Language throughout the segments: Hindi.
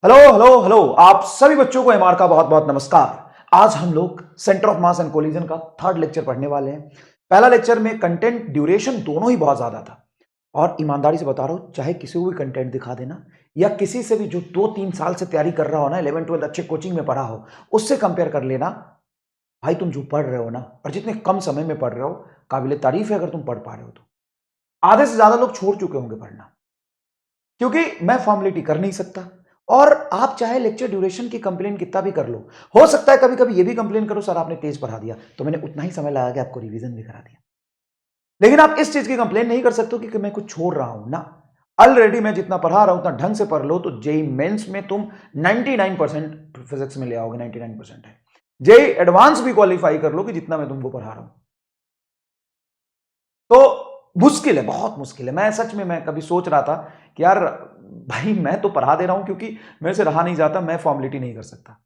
हेलो हेलो हेलो, आप सभी बच्चों को एमआर का बहुत बहुत नमस्कार। आज हम लोग centre of mass and collision का थर्ड लेक्चर पढ़ने वाले हैं। पहला लेक्चर में कंटेंट ड्यूरेशन दोनों ही बहुत ज्यादा था और ईमानदारी से बता रहा हूं, चाहे किसी को भी कंटेंट दिखा देना या किसी से भी जो 2-3 साल से तैयारी कर रहा हो ना, 11-12 अच्छे कोचिंग में पढ़ा हो, उससे कंपेयर कर लेना। भाई तुम जो पढ़ रहे हो ना और जितने कम समय में पढ़ रहे हो, काबिले तारीफ है अगर तुम पढ़ पा रहे हो तो। आधे से ज्यादा लोग छोड़ चुके होंगे पढ़ना, क्योंकि मैं फॉर्मेलिटी कर नहीं सकता। और आप चाहे लेक्चर ड्यूरेशन की कंप्लेन कितना भी कर लो, हो सकता है कभी कभी ये भी कंप्लेन करो सर आपने तेज पढ़ा दिया, तो मैंने उतना ही समय लगा के आपको रिवीजन भी करा दिया। लेकिन आप इस चीज की कंप्लेन नहीं कर सकते कि मैं कुछ छोड़ रहा हूं ना। ऑलरेडी मैं जितना पढ़ा रहा हूं उतना ढंग से पढ़ लो तो जेई मेंस में तुम 99% फिजिक्स में ले आओगे। 99% है। जेई एडवांस भी क्वालिफाई कर लो कि जितना मैं तुमको पढ़ा रहा हूं। तो मुश्किल है, बहुत मुश्किल है। मैं सच में मैं कभी सोच रहा था कि यार भाई मैं तो पढ़ा दे रहा हूं क्योंकि मेरे से रहा नहीं जाता, मैं फॉर्मेलिटी नहीं कर सकता।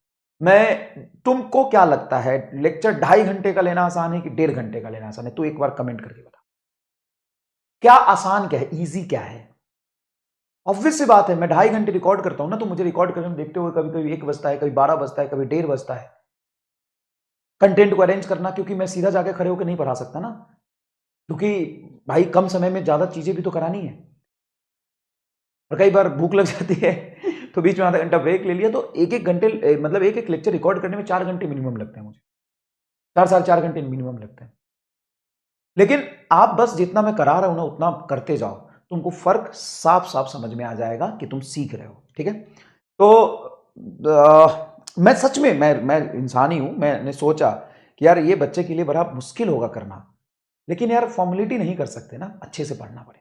मैं तुमको क्या लगता है लेक्चर 2.5 घंटे का लेना आसान है कि 1.5 घंटे का लेना आसान है? तू एक बार कमेंट करके बता, क्या आसान, क्या है, इजी क्या है? ऑब्वियस सी बात है, मैं 2.5 घंटे रिकॉर्ड करता हूं ना, तो मुझे रिकॉर्ड करने में देखते हुए कभी कभी 1 बजता है, कभी 12 बजता है, कभी 1:30 बजता है कंटेंट को अरेंज करना, क्योंकि मैं सीधा जाके खड़े होकर नहीं पढ़ा सकता ना, क्योंकि भाई कम समय में ज्यादा चीजें भी तो करानी है। और कई बार भूख लग जाती है तो बीच में आधा घंटा ब्रेक ले लिया, तो एक एक घंटे मतलब एक एक लेक्चर रिकॉर्ड करने में 4 घंटे मिनिमम लगते हैं मुझे। 4 साढ़े 4 घंटे मिनिमम लगते हैं। लेकिन आप बस जितना मैं करा रहा हूं ना उतना करते जाओ, तुमको फर्क साफ साफ समझ में आ जाएगा कि तुम सीख रहे हो। ठीक है? तो मैं सच में मैं इंसान ही हूं। मैंने सोचा कि यार ये बच्चे के लिए बड़ा मुश्किल होगा करना, लेकिन यार फॉर्मेलिटी नहीं कर सकते ना, अच्छे से पढ़ना पड़ेगा।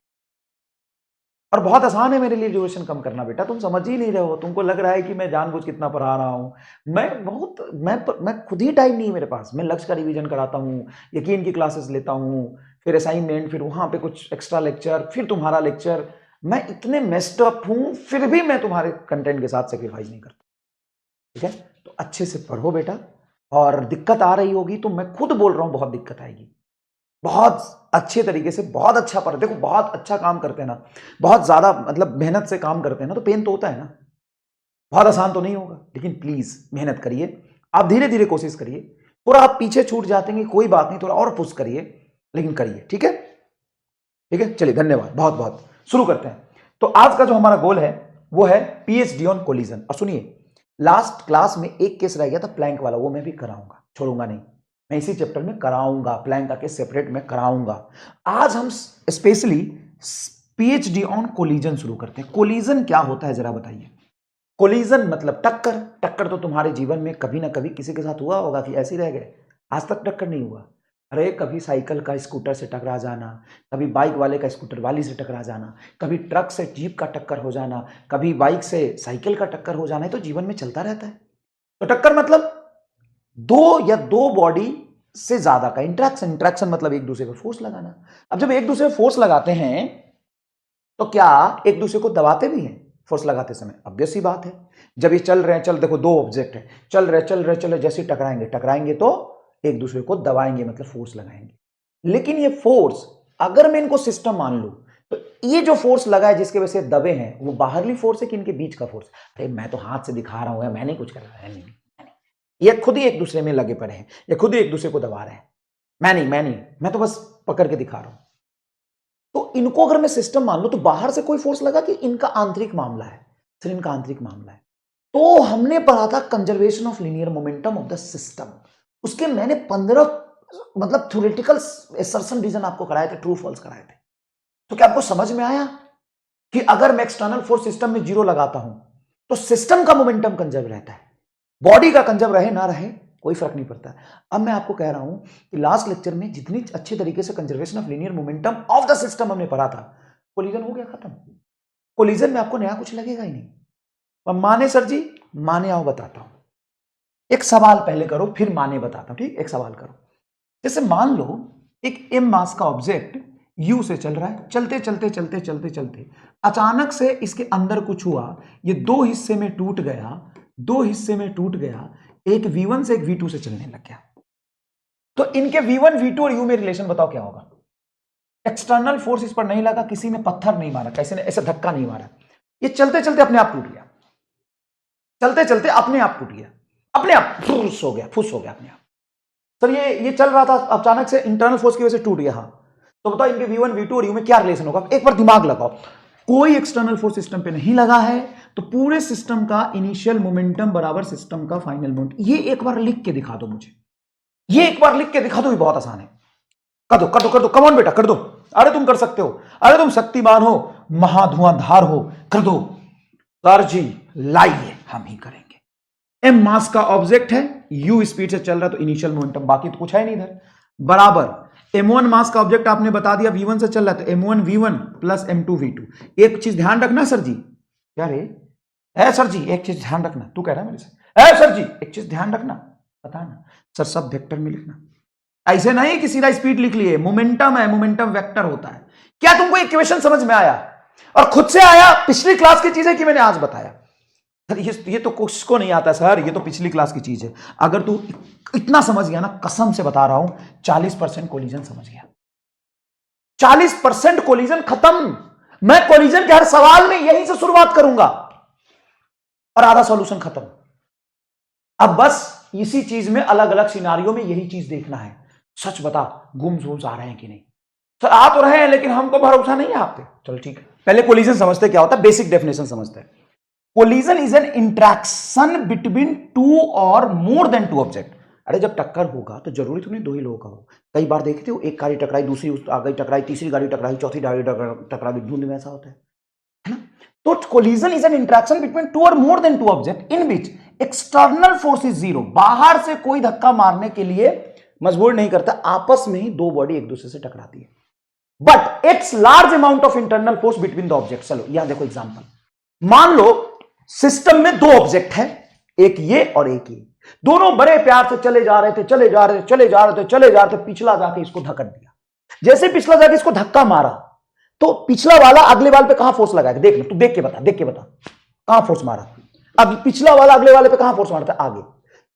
और बहुत आसान है मेरे लिए ड्यूरेशन कम करना। बेटा तुम समझ ही नहीं रहे हो, तुमको लग रहा है कि मैं जानबूझ कितना पढ़ा रहा हूं। मैं खुद ही टाइम नहीं है मेरे पास। मैं लक्ष्य का रिवीजन कराता हूं, यकीन की क्लासेस लेता हूं, फिर असाइनमेंट, फिर वहां पे कुछ एक्स्ट्रा लेक्चर, फिर तुम्हारा लेक्चर। मैं इतने मेस्ड अप हूं, फिर भी मैं तुम्हारे कंटेंट के साथ सेक्रीफाइस नहीं करता। ठीक है? तो अच्छे से पढ़ो बेटा। और दिक्कत आ रही होगी तो मैं खुद बोल रहा हूं बहुत दिक्कत आएगी। बहुत अच्छे तरीके से, बहुत अच्छा पर देखो, बहुत अच्छा काम करते हैं ना, बहुत ज्यादा मतलब मेहनत से काम करते हैं ना, तो पेन तो होता है ना। बहुत आसान तो नहीं होगा, लेकिन प्लीज मेहनत करिए। आप धीरे धीरे कोशिश करिए। थोड़ा आप पीछे छूट जाते हैं, कोई बात नहीं, थोड़ा और पुश करिए, लेकिन करिए। ठीक है? ठीक है, चलिए, धन्यवाद बहुत बहुत। शुरू करते हैं। तो आज का जो हमारा गोल है वो है पीएचडी ऑन कोलिजन। और सुनिए, लास्ट क्लास में एक केस रह गया था प्लैंक वाला, वो मैं भी कराऊंगा, छोड़ूंगा नहीं। मैं इसी चैप्टर में कराऊंगा, प्लैंक का केस सेपरेट में कराऊंगा। आज हम स्पेशली पीएचडी ऑन कोलिजन शुरू करते हैं। कोलिजन क्या होता है जरा बताइए। कोलिजन मतलब टक्कर। टक्कर तो तुम्हारे जीवन में कभी ना कभी किसी के साथ हुआ होगा कि ऐसे ही रह गए, आज तक टक्कर नहीं हुआ। अरे कभी साइकिल का स्कूटर से टकरा जाना, कभी बाइक वाले का स्कूटर वाली से टकरा जाना, कभी ट्रक से जीप का टक्कर हो जाना, कभी बाइक से साइकिल का टक्कर हो जाना, तो जीवन में चलता रहता है। तो टक्कर मतलब दो या दो बॉडी से ज्यादा का इंट्रैक्शन। इंट्रैक्शन मतलब एक दूसरे पर फोर्स लगाना। अब जब एक दूसरे पर फोर्स लगाते हैं तो क्या एक दूसरे को दबाते भी हैं फोर्स लगाते समय? ऑब्वियस सी बात है। जब ये चल रहे हैं, चल देखो, दो ऑब्जेक्ट है, चल रहे चल रहे चल रहे, जैसे टकराएंगे टकराएंगे तो एक दूसरे को दबाएंगे, मतलब फोर्स लगाएंगे। लेकिन ये फोर्स, अगर मैं इनको सिस्टम मान लू, तो ये जो फोर्स लगा है जिसके वजह से दबे हैं, वो बाहरली फोर्स है कि इनके बीच का फोर्स? अरे मैं तो हाथ से दिखा रहा हूं, मैं नहीं कुछ कर रहा है, नहीं, ये खुद ही एक दूसरे में लगे पड़े हैं, ये खुद ही एक दूसरे को दबा रहे हैं। मैं तो बस पकड़ के दिखा रहा हूं। तो इनको अगर मैं सिस्टम मान लूं तो बाहर से कोई फोर्स लगा कि इनका आंतरिक मामला है? सिर्फ इनका आंतरिक मामला है। तो हमने पढ़ा था conservation of linear momentum of the system. उसके मैंने 15 मतलब थ्योरेटिकल असर्शन रीजन आपको कराए थे, ट्रू फॉल्स कराए थे। तो क्या आपको समझ में आया कि अगर मैं एक्सटर्नल फोर्स सिस्टम में 0 लगाता हूं तो सिस्टम का मोमेंटम कंजर्व रहता है, बॉडी का कंजर्व रहे ना रहे कोई फर्क नहीं पड़ता। अब मैं आपको कह रहा हूं कि लास्ट लेक्चर में जितनी अच्छी तरीके से conservation of linear momentum of the system हमने पढ़ा था, कोलिजन हो गया खत्म। कोलिजन में आपको नया कुछ लगेगा ही नहीं। अब माने सर जी, माने आओ बताता हूं। एक सवाल पहले करो, फिर माने बताता हूं। ठीक, एक सवाल करो। जैसे मान लो एक m मास का ऑब्जेक्ट u से चल रहा है, चलते चलते चलते चलते चलते अचानक से इसके अंदर कुछ हुआ, ये दो हिस्से में टूट गया, दो हिस्से में टूट गया, एक v1 से एक v2 से चलने लग गया। तो इनके v1 v2 और u में रिलेशन बताओ क्या होगा? एक्सटर्नल फोर्स इस पर नहीं लगा, किसी ने पत्थर नहीं मारा, किसी ने ऐसे धक्का नहीं मारा, ये चलते चलते अपने आप टूट गया। चलते चलते अपने आप टूट गया, अपने आप फुस हो गया अपने आप। सर ये चल रहा था, अचानक से इंटरनल फोर्स की वजह से टूट गया। हाँ, तो बताओ इनके V1 V2 और U में क्या रिलेशन होगा? एक बार दिमाग लगाओ। कोई एक्सटर्नल फोर्स सिस्टम पे नहीं लगा है तो पूरे सिस्टम का इनिशियल मोमेंटम बराबर सिस्टम का फाइनल मोमेंटम। ये एक बार लिख के दिखा दो मुझे, ये एक बार लिख के दिखा दो, ये बहुत आसान है। कर दो कम ऑन बेटा, कर दो। अरे तुम कर सकते हो, अरे तुम शक्तिमान हो, महाधुआंधार हो, कर दो। सर जी लाइए, हम ही करेंगे। m मास का ऑब्जेक्ट है, u स्पीड से चल रहा है तो इनिशियल मोमेंटम, बाकी तो कुछ है नहीं इधर, बराबर m1 मास का ऑब्जेक्ट आपने बता दिया v1 से चल रहा है तो m1 v1 plus m2 v2। एक चीज ध्यान रखना सर जी, क्या रे है सर जी, एक चीज ध्यान रखना, तू कह रहा है मेरे से है सर जी, एक चीज ध्यान रखना, पता ना सर, सब वेक्टर में लिखना, ऐसे नहीं कि सीधा स्पीड लिख लिए। मोमेंटम है, मोमेंटम वेक्टर होता है। क्या तुमको इक्वेशन समझ में आया? और खुद से आया, पिछली क्लास की चीज है कि मैंने आज बताया? सर ये तो किसको नहीं आता सर, ये तो पिछली क्लास की चीज है। अगर तू इतना समझ गया ना, कसम से बता रहा हूं 40% कोलिजन समझ गया, 40% कोलिजन खत्म। मैं कोलिजन के हर सवाल में यहीं से शुरुआत करूंगा और आधा सॉल्यूशन खत्म। अब बस इसी चीज में अलग अलग सिनारियों में यही चीज देखना है। सच बता, गुम्स आ रहे हैं कि नहीं? सर आ तो रहे हैं लेकिन हमको भरोसा नहीं है आप पे। चलो ठीक है, पहले कोलिजन समझते क्या होता है, बेसिक डेफिनेशन समझते हैं। Collision is an interaction between two और मोर देन टू ऑब्जेक्ट। अरे जब टक्कर होगा तो जरूरी तो नहीं दो ही लोगों का हो। कई बार देखते हो एक गाड़ी टकराई, दूसरी आ गई टकराई, तीसरी गाड़ी टकराई, चौथी गाड़ी टकराई, धुंध में ऐसा होता है ना? तो collision is an interaction between two और more than two object in which external force is zero. बाहर से कोई धक्का मारने के लिए मजबूर नहीं करता, आपस में ही दो बॉडी एक दूसरे से टकराती है, but it's large amount of internal force between the object. चलो यहां देखो एग्जांपल, मान लो सिस्टम में दो ऑब्जेक्ट है, एक ये और एक ये, दोनों बड़े प्यार से चले जा रहे थे, पिछला जाके इसको धक्का दिया। जैसे पिछला जाके इसको धक्का मारा तो पिछला वाला अगले वाले पे कहां फोर्स लगाएगा? देख ले, तू देख के बता कहां फोर्स मारा। अब पिछला वाला अगले वाले पे कहां फोर्स मारता है? आगे।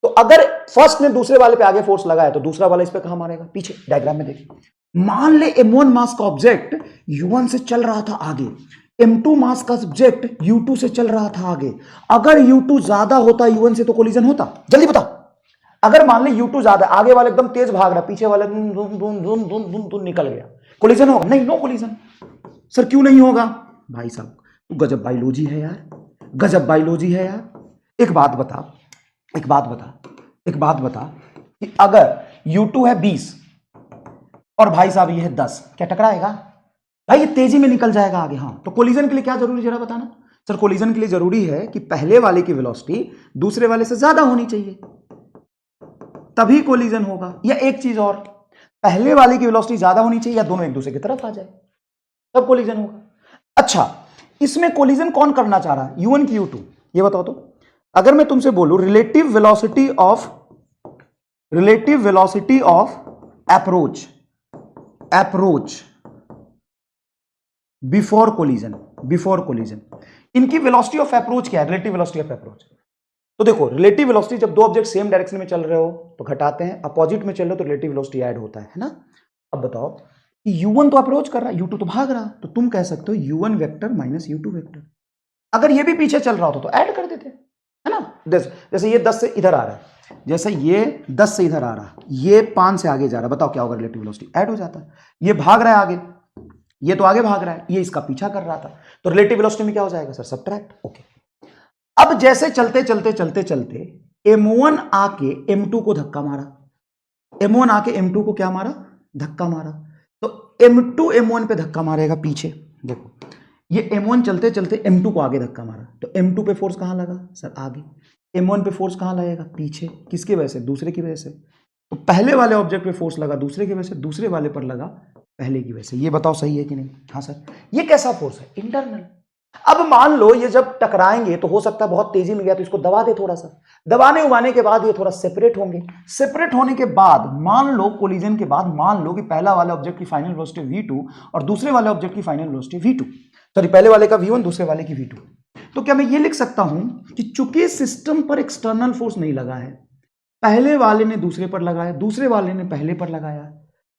तो अगर फर्स्ट ने दूसरे वाले पे आगे फोर्स लगाया तो दूसरा वाला इस पे कहां मारेगा? पीछे। डायग्राम में देख, मान ले m1 मास का ऑब्जेक्ट u1 से चल रहा था आगे, m2 मास का ऑब्जेक्ट u2 से चल रहा था आगे। अगर u2 ज्यादा होता u1 से तो कोलिजन होता? जल्दी बता। अगर मान ले u2 ज्यादा, आगे वाला एकदम तेज भाग रहा, पीछे वाला धुन निकल गया, कोलिजन होगा? नहीं, नो कोलिजन। सर क्यों नहीं होगा? भाई साहब तू गजब बायोलॉजी है यार, गजब बायोलॉजी है यार। एक बात बता कि अगर u2 है 20 और भाई साहब ये है 10, क्या टकराएगा? भाई ये तेजी में निकल जाएगा आगे। हाँ, तो कोलिजन के लिए क्या जरूरी, जरा बताना। सर कोलिजन के लिए जरूरी है कि पहले वाले की वेलोसिटी दूसरे वाले से ज्यादा होनी चाहिए, तभी कोलिजन होगा। या एक चीज और, पहले वाले की वेलोसिटी ज्यादा होनी चाहिए या दोनों एक दूसरे की तरफ आ जाए, तब कोलिजन होगा। अच्छा, इसमें कोलिजन कौन करना चाह रहा है, u1 की u2? ये बताओ तो। अगर मैं तुमसे बोलूं relative velocity of approach before collision, इनकी वेलोसिटी ऑफ अप्रोच क्या है? Relative velocity of approach. तो देखो, रिलेटिव वेलोसिटी जब दो ऑब्जेक्ट सेम डायरेक्शन में चल रहे हो तो घटाते हैं, अपोजिट में चल रहे हो तो रिलेटिव वेलोसिटी ऐड होता है ना? अब बताओ कि u1 तो अप्रोच कर रहा है, u2 तो भाग रहा, तो तुम कह सकते हो u1 vector minus u2 vector. अगर ये भी पीछे चल रहा होता तो ऐड कर देते, है ना? जैसे ये 10 से इधर आ रहा है, जैसे ये 10 से इधर आ रहा है, ये 5 से आगे जा रहा है, बताओ क्या होगा? रिलेटिव वेलोसिटी ऐड हो जाता है। ये भाग रहा है आगे, ये तो आगे भाग रहा है, ये इसका पीछा कर रहा था, तो रिलेटिव वेलोसिटी में क्या हो जाएगा सर? सब्ट्रैक्ट। ओके, अब जैसे चलते m1 आके m2 को धक्का मारा, m1 आके m2 को क्या मारा? धक्का मारा, तो m2 m1 पे धक्का मारेगा पीछे। देखो ये m1 चलते m2 को आगे धक्का मारा, तो m2 पे फोर्स कहां लगा सर? आगे। m1 पे फोर्स कहां लगेगा? पीछे। किसकी वजह से? दूसरे की वजह से। तो पहले वाले ऑब्जेक्ट पे फोर्स लगा दूसरे की वजह से, दूसरे वाले पर लगा पहले की वजह से। ये बताओ सही है कि नहीं? हाँ सर। ये कैसा फोर्स है? इंटरनल। अब मान लो ये जब टकराएंगे तो हो सकता है बहुत तेजी में गया तो इसको दबा दे थोड़ा सा, दबाने उबाने के बाद ये थोड़ा सेपरेट होंगे, सेपरेट होने के बाद मान लो कोलिजन के बाद मान लो कि पहला वाले ऑब्जेक्ट की फाइनल वेलोसिटी v2 और दूसरे वाले ऑब्जेक्ट की फाइनल वेलोसिटी v2, सॉरी पहले वाले का v1 दूसरे वाले की v2। तो क्या मैं ये लिख सकता हूं कि चूंकि सिस्टम पर एक्सटर्नल फोर्स नहीं लगा है, पहले वाले ने दूसरे पर लगाया, दूसरे वाले ने पहले पर लगाया,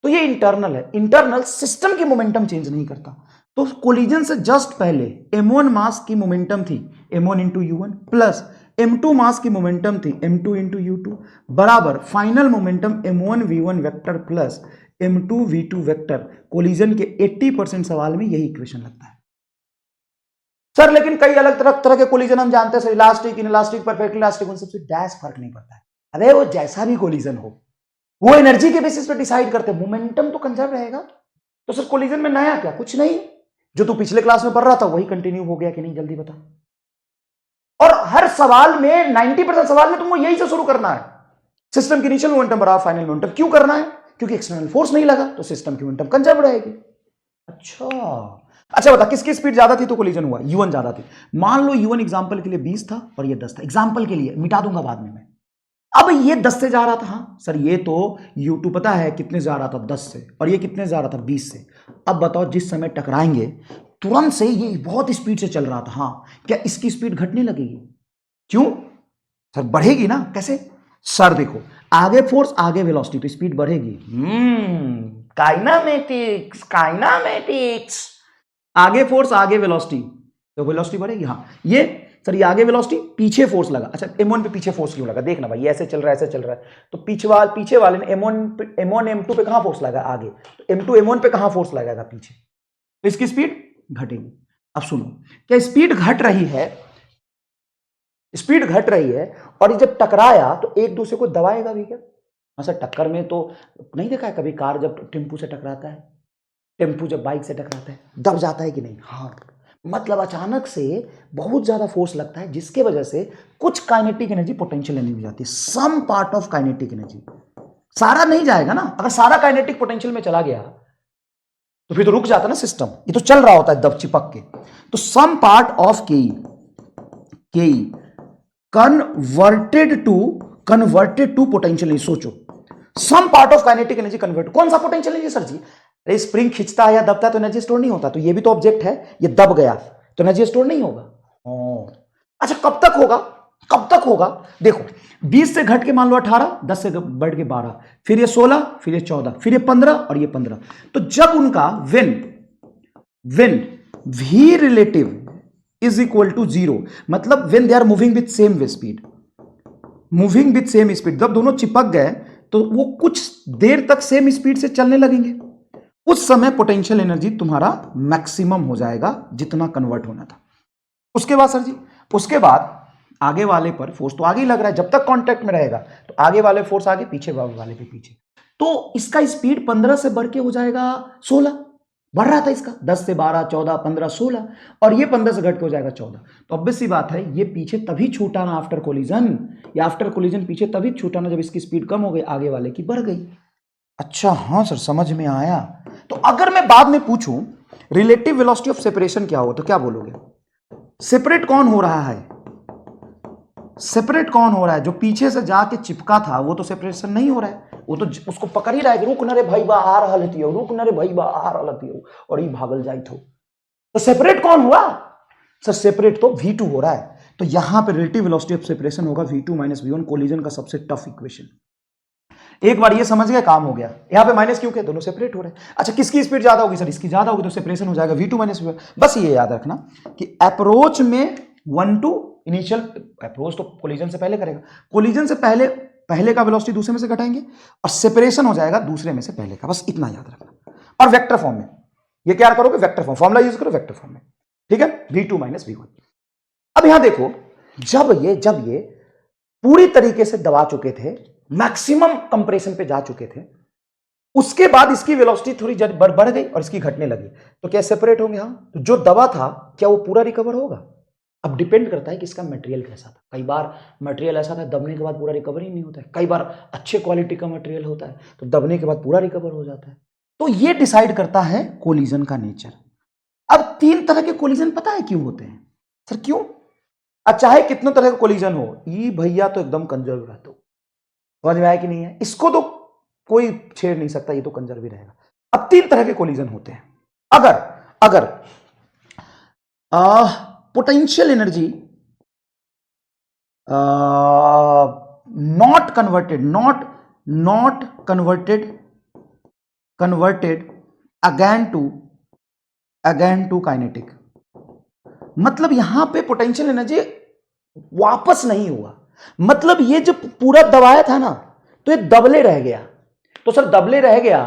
तो ये इंटरनल है। इंटरनल सिस्टम की मोमेंटम चेंज नहीं करता। तो कोलिजन से जस्ट पहले m1 मास की मोमेंटम थी m1 into u1 plus m2 मास की मोमेंटम थी m2 इंटू u2 बराबर final momentum m1 v1 vector plus m2 v2 vector. Collision के 80% सवाल में यही इक्वेशन लगता है सर। लेकिन कई अलग तरह तरह के कोलिजन हम जानते हैं sir, elastic, inelastic, perfect elastic, उन सबसे डैश फर्क नहीं पड़ता है। अरे वो जैसा भी कोलिजन हो, वो एनर्जी के बेसिस पे डिसाइड करते हैं, मोमेंटम तो कंजर्व रहेगा। तो सर कोलिजन में नया क्या? कुछ नहीं, जो तू पिछले क्लास में पढ़ रहा था वही कंटिन्यू हो गया कि नहीं, जल्दी बता। और हर सवाल में 90% सवाल में तुमको यही से शुरू करना है, सिस्टम की इनिशियल मोमेंटम बराबर फाइनल मोमेंटम। क्यों करना है? क्योंकि एक्सटर्नल फोर्स नहीं लगा तो सिस्टम की मोमेंटम कंजर्व रहेगी। अच्छा बता, किसकी स्पीड ज्यादा थी तो कोलिजन हुआ? u1 ज्यादा थी। मान लो u1 एग्जांपल के लिए 20 था और ये 10 था, एग्जांपल के लिए, मिटा दूंगा बाद में मैं। अब ये 10 से जा रहा था, हाँ सर ये तो u2 पता है कितने जा रहा था, 10 से, और ये कितने जा रहा था, 20 से। अब बताओ जिस समय टकराएंगे तुरंत से ये बहुत स्पीड से चल रहा था, हाँ क्या इसकी स्पीड घटने लगेगी? क्यों सर? बढ़ेगी ना। कैसे सर? देखो, आगे फोर्स आगे वेलोसिटी तो स्पीड बढ़ेगी। Kinematics, kinematics. आगे फोर्स आगे वेलोसिटी तो वेलोसिटी बढ़ेगी। हाँ ये सर, ये आगे वेलोसिटी, पीछे फोर्स लगा। अच्छा m1 पे पीछे फोर्स क्यों लगा? देखना भाई, ऐसे चल रहा है, ऐसे चल रहा है, तो पीछे वाले ने m1 m2 पे कहां फोर्स लगा? आगे। तो m2 m1 पे कहां फोर्स लगाएगा? पीछे। तो इसकी स्पीड घटेगी। अब सुनो, क्या स्पीड घट रही है? स्पीड घट रही है, और ये जब टकराया तो एक दूसरे को दबाएगा भी क्या? हाँ सर, टक्कर में तो नहीं देखा है कभी, कार जब टेम्पू से टकराता है, टेम्पू जब बाइक से टकराता है, दब जाता है कि नहीं? हाँ, मतलब अचानक से बहुत ज्यादा फोर्स लगता है, जिसके वजह से कुछ काइनेटिक एनर्जी पोटेंशियल एनर्जी जाती है, some part of kinetic energy. सारा नहीं जाएगा ना, अगर सारा काइनेटिक पोटेंशियल में चला गया तो फिर तो रुक जाता ना सिस्टम, ये तो चल रहा होता है दब चिपक के। तो some part of KE converted to potential energy. सोचो, some part of kinetic energy convert, कौन सा पोटेंशियल एनर्जी सर जी? अरे स्प्रिंग खींचता है या दबता है तो एनर्जी स्टोर नहीं होता, तो ये भी तो ऑब्जेक्ट है, ये दब गया तो एनर्जी स्टोर नहीं होगा। अच्छा कब तक होगा? कब तक होगा? देखो, 20 से घट के मान लो 18, 10 से बढ़ के 12, फिर ये 16, फिर ये 14, फिर ये 15 और ये 15। तो जब उनका when v relative is equal to 0, मतलब when they are moving with same speed, moving with same speed, जब दोनों चिपक गए तो वो कुछ देर तक सेम स्पीड से चलने लगेंगे, उस समय पोटेंशियल एनर्जी तुम्हारा मैक्सिमम हो जाएगा जितना कन्वर्ट होना था। उसके बाद सर जी, उसके बाद आगे वाले पर फोर्स तो आगे ही लग रहा है, जब तक कांटेक्ट में रहेगा तो आगे वाले फोर्स आगे, पीछे वाले पे पीछे, तो इसका स्पीड 15 से बढ़ के हो जाएगा 16। बढ़ रहा था इसका 10 से 12, 14, 15, 16, और ये 15 से घट के हो जाएगा 14। तो ऑब्वियस सी बात है, ये पीछे तभी छूटा ना आफ्टर कोलिजन, या आफ्टर कोलिजन पीछे तभी छूटा ना जब इसकी स्पीड कम हो गई, आगे वाले की बढ़ गई। अच्छा हाँ सर, समझ में आया। तो अगर मैं बाद में पूछूं रिलेटिव वेलोसिटी ऑफ सेपरेशन क्या हो, तो क्या बोलोगे? सेपरेट कौन हो रहा है? सेपरेट कौन हो रहा है? जो पीछे से जाके चिपका था वो तो सेपरेशन नहीं हो रहा है, वो तो उसको पकड़ ही रहा है, रुक न रे भाई बा आ रहा लेती हो, रुक न रे भाई बा आ रहा लेती हो, और ये भागल जाई तो सेपरेट कौन हुआ? सर सेपरेट तो v2 हो रहा है। तो यहां पे रिलेटिव वेलोसिटी ऑफ सेपरेशन होगा v2 माइनस v1, कोलिजन का सबसे टफ इक्वेशन। एक बार ये समझ गए, काम हो गया। यहां पे माइनस क्यों? दोनों सेपरेट हो रहे हैं। अच्छा किसकी स्पीड ज्यादा होगी? सर इसकी ज्यादा होगी, तो सेपरेशन हो जाएगा v2 माइनस v1। बस ये याद रखना कि अप्रोच में 1 to इनिशियल अप्रोच तो कोलिजन से पहले करेगा, कोलिजन से पहले का वेलोसिटी दूसरे में से घटाएंगे, और सेपरेशन हो जाएगा दूसरे में से पहले का। बस इतना याद रखना। और वेक्टर फॉर्म में ये क्या करोगे? वेक्टर फॉर्म, फॉर्मूला यूज करो वेक्टर फॉर्म में, ठीक है, v2 माइनस v1। अब यहां देखो, जब ये पूरी तरीके से दबा चुके थे, मैक्सिमम कंप्रेशन पे जा चुके थे, उसके बाद इसकी वेलोसिटी थोड़ी बढ़ गई और इसकी घटने लगी, तो क्या सेपरेट होंगे? हाँ। तो जो दबा था क्या वो पूरा रिकवर होगा? अब डिपेंड करता है कि इसका मटेरियल कैसा था। कई बार मटेरियल ऐसा था दबने के बाद पूरा रिकवर ही नहीं होता है, कई बार अच्छे क्वालिटी का मटेरियल होता है तो दबने के बाद पूरा रिकवर हो जाता है। तो ये डिसाइड करता है कोलिजन का नेचर। अब 3 तरह के कोलिजन पता है क्यों होते हैं? सर क्यों? चाहे कितने तरह का कोलिजन हो, ये भैया तो एकदम कंजर्व रहता हो। समझ में आया कि नहीं है? इसको तो कोई छेड़ नहीं सकता, ये तो कंजर्व ही रहेगा। अब 3 तरह के कोलिजन होते हैं। अगर potential energy not converted again to kinetic, मतलब यहां पे पोटेंशियल एनर्जी वापस नहीं हुआ। मतलब ये जब पूरा दबाया था ना तो ये दबले रह गया। तो सर दबले रह गया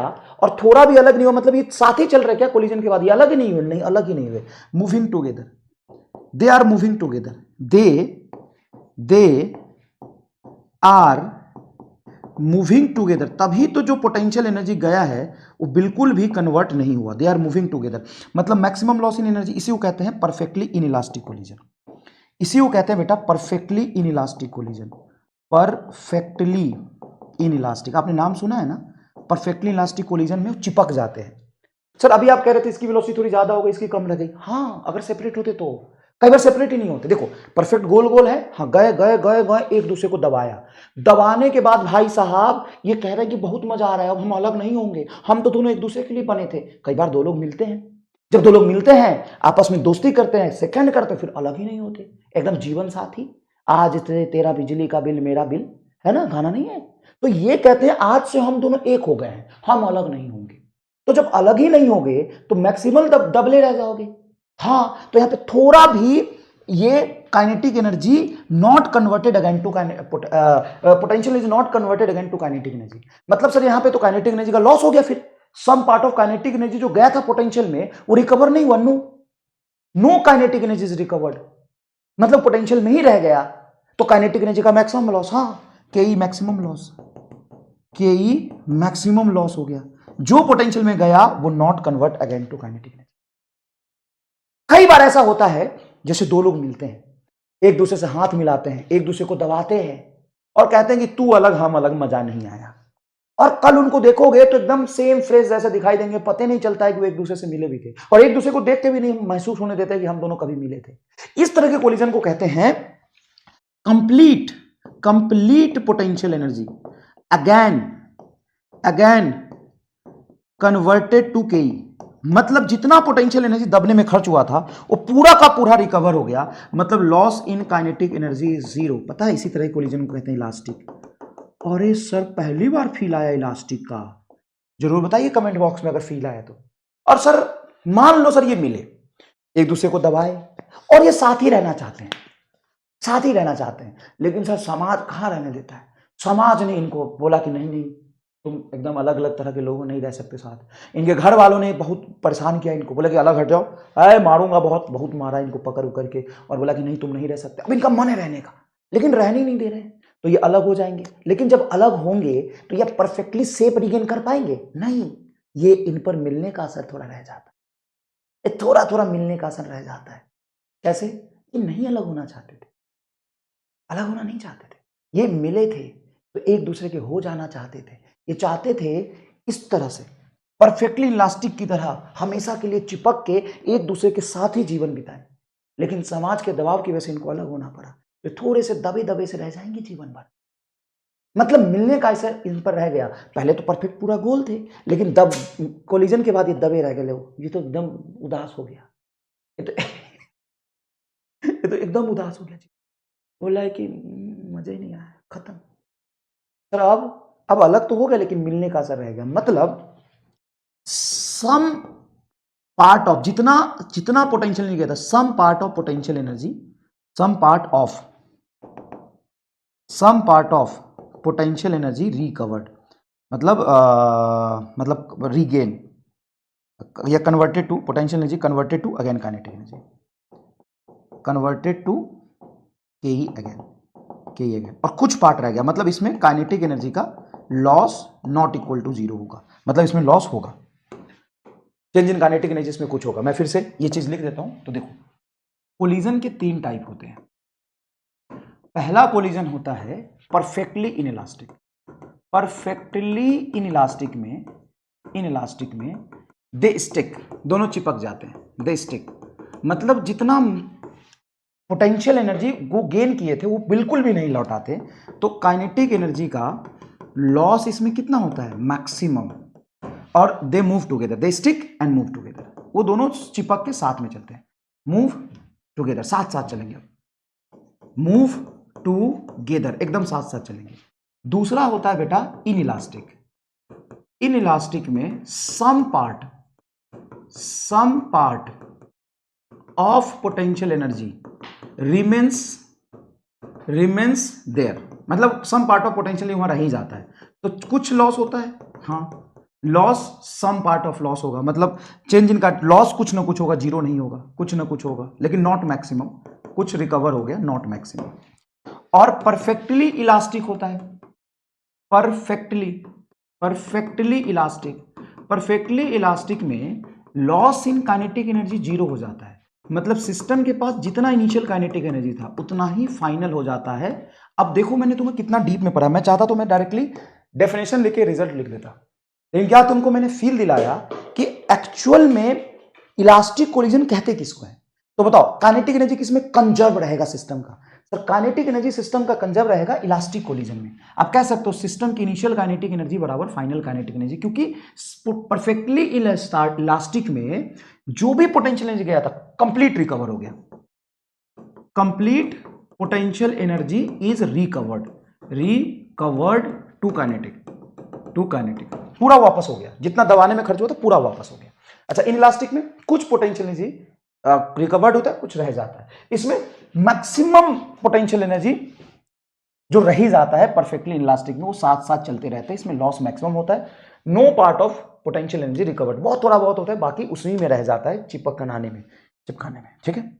और थोड़ा भी अलग नहीं हुआ, मतलब ये साथ ही चल रहे क्या कोलिजन के बाद? ये अलग ही नहीं हुए? नहीं, अलग ही नहीं हुए, moving together, they are moving together, they are moving together. तभी तो जो पोटेंशियल एनर्जी गया है वो बिल्कुल भी कन्वर्ट नहीं हुआ, दे आर मूविंग टुगेदर। मतलब मैक्सिमम लॉस इन एनर्जी, इसी को कहते हैं परफेक्टली इनइलास्टिक कोलिजन। इसी को कहते हैं बेटा perfectly inelastic collision, perfectly inelastic. आपने नाम सुना है ना, परफेक्टली इलास्टिक कोलिजन में चिपक जाते हैं। सर अभी आप कह रहे थे इसकी वेलोसिटी थोड़ी ज्यादा हो गई, इसकी कम लग गई। हाँ, अगर सेपरेट होते तो, कई बार सेपरेट ही नहीं होते। देखो परफेक्ट गोल गोल है, हाँ गए गए गए गए, एक दूसरे को दबाया, दबाने के बाद भाई साहब ये कह रहे हैं कि बहुत मजा आ रहा है, अब हम अलग नहीं होंगे, हम तो दोनों एक दूसरे के लिए बने थे। कई बार दो लोग मिलते हैं, जब दो लोग मिलते हैं आपस में दोस्ती करते हैं, सेकंड करते हैं, फिर अलग ही नहीं होते, एकदम जीवन साथी। आज तेरा बिजली का बिल मेरा बिल, है ना, गाना नहीं है? तो ये कहते हैं आज से हम दोनों एक हो गए हैं, हम अलग नहीं होंगे। तो जब अलग ही नहीं होगे तो मैक्सिमल दबले रह जाओगे। हाँ, तो यहां पे थोड़ा भी ये kinetic energy not converted again to potential is not converted again to kinetic energy. मतलब सर यहां पे तो काइनेटिक एनर्जी का लॉस हो गया, फिर some part of kinetic energy जो गया था पोटेंशियल में वो रिकवर नहीं हुआ। No kinetic energy is recovered, मतलब पोटेंशियल में ही रह गया। तो काइनेटिक एनर्जी का मैक्सिमम लॉस, हाँ K maximum loss, K maximum loss हो गया। जो पोटेंशियल में गया वो not convert again to kinetic energy. कई बार ऐसा होता है जैसे दो लोग मिलते हैं, एक दूसरे से हाथ मिलाते हैं, एक दूसरे को दबाते हैं और कहते हैं कि तू अलग हम अलग, मजा नहीं आया। और कल उनको देखोगे तो एकदम सेम फ्रेज जैसे दिखाई देंगे, पता नहीं चलता है कि वो एक दूसरे से मिले भी थे, और एक दूसरे को देख के भी नहीं महसूस होने देते कि हम दोनों कभी मिले थे। इस तरह के कोलिजन को कहते हैं complete potential energy again converted to K. मतलब जितना पोटेंशियल एनर्जी दबने में खर्च हुआ था वो पूरा का पूरा रिकवर हो गया, मतलब loss in kinetic energy zero. पता है इसी तरह कोलिजन को कहते हैं इलास्टिक। अरे सर पहली बार फील आया इलास्टिक का, जरूर बताइए कमेंट बॉक्स में अगर फील आया तो। और सर मान लो सर ये मिले, एक दूसरे को दबाए और ये साथ ही रहना चाहते हैं, साथ ही रहना चाहते हैं, लेकिन सर समाज कहाँ रहने देता है। समाज ने इनको बोला कि नहीं नहीं तुम एकदम अलग अलग तरह के लोग नहीं रह सकते साथ। इनके घर वालों ने बहुत परेशान किया इनको, बोला कि अलग हट जाओ, अरे मारूंगा, बहुत बहुत मारा इनको पकड़ उकर के, और बोला कि नहीं तुम नहीं रह सकते। अब इनका मन है रहने का, लेकिन रहने ही नहीं दे रहे, तो ये अलग हो जाएंगे। लेकिन जब अलग होंगे तो ये परफेक्टली सेफ रिगेन कर पाएंगे? नहीं, ये इन पर मिलने का असर थोड़ा रह जाता है, ये थोड़ा थोड़ा मिलने का असर रह जाता है। कैसे? ये नहीं अलग होना चाहते थे, अलग होना नहीं चाहते थे, ये मिले थे तो एक दूसरे के हो जाना चाहते थे। ये चाहते थे इस तरह से परफेक्टली इलास्टिक की तरह हमेशा के लिए चिपक के एक दूसरे के साथ ही जीवन बिताएं, लेकिन समाज के दबाव की वजह से इनको अलग होना पड़ा, तो थोड़े से दबे दबे से रह जाएंगे जीवन भर। मतलब मिलने का ऐसा इन पर रह गया। पहले तो परफेक्ट पूरा गोल थे, लेकिन दब कोलिजन के बाद ये दबे रह गए, ये तो एकदम उदास हो गया, ये तो ये तो एकदम उदास हो गया जी, बोला है कि मजा ही नहीं आया, खत्म। सर अब अलग तो हो गया लेकिन मिलने का असर रह गया। मतलब सम पार्ट ऑफ जितना जितना पोटेंशियल नहीं गया था, some part of potential energy, some part of potential energy recovered, मतलब रीगेन या converted to potential energy, converted to again kinetic energy, converted to K again, और कुछ पार्ट रह गया, मतलब इसमें काइनेटिक एनर्जी का loss not equal to zero होगा, मतलब इसमें लॉस होगा, चेंज इन काइनेटिक एनर्जी इसमें कुछ होगा। मैं फिर से ये चीज लिख देता हूं। तो देखो कोलिजन के 3 टाइप होते हैं। पहला कोलिजन होता है परफेक्टली इनइलास्टिक। परफेक्टली इनइलास्टिक में दे स्टिक, दोनों चिपक जाते हैं, दे स्टिक, मतलब जितना पोटेंशियल एनर्जी वो गेन किए थे वो बिल्कुल भी नहीं लौटाते। तो काइनेटिक एनर्जी का लॉस इसमें कितना होता है? मैक्सिमम। और they move together, they stick and move together, वो दोनों चिपक के साथ में चलते हैं, मूव टुगेदर, साथ साथ चलेंगे, मूव टुगेदर, एकदम साथ साथ चलेंगे। दूसरा होता है बेटा इनइलास्टिक। इनइलास्टिक में some part of potential energy remains remains there, मतलब सम पार्ट ऑफ पोटेंशियल वहां रह ही जाता है, तो कुछ लॉस होता है, हाँ loss, some part of loss होगा, मतलब चेंज इन का लॉस कुछ ना कुछ होगा, जीरो नहीं होगा, कुछ ना कुछ होगा, लेकिन नॉट मैक्सिमम, कुछ रिकवर हो गया, नॉट मैक्सिमम। और परफेक्टली इलास्टिक होता है, परफेक्टली इलास्टिक में loss in kinetic energy zero हो जाता है, मतलब सिस्टम के पास जितना इनिशियल काइनेटिक एनर्जी था उतना ही फाइनल हो जाता है। अब देखो मैंने तुम्हें कितना डीप में पढ़ा, मैं चाहता तो मैं डायरेक्टली डेफिनेशन लेके रिजल्ट लिख देता, लेकिन क्या तुमको मैंने फील दिलाया कि एक्चुअल में इलास्टिक कोलिजन कहते किसको है। तो बताओ काइनेटिक एनर्जी किसमें कंजर्व रहेगा सिस्टम का, सर काइनेटिक एनर्जी सिस्टम का कंजर्व रहेगा इलास्टिक कोलिजन में। आप कह सकते हो सिस्टम की इनिशियल काइनेटिक एनर्जी बराबर फाइनल काइनेटिक एनर्जी, क्योंकि परफेक्टली इलास्टिक में जो भी पोटेंशियल एनर्जी गया था कंप्लीट रिकवर हो गया, complete potential energy is recovered to kinetic, पूरा वापस हो गया, जितना दबाने में खर्च हुआ था पूरा वापस हो गया। अच्छा इन इलास्टिक में कुछ पोटेंशियल एनर्जी रिकवर्ड होता है, कुछ रह जाता है, इसमें मैक्सिमम पोटेंशियल एनर्जी जो रही जाता है परफेक्टली इलास्टिक में वो साथ साथ चलते रहते हैं, इसमें लॉस मैक्सिमम होता है, no part of potential energy recovered, बहुत थोड़ा बहुत होता है, बाकी उसी में रह जाता है चिपकाने में, ठीक है।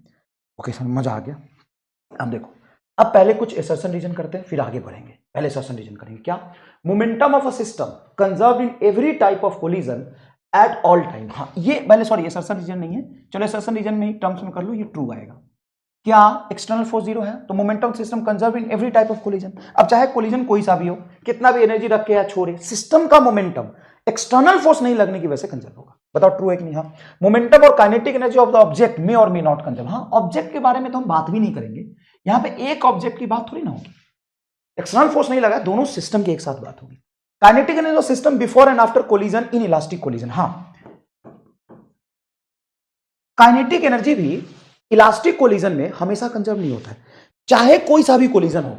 ओके समझ मजा आ गया। अब देखो अब पहले कुछ असर्शन रीजन करते हैं फिर आगे बढ़ेंगे। पहले असर्शन रीजन करेंगे, क्या momentum of a system conserved in every type of collision at all time. हाँ ये पहले सॉरी असर्शन रीजन नहीं है, चलो असर्शन रीजन में ही टर्म्स में कर लो, ये ट्रू आएगा। क्या एक्सटर्नल फोर्स जीरो है तो momentum system conserve in every type of collision. अब चाहे कोलिजन कोई सा भी हो, कितना भी एनर्जी रख के या छोड़े, सिस्टम का मोमेंटम एक्सटर्नल फोर्स नहीं लगने की वजह से कंजर्व होगा। बताओ ट्रू है कि नहीं। हाँ मोमेंटम और kinetic energy of the object में और मे नॉट कंजर्व। हाँ ऑब्जेक्ट के बारे में तो हम बात भी नहीं करेंगे, यहां पे एक ऑब्जेक्ट की बात थोड़ी ना होगी, एक्सटर्नल फोर्स नहीं लगा, दोनों सिस्टम की एक साथ बात होगी। Kinetic energy of system before and after collision inelastic collision. हाँ काइनेटिक एनर्जी भी इलास्टिक कोलिजन में हमेशा कंजर्व नहीं होता है, चाहे कोई सा भी कोलिजन हो,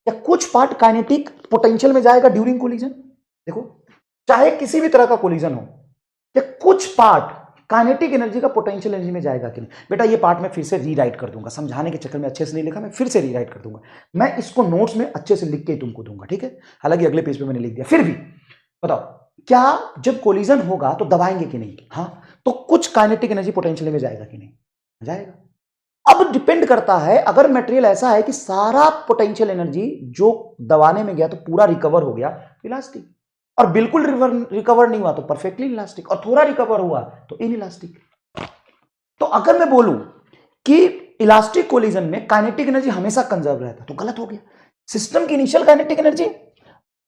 या कुछ पार्ट काइनेटिक पोटेंशियल में जाएगा ड्यूरिंग कोलिजन। देखो चाहे किसी भी तरह का कोलिजन हो, या कुछ पार्ट काइनेटिक एनर्जी का पोटेंशियल एनर्जी में जाएगा कि नहीं। बेटा ये पार्ट मैं फिर से रीराइट कर दूंगा, समझाने के चक्कर में अच्छे से नहीं लिखा, मैं फिर से रीराइट कर दूंगा, मैं इसको नोट्स में अच्छे से लिख के तुमको दूंगा, ठीक है। हालांकि अगले पेज पे मैंने लिख दिया, फिर भी बताओ क्या जब कोलिजन होगा तो दबाएंगे कि नहीं। हाँ तो कुछ काइनेटिक एनर्जी पोटेंशियल में जाएगा कि नहीं, जाएगा। अब डिपेंड करता है, अगर मटेरियल ऐसा है कि सारा पोटेंशियल एनर्जी जो दबाने में गया तो पूरा रिकवर हो गया, इलास्टिक, और बिल्कुल रिकवर नहीं हुआ तो परफेक्टली इलास्टिक, और थोड़ा रिकवर हुआ तो इनइलास्टिक। तो अगर मैं बोलूं कि इलास्टिक कोलिजन में काइनेटिक एनर्जी हमेशा कंजर्व रहता तो गलत हो गया। सिस्टम की इनिशियल काइनेटिक एनर्जी,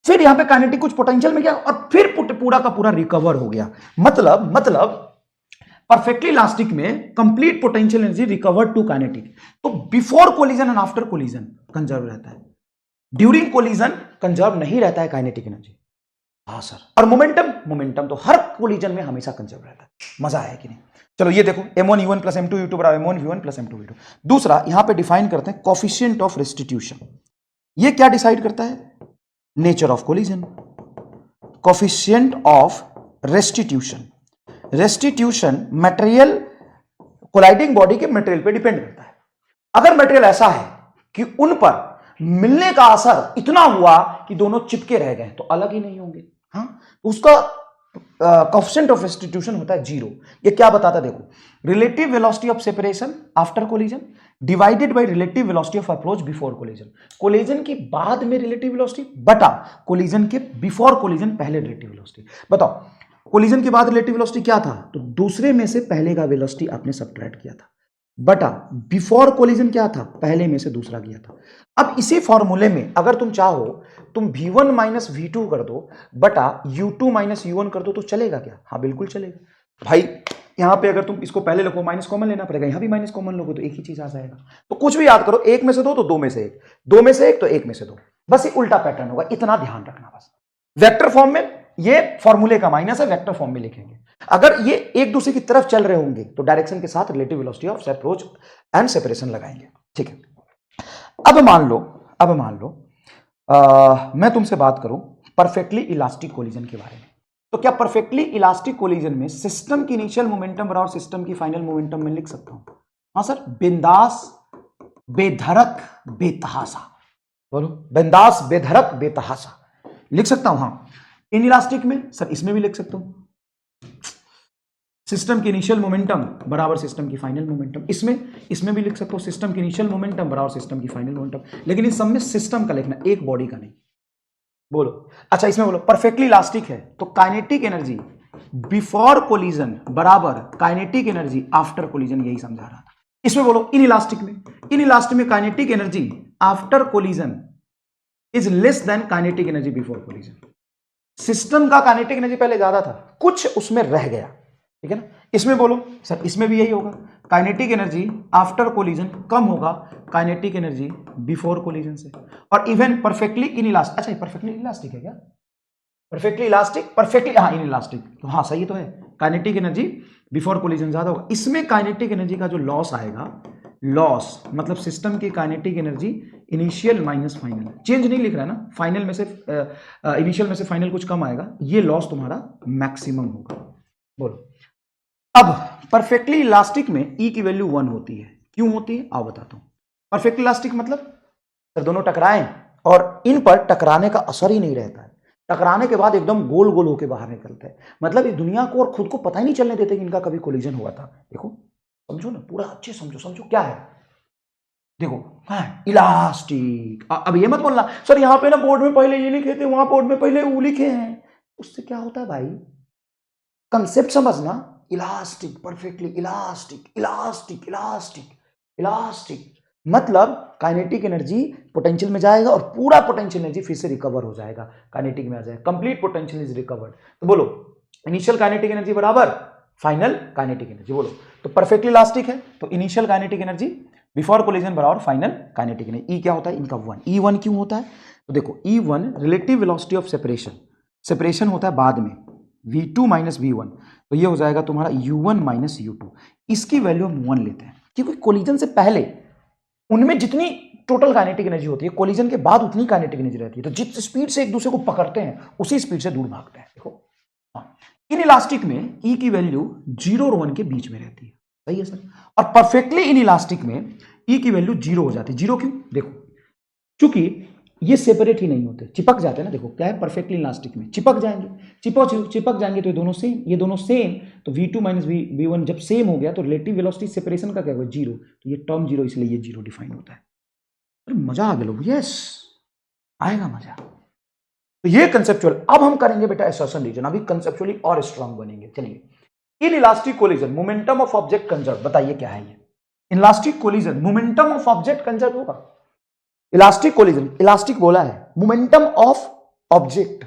फिर यहां पे काइनेटिक कुछ पोटेंशियल में गया और फिर पूरा का पूरा रिकवर हो गया, मतलब परफेक्टली इलास्टिक में complete potential energy recovered to kinetic. तो before collision and after collision conserve रहता है, ड्यूरिंग कोलिजन कंजर्व नहीं रहता है काइनेटिक एनर्जी। हाँ सर, और मोमेंटम तो हर कोलिजन में हमेशा कंजर्व रहता है। मजा आया कि नहीं। चलो ये देखो m1 u1 plus m2 u2 बराबर m1 v1 plus m2 v2। दूसरा यहां पे डिफाइन करते हैं कोफिशिएंट ऑफ रेस्टिट्यूशन। ये क्या डिसाइड करता है, nature of collision. Coefficient of restitution, restitution material colliding body के मटेरियल पे डिपेंड करता है। अगर मटेरियल ऐसा है कि उन पर मिलने का असर इतना हुआ कि दोनों चिपके रह गए तो अलग ही नहीं होंगे। हाँ उसका कोएफिशिएंट ऑफ रेस्टिट्यूशन होता है जीरो। ये क्या बताता है, देखो relative velocity of separation after collision divided by relative velocity of approach before collision. Collision के बाद में रिलेटिव वेलोसिटी बटा कोलिजन के बिफोर कोलिजन पहले रिलेटिव वेलोसिटी। बताओ कोलिजन के बाद रिलेटिव वेलोसिटी क्या था, तो दूसरे में से पहले का वेलोसिटी आपने सबट्रैक्ट किया था, बटा बिफोर कोलिजन क्या था, पहले में से दूसरा गया था। अब इसी फॉर्मूले में अगर तुम चाहो तुम v1 माइनस v2 कर दो बटा u2 माइनस u1 कर दो तो चलेगा क्या, हाँ बिल्कुल चलेगा। भाई यहां पे अगर तुम इसको पहले लिखो माइनस कॉमन लेना पड़ेगा, यहां भी माइनस कॉमन लोगे तो एक ही चीज आ जाएगा। तो कुछ भी याद करो, एक में से दो तो दो में से एक, दो में से एक तो एक में से दो, बस ये उल्टा पैटर्न होगा, इतना ध्यान रखना बस। वेक्टर फॉर्म में ये फॉर्मूले का माइनस है, वेक्टर फॉर्म में लिखेंगे। अगर ये एक दूसरे की तरफ चल रहे होंगे तो डायरेक्शन के साथ relative velocity of approach and separation लगाएंगे, ठीक है। अब मान लो मैं तुमसे बात करूं परफेक्टली इलास्टिक कोलिजन के बारे में, तो क्या परफेक्टली इलास्टिक कोलिजन में सिस्टम की इनिशियल मोमेंटम और सिस्टम की फाइनल मोमेंटम में लिख सकता हूं। हाँ सर, बिंदास, बेधड़क, बेतहासा, बोलो, बिंदास, बेधड़क, बेतहाशा, लिख सकता हूं। हाँ, इनइलास्टिक में सर इसमें भी लिख सकता हूं, सिस्टम की इनिशियल मोमेंटम बराबर सिस्टम की फाइनल मोमेंटम। इसमें भी लिख सकता हूं, सिस्टम की इनिशियल मोमेंटम बराबर सिस्टम की फाइनल मोमेंटम। लेकिन इस सब में सिस्टम का लिखना, एक बॉडी का नहीं। बोलो, अच्छा इसमें बोलो परफेक्टली इलास्टिक है तो काइनेटिक एनर्जी बिफोर कोलिजन बराबर काइनेटिक एनर्जी आफ्टर कोलिजन, यही समझा रहा था। इसमें बोलो इनइलास्टिक में kinetic energy after collision is less than kinetic energy before collision. System का काइनेटिक एनर्जी पहले ज्यादा था, कुछ उसमें रह गया, ठीक है ना। इसमें बोलो सर, इसमें भी यही होगा, काइनेटिक एनर्जी आफ्टर कोलिजन कम होगा काइनेटिक एनर्जी बिफोर कोलिजन से। और इवन परफेक्टली इनइलास्टिक, अच्छा परफेक्टली इलास्टिक है क्या, परफेक्टली इलास्टिक, परफेक्टली हाँ इनइलास्टिक, तो हाँ सही तो है, काइनेटिक एनर्जी बिफोर कोलिजन ज्यादा होगा। इसमें काइनेटिक एनर्जी का जो लॉस आएगा, लॉस मतलब सिस्टम की kinetic energy initial minus final, change नहीं लिख रहा है ना, फाइनल में से इनिशियल में से फाइनल कुछ कम आएगा, ये लॉस तुम्हारा मैक्सिमम होगा। बोलो, अब परफेक्टली इलास्टिक में ई की वैल्यू 1 होती है, क्यों होती है आओ बताता हूं। परफेक्टली इलास्टिक मतलब सर दोनों टकराएं और इन पर टकराने का असर ही नहीं रहता है, टकराने के बाद एकदम गोल गोल होकर बाहर निकलते हैं, मतलब इस दुनिया को और खुद को पता ही नहीं चलने देते कि इनका कभी कोलिजन हुआ था। देखो समझो ना, पूरा अच्छे समझो क्या है, देखो हाँ इलास्टिक। अब ये मत बोलना सर यहाँ पे ना बोर्ड में पहले ये लिखे थे, वहां बोर्ड में पहले वो लिखे हैं, उससे क्या होता है भाई, कंसेप्ट समझना। Elastic, perfectly elastic, elastic elastic elastic मतलब काइनेटिक एनर्जी पोटेंशियल में जाएगा और पूरा पोटेंशियल एनर्जी फिर से रिकवर हो जाएगा, काइनेटिक में आ जाएगा, कंप्लीट पोटेंशियल इज रिकवर्ड। तो बोलो इनिशियल काइनेटिक एनर्जी बराबर फाइनल काइनेटिक एनर्जी। बोलो तो परफेक्टली इलास्टिक है तो initial kinetic energy before collision बराबर फाइनल काइनेटिक एनर्जी। ई क्या होता है इनका 1, E1 क्यों होता है, तो देखो E1 relative velocity of separation होता है बाद में, V2 माइनस V1, तो ये हो जाएगा तुम्हारा U1 माइनस U2। इसकी वैल्यू हम 1 लेते हैं क्योंकि कोलिजन से पहले उनमें जितनी टोटल काइनेटिक एनर्जी होती है, कोलिजन के बाद उतनी काइनेटिक एनर्जी रहती है, तो जिस स्पीड से एक दूसरे को पकड़ते हैं उसी स्पीड से दूर भागते हैं। देखो हाँ, इन इलास्टिक में ई की वैल्यू 0 और 1 के बीच में रहती है, सही है सर। और परफेक्टली इन इलास्टिक में ई की वैल्यू 0 हो जाती है। 0 क्यों, देखो चूंकि ये सेपरेट ही नहीं होते, चिपक जाते हैं ना, देखो क्या है परफेक्टली इलास्टिक में चिपक जाएंगे तो ये दोनों सेम, तो V2 माइनस V1 जब सेम हो गया तो रिलेटिव वेलोसिटी सेपरेशन का क्या होगा 0, तो ये टर्म 0 इसलिए ये 0 डिफाइन होता है। अरे मजा आ गया लोग, यस आएगा मजा। तो ये कंसेप्चुअल, अब हम करेंगे बेटा असर्शन रीजन, अभी कंसेप्चुअली और स्ट्रांग बनेंगे। चलिए, in elastic collision momentum of object conserve, बताइए क्या है ये elastic collision, momentum of object conserve होगा। इलास्टिक कोलिजन, इलास्टिक बोला है, मोमेंटम ऑफ ऑब्जेक्ट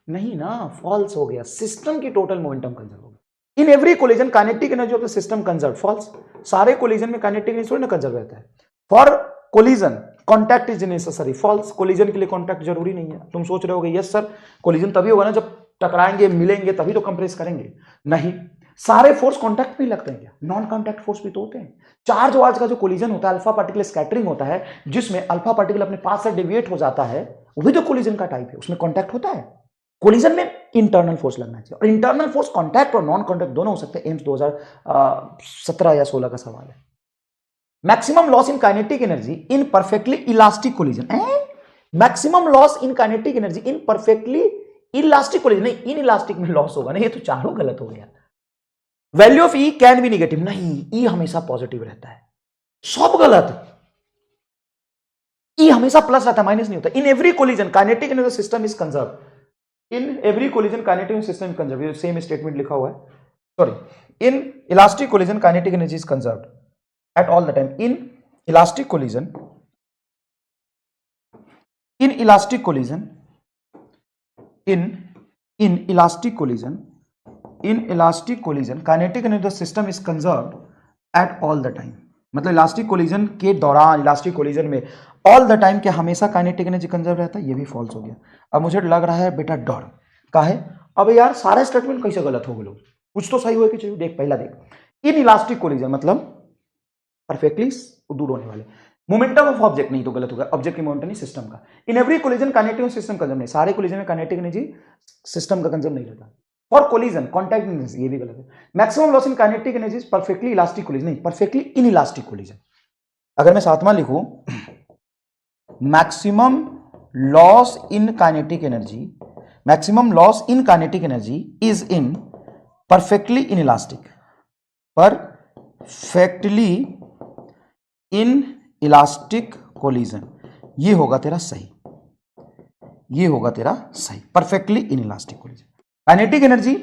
नहीं ना, फॉल्स हो गया, सिस्टम की टोटल मोमेंटम कंजर्व होगा। In every collision kinetic energy of the system conserve, false, सारे कोलिजन में काइनेटिक एनर्जी थोड़ी ना कंजर्व रहता है। For collision contact is necessary, false, collision के लिए कॉन्टैक्ट जरूरी नहीं है। तुम सोच रहे होगे यस सर कोलिजन तभी होगा ना जब टकराएंगे मिलेंगे तभी तो कंप्रेस करेंगे, नहीं, सारे फोर्स कांटेक्ट में ही लगते हैं क्या, नॉन कांटेक्ट फोर्स भी तो होते हैं। चार्ज वार्ज का जो कोलिजन होता है, अल्फा पार्टिकल स्कैटरिंग होता है, जिसमें अल्फा पार्टिकल अपने पास से डेविएट हो जाता है, वही तो कोलिजन का टाइप है, उसमें कांटेक्ट होता है। कोलिजन में इंटरनल फोर्स लगना चाहिए, और इंटरनल फोर्स कांटेक्ट और नॉन कांटेक्ट दोनों हो सकते हैं। एम्स 2017 या 16 का सवाल है। Maximum loss in kinetic energy in perfectly elastic collision, maximum loss in kinetic energy in perfectly elastic collision, नहीं इन इलास्टिक में लॉस होगा ना, ये तो चारों गलत हो गया। Value of E can be negative, नहीं ई हमेशा पॉजिटिव रहता है, सब गलत। ई हमेशा प्लस रहता है, माइनस नहीं होता। इन every collision kinetic energy system is conserve, in every collision kinetic system is conserve, ये सेम स्टेटमेंट लिखा हुआ है, sorry, in elastic collision kinetic energy is conserved at all the time. In elastic collision kinetic energy of the system is conserved at all the time. मतलब इलास्टिक कोलिजन के दौरान, इलास्टिक कोलिजन में ऑल द टाइम क्या हमेशा काइनेटिक एनर्जी कंजर्व रहता है, ये भी फॉल्स हो गया। अब मुझे लग रहा है बेटा डर का है, अब यार सारे स्टेटमेंट कैसे गलत हो गए लोग, कुछ तो सही हुए कि चाहिए। देख पहला देख, इन इलास्टिक कोलिजन मतलब परफेक्टली दूर होने वाले, मोमेंटम ऑफ ऑब्जेक्ट नहीं तो गलत होगा, ऑब्जेक्ट की मोमेंटम नहीं सिस्टम का। इन every collision kinetic system conserve नहीं, सारे कोलिजन में काइनेटिक एनर्जी सिस्टम का कंजर्व नहीं रहता। फॉर कोलिजन कॉन्टैक्ट एनर्जी, ये भी गलत है। Maximum loss in kinetic energy perfectly elastic collision, नहीं परफेक्टली इन इलास्टिक कोलिजन। अगर मैं सातवां लिखूं, maximum loss in kinetic energy, maximum loss in kinetic energy is in perfectly inelastic, perfectly inelastic collision. ये होगा तेरा सही, ये होगा तेरा सही, perfectly inelastic collision. Kinetic energy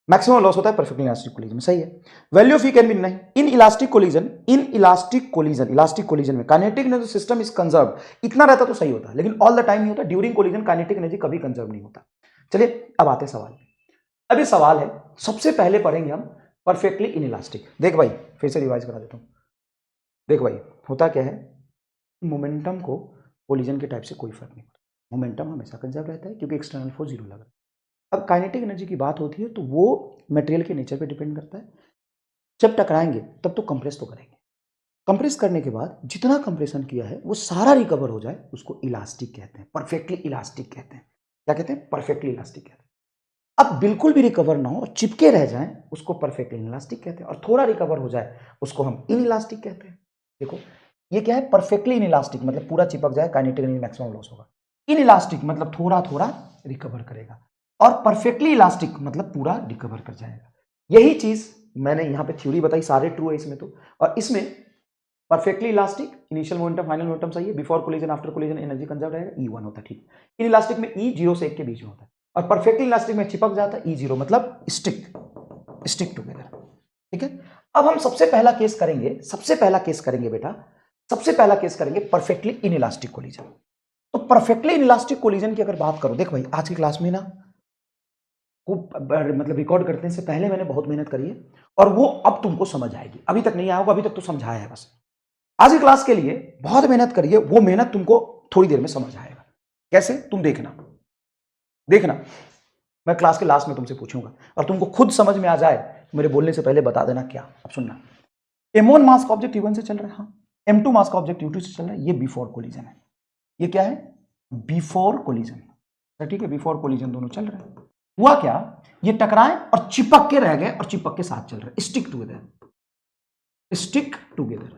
maximum loss होता है परफेक्टली इलास्टिक कोलिजन में, सही है। Value of E can be नहीं, in elastic collision, inelastic collision, elastic collision में kinetic energy system is conserve, इतना रहता तो सही होता, लेकिन ऑल द टाइम नहीं होता। ड्यूरिंग कोलिजन काइनेटिक एनर्जी कभी कंजर्व नहीं होता। चलिए अब आते सवाल। अब ये सवाल है, सबसे पहले पढ़ेंगे हम परफेक्टली इन इलास्टिक। देख भाई फिर से रिवाइज करा देता हूं। देख भाई होता क्या है, मोमेंटम को कोलिजन के टाइप से कोई फर्क नहीं पड़ता, मोमेंटम हमेशा कंजर्व रहता है क्योंकि एक्सटर्नल फोर्स जीरो लग रहा है। अब काइनेटिक एनर्जी की बात होती है तो वो मटेरियल के नेचर पे डिपेंड करता है। जब टकराएंगे तब तो कंप्रेस तो करेंगे, कंप्रेस करने के बाद जितना कंप्रेशन किया है वो सारा रिकवर हो जाए उसको इलास्टिक कहते हैं, परफेक्टली इलास्टिक कहते हैं। क्या कहते हैं? परफेक्टली इलास्टिक कहते हैं। अब बिल्कुल भी रिकवर ना हो और चिपके रह जाए उसको परफेक्टली इलास्टिक कहते हैं, और थोड़ा रिकवर हो जाए उसको हम इन इलास्टिक कहते हैं। देखो ये क्या है, परफेक्टली इन इलास्टिक मतलब पूरा चिपक जाए, काइनेटिक एनर्जी मैक्सिमम लॉस होगा। इन इलास्टिक मतलब थोड़ा थोड़ा रिकवर करेगा, और परफेक्टली इलास्टिक मतलब पूरा रिकवर कर जाएगा। यही चीज मैंने यहां पे थ्योरी बताई, सारे ट्रू है इसमें तो। और इसमें perfectly elastic, initial momentum final momentum सही है, before collision after collision energy conserve रहेगा, E1 होता है, ठीक। इन इलास्टिक में E 0 से 1 के बीच में होता है, और परफेक्टली इलास्टिक में चिपक जाता है E0 मतलब स्टिक टुगेदर, ठीक है। अब हम सबसे पहला केस करेंगे, सबसे पहला केस करेंगे बेटा, सबसे पहला केस करेंगे परफेक्टली इन इलास्टिक कोलिजन। तो परफेक्टली इन इलास्टिक कोलिजन की अगर बात करो, देख भाई आज की क्लास में ना मतलब रिकॉर्ड करने से पहले मैंने बहुत मेहनत करी है, और वो अब तुमको समझ आएगी। अभी तक नहीं आया होगा, अभी तक तो समझाया है बस। आज की क्लास के लिए बहुत मेहनत करी है, वो मेहनत तुमको थोड़ी देर में समझ आएगा। कैसे? तुम देखना देखना, मैं क्लास के लास्ट में तुमसे पूछूंगा, और तुमको खुद समझ में आ जाए तो मेरे बोलने से पहले बता देना क्या। अब सुनना, M1 मास का ऑब्जेक्ट U1 से चल रहा है, हाँ। M2 मास का ऑब्जेक्ट U2 से चल रहा है, ये बिफोर कोलिजन है। ये क्या है? बिफोर कोलिजन, ठीक है, बिफोर कोलिजन दोनों चल रहे हैं। हुआ क्या, ये टकराए और चिपक के रह गए, और चिपक के साथ चल रहे, stick together, stick together,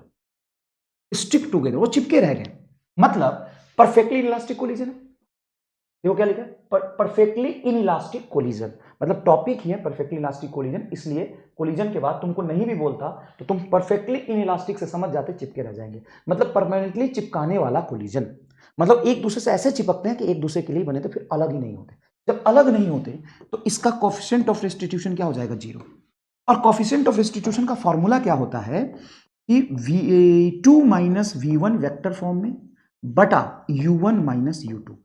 stick together, वो चिपके रह गए, मतलब परफेक्टली इलास्टिक कोलिजन है। देखो क्या लिखा है, परफेक्टली इनइलास्टिक कोलिजन, मतलब टॉपिक ही है परफेक्टली इलास्टिक कोलिजन, इसलिए कोलिजन के बाद तुमको नहीं भी बोलता तो तुम परफेक्टली इनइलास्टिक से समझ जाते, चिपके रह जाएंगे, मतलब परमानेंटली चिपकाने वाला कोलिजन। मतलब एक दूसरे से ऐसे चिपकते हैं कि एक दूसरे के लिए बने, तो फिर अलग ही नहीं होते। जब अलग नहीं होते तो इसका कोफिशिएंट ऑफ रेस्टिट्यूशन क्या हो जाएगा? 0। और कोफिशिएंट ऑफ रेस्टिट्यूशन का फॉर्मूला क्या होता है कि V2 minus V1 vector form में बटा U1 माइनस U2।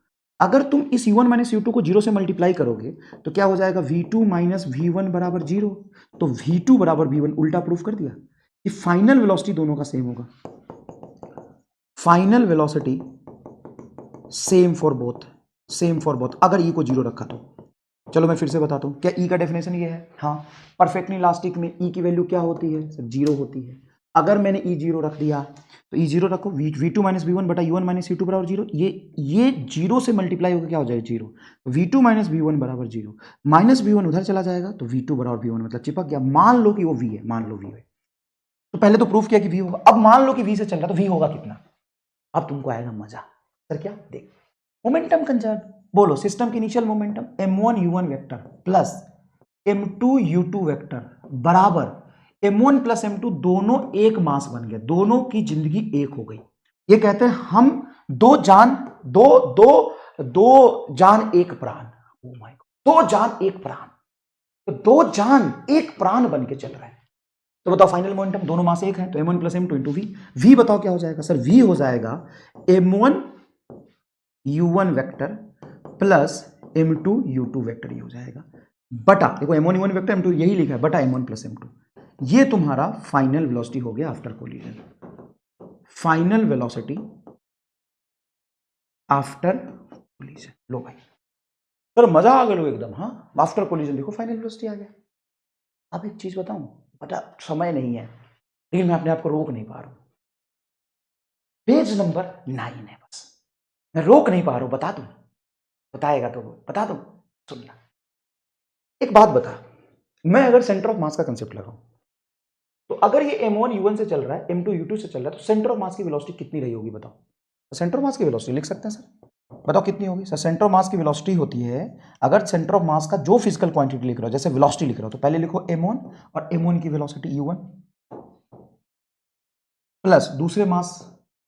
अगर तुम इस U1 माइनस U2 को 0 से मल्टीप्लाई करोगे तो क्या हो जाएगा? V2 माइनस V1 बराबर 0। तो V2 बराबर V1 उल्टा प्रूफ कर दिया कि फाइनल वेलोसिटी दोनों का सेम होगा, final velocity same for both, same for both, अगर ई को 0 रखा तो। चलो मैं फिर से बताता हूं, क्या ई का डेफिनेशन ये है? हाँ, परफेक्टली इलास्टिक में ई की वैल्यू क्या होती है? सर 0 होती है। अगर मैंने ई 0 रख दिया तो ई 0 रखो, V2 माइनस V1 बटा U1 माइनस U2 बराबर 0, ये 0 से मल्टीप्लाई होकर क्या हो जाएगा? 0। V2 माइनस V1 बराबर 0, माइनस V1 उधर चला जाएगा तो V2 बराबर V1 मतलब चिपक गया। मान लो कि वो V है, मान लो V है, तो पहले तो प्रूफ किया कि V होगा। अब मान लो कि V से चल रहा तो V होगा कितना? अब तुमको आएगा मजा। सर क्या? देख, मोमेंटम कंजर्व, बोलो सिस्टम की initial momentum M1 U1 vector plus M2 U2 vector बराबर M1 प्लस M2, दोनों एक मास बन गए, दोनों की जिंदगी एक हो गई। ये कहते हैं हम दो जान एक प्राण, ओ माय गॉड, 2 जान 1 प्राण, तो 2 जान 1 प्राण बन के चल रहे हैं। तो बताओ फाइनल मोमेंटम, दोनों मास एक है तो M1 plus M2 into V बताओ क्या हो जाएगा? सर V हो जाएगा M1 U1 vector plus M2 U2 vector, ये हो जाएगा बटा, देखो M1 U1 वेक्टर M2 यही लिखा है, बटा M1 प्लस M2। ये तुम्हारा फाइनल वेलोसिटी हो गया after collision, final velocity after collision. लो भाई सर मजा आ गया एकदम, हाँ, आफ्टर कोलिजन देखो फाइनल वेलोसिटी आ गया। अब एक चीज बताऊं, बता समय नहीं है लेकिन मैं अपने आप को रोक नहीं पा रहा हूं, पेज नंबर 9 है, बस मैं रोक नहीं पा रहा हूं, बता दूं, बताएगा तो बता दूं, सुनना। एक बात बता, मैं अगर सेंटर ऑफ मास का कंसेप्ट लगाऊं तो अगर ये M1 U1 से चल रहा है, M2 U2 से चल रहा है, तो सेंटर ऑफ मास की वेलोसिटी कितनी रही होगी बताओ? तो सेंटर ऑफ मास की वेलोसिटी लिख सकते हैं सर, बताओ कितनी होगी सर? सेंटर ऑफ मास की वेलोसिटी होती है, अगर सेंटर ऑफ मास का जो फिजिकल क्वांटिटी लिख रहे हो, जैसे वेलोसिटी लिख रहे हो, तो पहले लिखो m1 और m1 की वेलोसिटी u1 प्लस दूसरे मास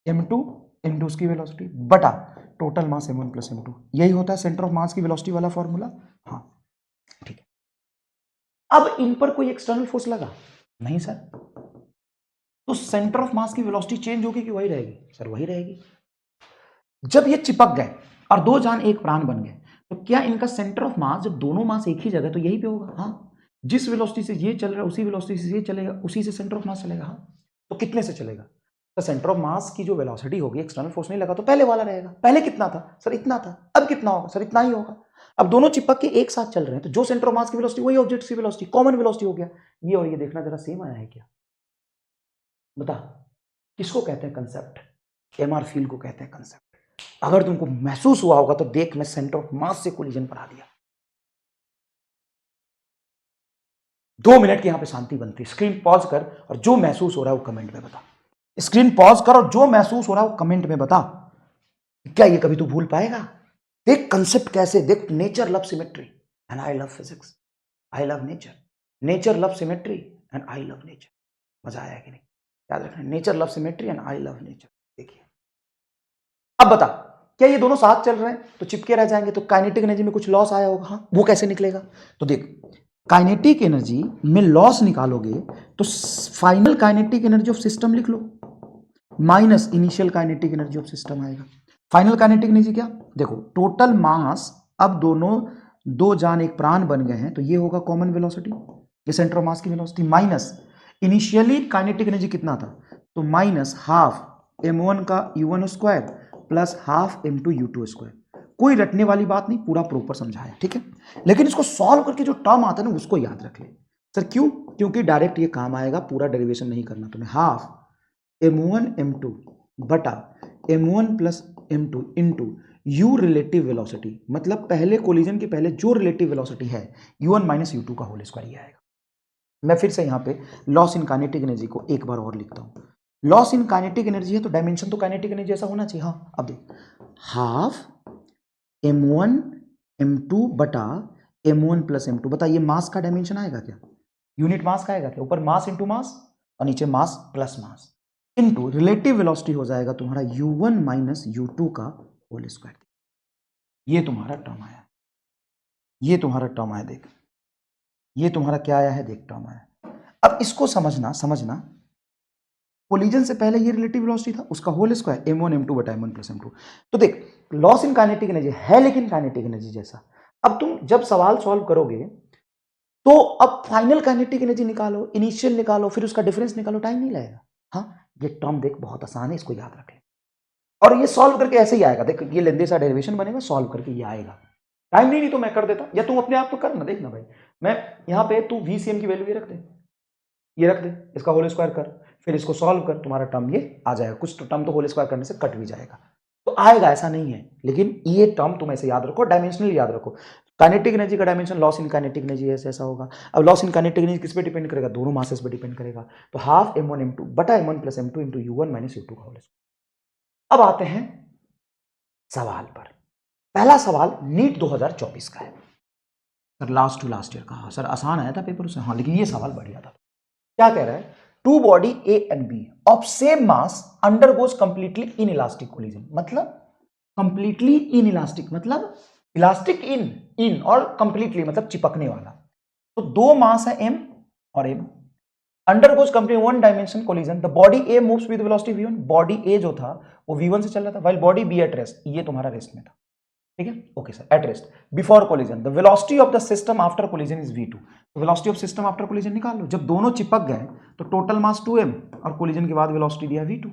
m2 इनटू उसकी वेलोसिटी बटा total mass m1 plus m2। यही होता है सेंटर ऑफ मास की वेलोसिटी वाला फॉर्मूला। हाँ ठीक है। अब इन पर कोई एक्सटर्नल फोर्स लगा नहीं सर, तो सेंटर ऑफ मास की वेलोसिटी चेंज होगी कि वही रहेगी? सर वही रहेगी। जब ये चिपक गए और दो जान एक प्राण बन गए, तो क्या इनका सेंटर ऑफ मास, जब दोनों मास एक ही जगह, तो यही पे होगा। हाँ, जिस वेलोसिटी से ये चल रहा है उसी वेलोसिटी से ये चलेगा, उसी से सेंटर ऑफ मास चलेगा। हाँ, तो कितने से चलेगा? तो सेंटर ऑफ मास की जो वेलोसिटी होगी, एक्सटर्नल फोर्स नहीं लगा तो पहले वाला रहेगा। पहले कितना था सर? इतना था। अब कितना होगा सर? इतना ही होगा। अब दोनों चिपक के एक साथ चल रहे हैं, तो जो सेंटर ऑफ मास की वेलोसिटी वही ऑब्जेक्ट की वेलोसिटी, कॉमन वेलोसिटी हो गया। ये और ये देखना जरा सेम आया है क्या? बता, किसको कहते हैं कंसेप्ट? एमआर फील्ड को कहते हैं कंसेप्ट। अगर तुमको महसूस हुआ होगा तो देख, मैं सेंटर ऑफ मास से कोलिजन पढ़ा दिया। 2 मिनट की यहां पे शांति बनती है। स्क्रीन पॉज कर और जो महसूस हो रहा है वो कमेंट में बता। स्क्रीन पॉज कर और जो महसूस हो रहा है वो कमेंट में बता। क्या ये कभी तू भूल पाएगा? देख कंसेप्ट कैसे, देख, nature love symmetry and I love physics, I love nature, nature love symmetry and I love nature. मजा आया कि नहीं? याद रखना, nature love symmetry and I love nature. देखिए अब बता, क्या ये दोनों साथ चल रहे हैं तो चिपके रह जाएंगे, तो काइनेटिक एनर्जी में कुछ लॉस आया होगा। हाँ, वो कैसे निकलेगा? तो देख, काइनेटिक एनर्जी में लॉस निकालोगे तो final kinetic energy of system लिख लो minus initial kinetic energy of system आएगा। फाइनल काइनेटिक एनर्जी क्या? देखो, टोटल मास, अब दोनों दो जान एक प्राण बन गए हैं, तो ये होगा कॉमन वेलोसिटी, ये सेंटर ऑफ मास की velocity, minus initially kinetic energy कितना था, तो माइनस हाफ m1 का u1 square plus half m2 u2 square. कोई रटने वाली बात नहीं, पूरा प्रॉपर समझाया, ठीक है। लेकिन इसको सॉल्व करके जो टर्म आता है ना, उसको याद रख ले सर। क्यों? क्योंकि डायरेक्ट ये काम आएगा, पूरा डेरिवेशन नहीं करना तुम्हें। हाफ m1 m2 बटा m1 plus m2 into u relative velocity, मतलब पहले कोलिजन के पहले जो रिलेटिव वेलोसिटी है u1 माइनस u2 का होल स्क्वायर, ये आएगा। मैं फिर से यहां पे लॉस इन काइनेटिक एनर्जी को एक बार और लिखता हूं। लॉस इन काइनेटिक एनर्जी है तो डायमेंशन तो काइनेटिक एनर्जी ऐसा होना चाहिए। हाँ, अब देख, हाफ m1 m2 बटा m1 प्लस m2 बता, ये मास का डायमेंशन आएगा क्या? यूनिट मास का आएगा क्या? ऊपर मास इंटू मास और नीचे mass plus mass into relative velocity हो जाएगा तुम्हारा u1 माइनस u2 का होल स्क्वायर। ये तुम्हारा टर्म आया, ये तुम्हारा टर्म आया। देख, ये तुम्हारा क्या आया है? देख, टर्म आया। अब इसको समझना, समझना, कोलिजन से पहले ये रिलेटिव वेलोसिटी था, उसका होल स्क्वायर m1 m2 बटा m1 प्लस m2। तो देख, लॉस इन काइनेटिक एनर्जी है लेकिन काइनेटिक एनर्जी जैसा। अब तुम जब सवाल सॉल्व करोगे तो अब फाइनल काइनेटिक एनर्जी निकालो, इनिशियल निकालो, फिर उसका डिफरेंस निकालो, टाइम नहीं लगेगा। हाँ, ये टर्म देख बहुत आसान है, इसको याद रख ले। और ये सॉल्व करके ऐसे ही आएगा। देख, ये लेंदे सा डेरिवेशन बनेगा, सॉल्व करके ये आएगा। टाइम नहीं तो मैं कर देता, या तुम अपने आप तो कर ना। देखना भाई, मैं यहाँ पे तू VCM की वैल्यू ये रख दे, ये रख दे, इसका होल स्क्वायर कर, फिर इसको सॉल्व कर, तुम्हारा टर्म ये आ जाएगा। कुछ तो टर्म तो होल स्क्वायर करने से कट भी जाएगा, तो आएगा, ऐसा नहीं है। लेकिन ये टर्म तुम ऐसे याद रखो, डायमेंशनल याद रखो। काइनेटिक एनर्जी का dimension loss in kinetic energy ऐसा होगा। अब लॉस इन काइनेटिक एनर्जी किस पे डिपेंड करेगा? दोनों मासेस पे डिपेंड करेगा। तो हाफ m1 m2 बटा m1 plus m2 into u1 minus u2 का होल स्क्वायर। अब आते हैं सवाल पर। पहला सवाल नीट 2024 का है sir, last to last year का। हाँ सर, आसान आया था पेपर उससे। हाँ, लेकिन ये सवाल बढ़िया था। क्या कह रहा है? Two body A and B of same mass undergoes completely inelastic collision. मतलब कंप्लीटली इन इलास्टिक मतलब इलास्टिक इन और कंप्लीटली मतलब चिपकने वाला। तो दो मास है M और M, undergoes complete one dimension collision. The body A moves with velocity v1। Body A जो था वो v1 से चल रहा था, while body B eight rest, ये तुम्हारा रेस्ट में था, ठीक है। Okay sir, at rest before collision the velocity of the system after collision is v2। तो velocity of system after collision निकाल लो। जब दोनों चिपक गए तो टोटल मास 2m और कोलिजन के बाद वेलोसिटी दिया v2।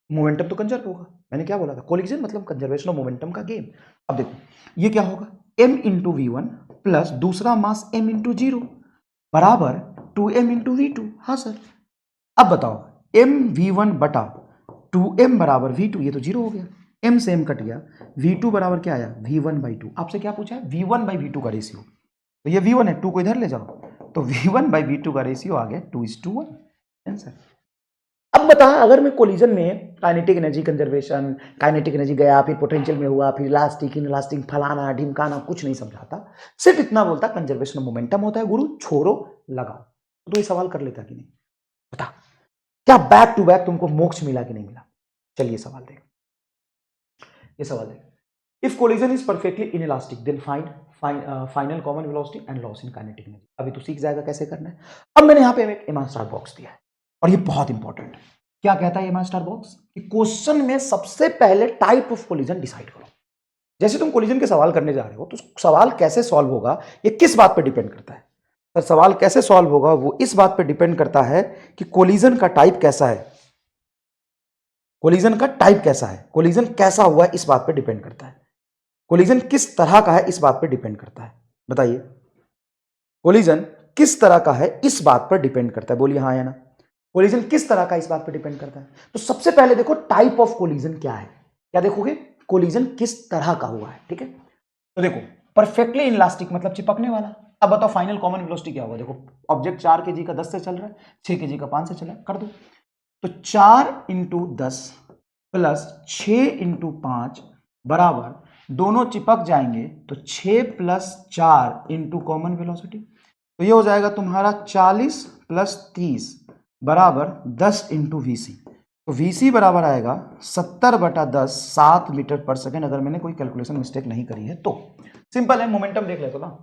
मोमेंटम तो कंजर्व होगा, मैंने क्या बोला था? कोलिजन मतलब कंजर्वेशन ऑफ मोमेंटम का गेम। अब देखो, ये क्या होगा? m इंटू v1 प्लस दूसरा मास m इंटू 0 बराबर 2m इंटू v2। हाँ सर। अब बताओ, m v1 बटा 2m बराबर v2, ये तो 0 हो गया, m से m कट गया, v2 बराबर क्या आया? v1 by 2। आपसे क्या पूछा है? v1 बाई v2 का रेशियो। तो ये v1 है, 2 को इधर ले जाओ, तो v1 बाई v2 का रेशियो आ गया 2:1 आंसर। अब बता, अगर मैं कोलिजन में kinetic energy conservation, kinetic energy गया, फिर पोटेंशियल में हुआ, फिर इलास्टिक इनइलास्टिक फलाना ढिमकाना कुछ नहीं समझाता, सिर्फ इतना बोलता कंजर्वेशन मोमेंटम होता है गुरु, छोड़ो लगाओ, तो ये सवाल कर लेता कि नहीं? बता, क्या बैक टू बैक तुमको मोक्ष मिला कि नहीं मिला? चलिए सवाल देख, ये सवाल देख, if collision is perfectly inelastic then find final common velocity and loss in kinetic energy. अभी तू सीख जाएगा कैसे करना है। अब मैंने यहां पे एक एमा स्टार बॉक्स दिया है और ये बहुत इंपॉर्टेंट है। क्या कहता है एमा स्टार बॉक्स कि क्वेश्चन में सबसे पहले टाइप ऑफ कोलिजन डिसाइड करो। जैसे तुम कोलिजन के सवाल करने जा रहे हो तो सवाल कैसे सॉल्व होगा ये किस बात पर डिपेंड करता है? सर सवाल कैसे सॉल्व होगा वो इस बात पर डिपेंड करता है कि कोलिजन का टाइप कैसा है। कोलिजन का टाइप कैसा है, कोलिजन कैसा हुआ है इस बात पर डिपेंड करता है। कोलिजन किस तरह का है इस बात पर डिपेंड करता है। बताइए, कोलिजन किस तरह का है इस बात पर डिपेंड करता है। बोलिए हाँ या ना। कोलिजन किस तरह का इस बात पर डिपेंड करता है। तो सबसे पहले देखो टाइप ऑफ कोलिजन क्या है। क्या देखोगे? कोलिजन किस तरह का हुआ है। ठीक है, तो देखो परफेक्टली इनलास्टिक मतलब चिपकने वाला। अब बताओ फाइनल कॉमन वेलोसिटी क्या होगा। देखो ऑब्जेक्ट 4 kg का 10 से चल रहा है, 6 kg का 5 से चल रहा है, कर दो। तो 4 × 10 प्लस 6 × 5 बराबर, दोनों चिपक जाएंगे तो 6 + 4 × कॉमन वेलोसिटी, तो ये हो जाएगा तुम्हारा 40 + 30 बराबर 10 × VC। तो VC बराबर आएगा 70/10 7 मीटर/सेकेंड, अगर मैंने कोई कैलकुलेशन मिस्टेक नहीं करी है तो। सिंपल है, मोमेंटम देख ले तो ना,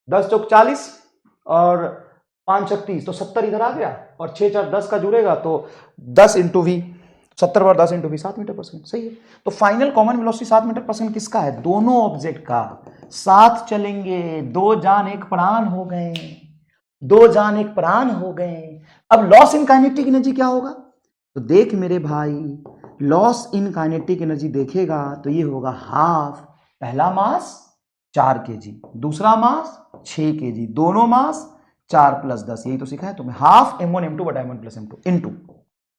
10 चौक 40 और 5 चौक 30, तो 70 इधर आ गया और 6 4 10 का जुड़ेगा तो 10 × V, 70/10 × V 7 मीटर/सेकेंड। सही है। तो फाइनल कॉमन वेलोसिटी 7 मीटर/सेकेंड किसका है? दोनों ऑब्जेक्ट का। साथ चलेंगे, 2 जान 1 प्राण हो गए, 2 जान 1 प्राण हो गए। अब लॉस इन काइनेटिक एनर्जी क्या होगा? तो देख मेरे भाई, लॉस इन काइनेटिक एनर्जी देखेगा तो ये होगा हाफ, पहला मास 4 kg, दूसरा मास 6 kg, दोनों मास 4 + 10, यही तो सीखा है तुम्हें, हाफ m1 m2 बटा m1 + m2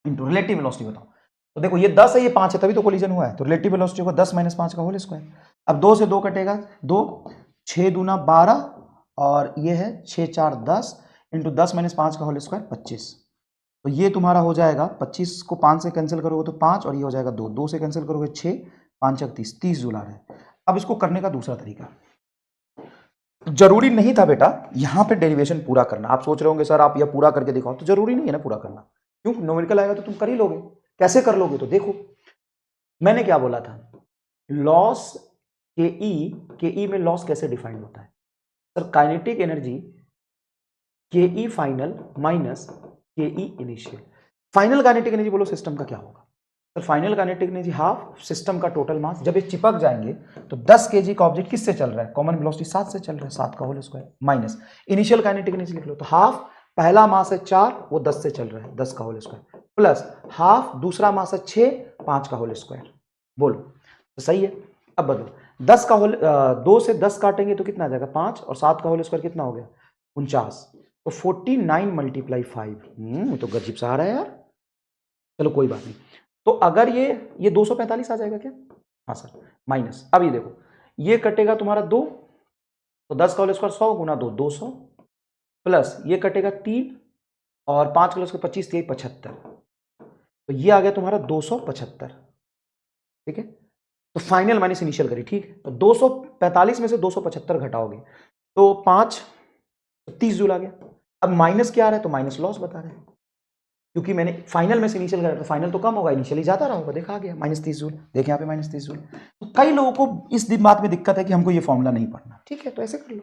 into relative velocity. बताओ, तो देखो ये 10 है ये 5 है तभी तो कोलिजन हुआ है, तो रिलेटिव वेलोसिटी होगा 10 - 5 का होल स्क्वायर। अब 2 से 2 कटेगा 2, 6 दूना 12 और ये है 6 4 10 इंटू 10 - 5 का होल स्क्वायर 25। तो ये तुम्हारा हो जाएगा 25 को 5 से कैंसिल करोगे तो 5 और ये हो जाएगा 2, 2 से कैंसिल करोगे 6, 5 × 30, 30 जूल आ रहा है। अब इसको करने का दूसरा तरीका, जरूरी नहीं था बेटा यहां पे डेरिवेशन पूरा करना। आप सोच रहे होंगे सर आप यह पूरा करके दिखाओ, तो जरूरी नहीं है ना पूरा करना, क्यों? न्यूमेरिकल आएगा तो तुम कर ही लोगे। कैसे कर लोगे? तो देखो मैंने क्या बोला था, लॉस के ई में लॉस कैसे डिफाइंड होता है सर? काइनेटिक एनर्जी के ई फाइनल माइनस के ई इनिशियल। फाइनल काइनेटिक एनर्जी बोलो सिस्टम का क्या होगा? तो final kinetic energy half system का टोटल मास। जब ये चिपक जाएंगे तो 10 kg का ऑब्जेक्ट किससे चल रहा है? कॉमन वेलोसिटी 7 से चल रहा है, 7 का whole square minus initial kinetic energy लिख लो, तो हाफ पहला मास है 4 वो 10 से चल रहा है, 10 का होल स्क्वायर प्लस हाफ दूसरा मास है 6 5 का होल स्क्वायर। बोलो तो सही है। अब बदलो 10 का होल 2 से 10 काटेंगे तो कितना आ जाएगा 5 और 7 का होल स्क्वायर कितना हो गया 49, तो 49 × 5 तो गजब सा आ रहा है यार। चलो कोई बात नहीं, तो अगर ये 245 आ जाएगा क्या? हाँ सर, माइनस, अब ये देखो ये कटेगा तुम्हारा 2, तो 10 का होल स्क्वायर 100 × 2 200 प्लस ये कटेगा 3 और 5 का स्क्वायर 25 3 75, तो ये आ गया तुम्हारा 275। ठीक है, तो फाइनल माइनस इनिशियल करिए। ठीक है, तो 245 में से 275 घटाओगे तो 5 30 जूल आ गया। अब माइनस क्या आ रहा है? तो माइनस लॉस बता रहे हैं, क्योंकि मैंने फाइनल में से इनिशियल करा तो फाइनल तो कम होगा, इनिशियली ज्यादा रहा होगा। देखा गया -30 जूल, देखें यहाँ पे -30 जूल। तो कई लोगों को इस बात में दिक्कत है कि हमको ये फॉर्मूला नहीं पढ़ना। ठीक है, तो ऐसे कर लो,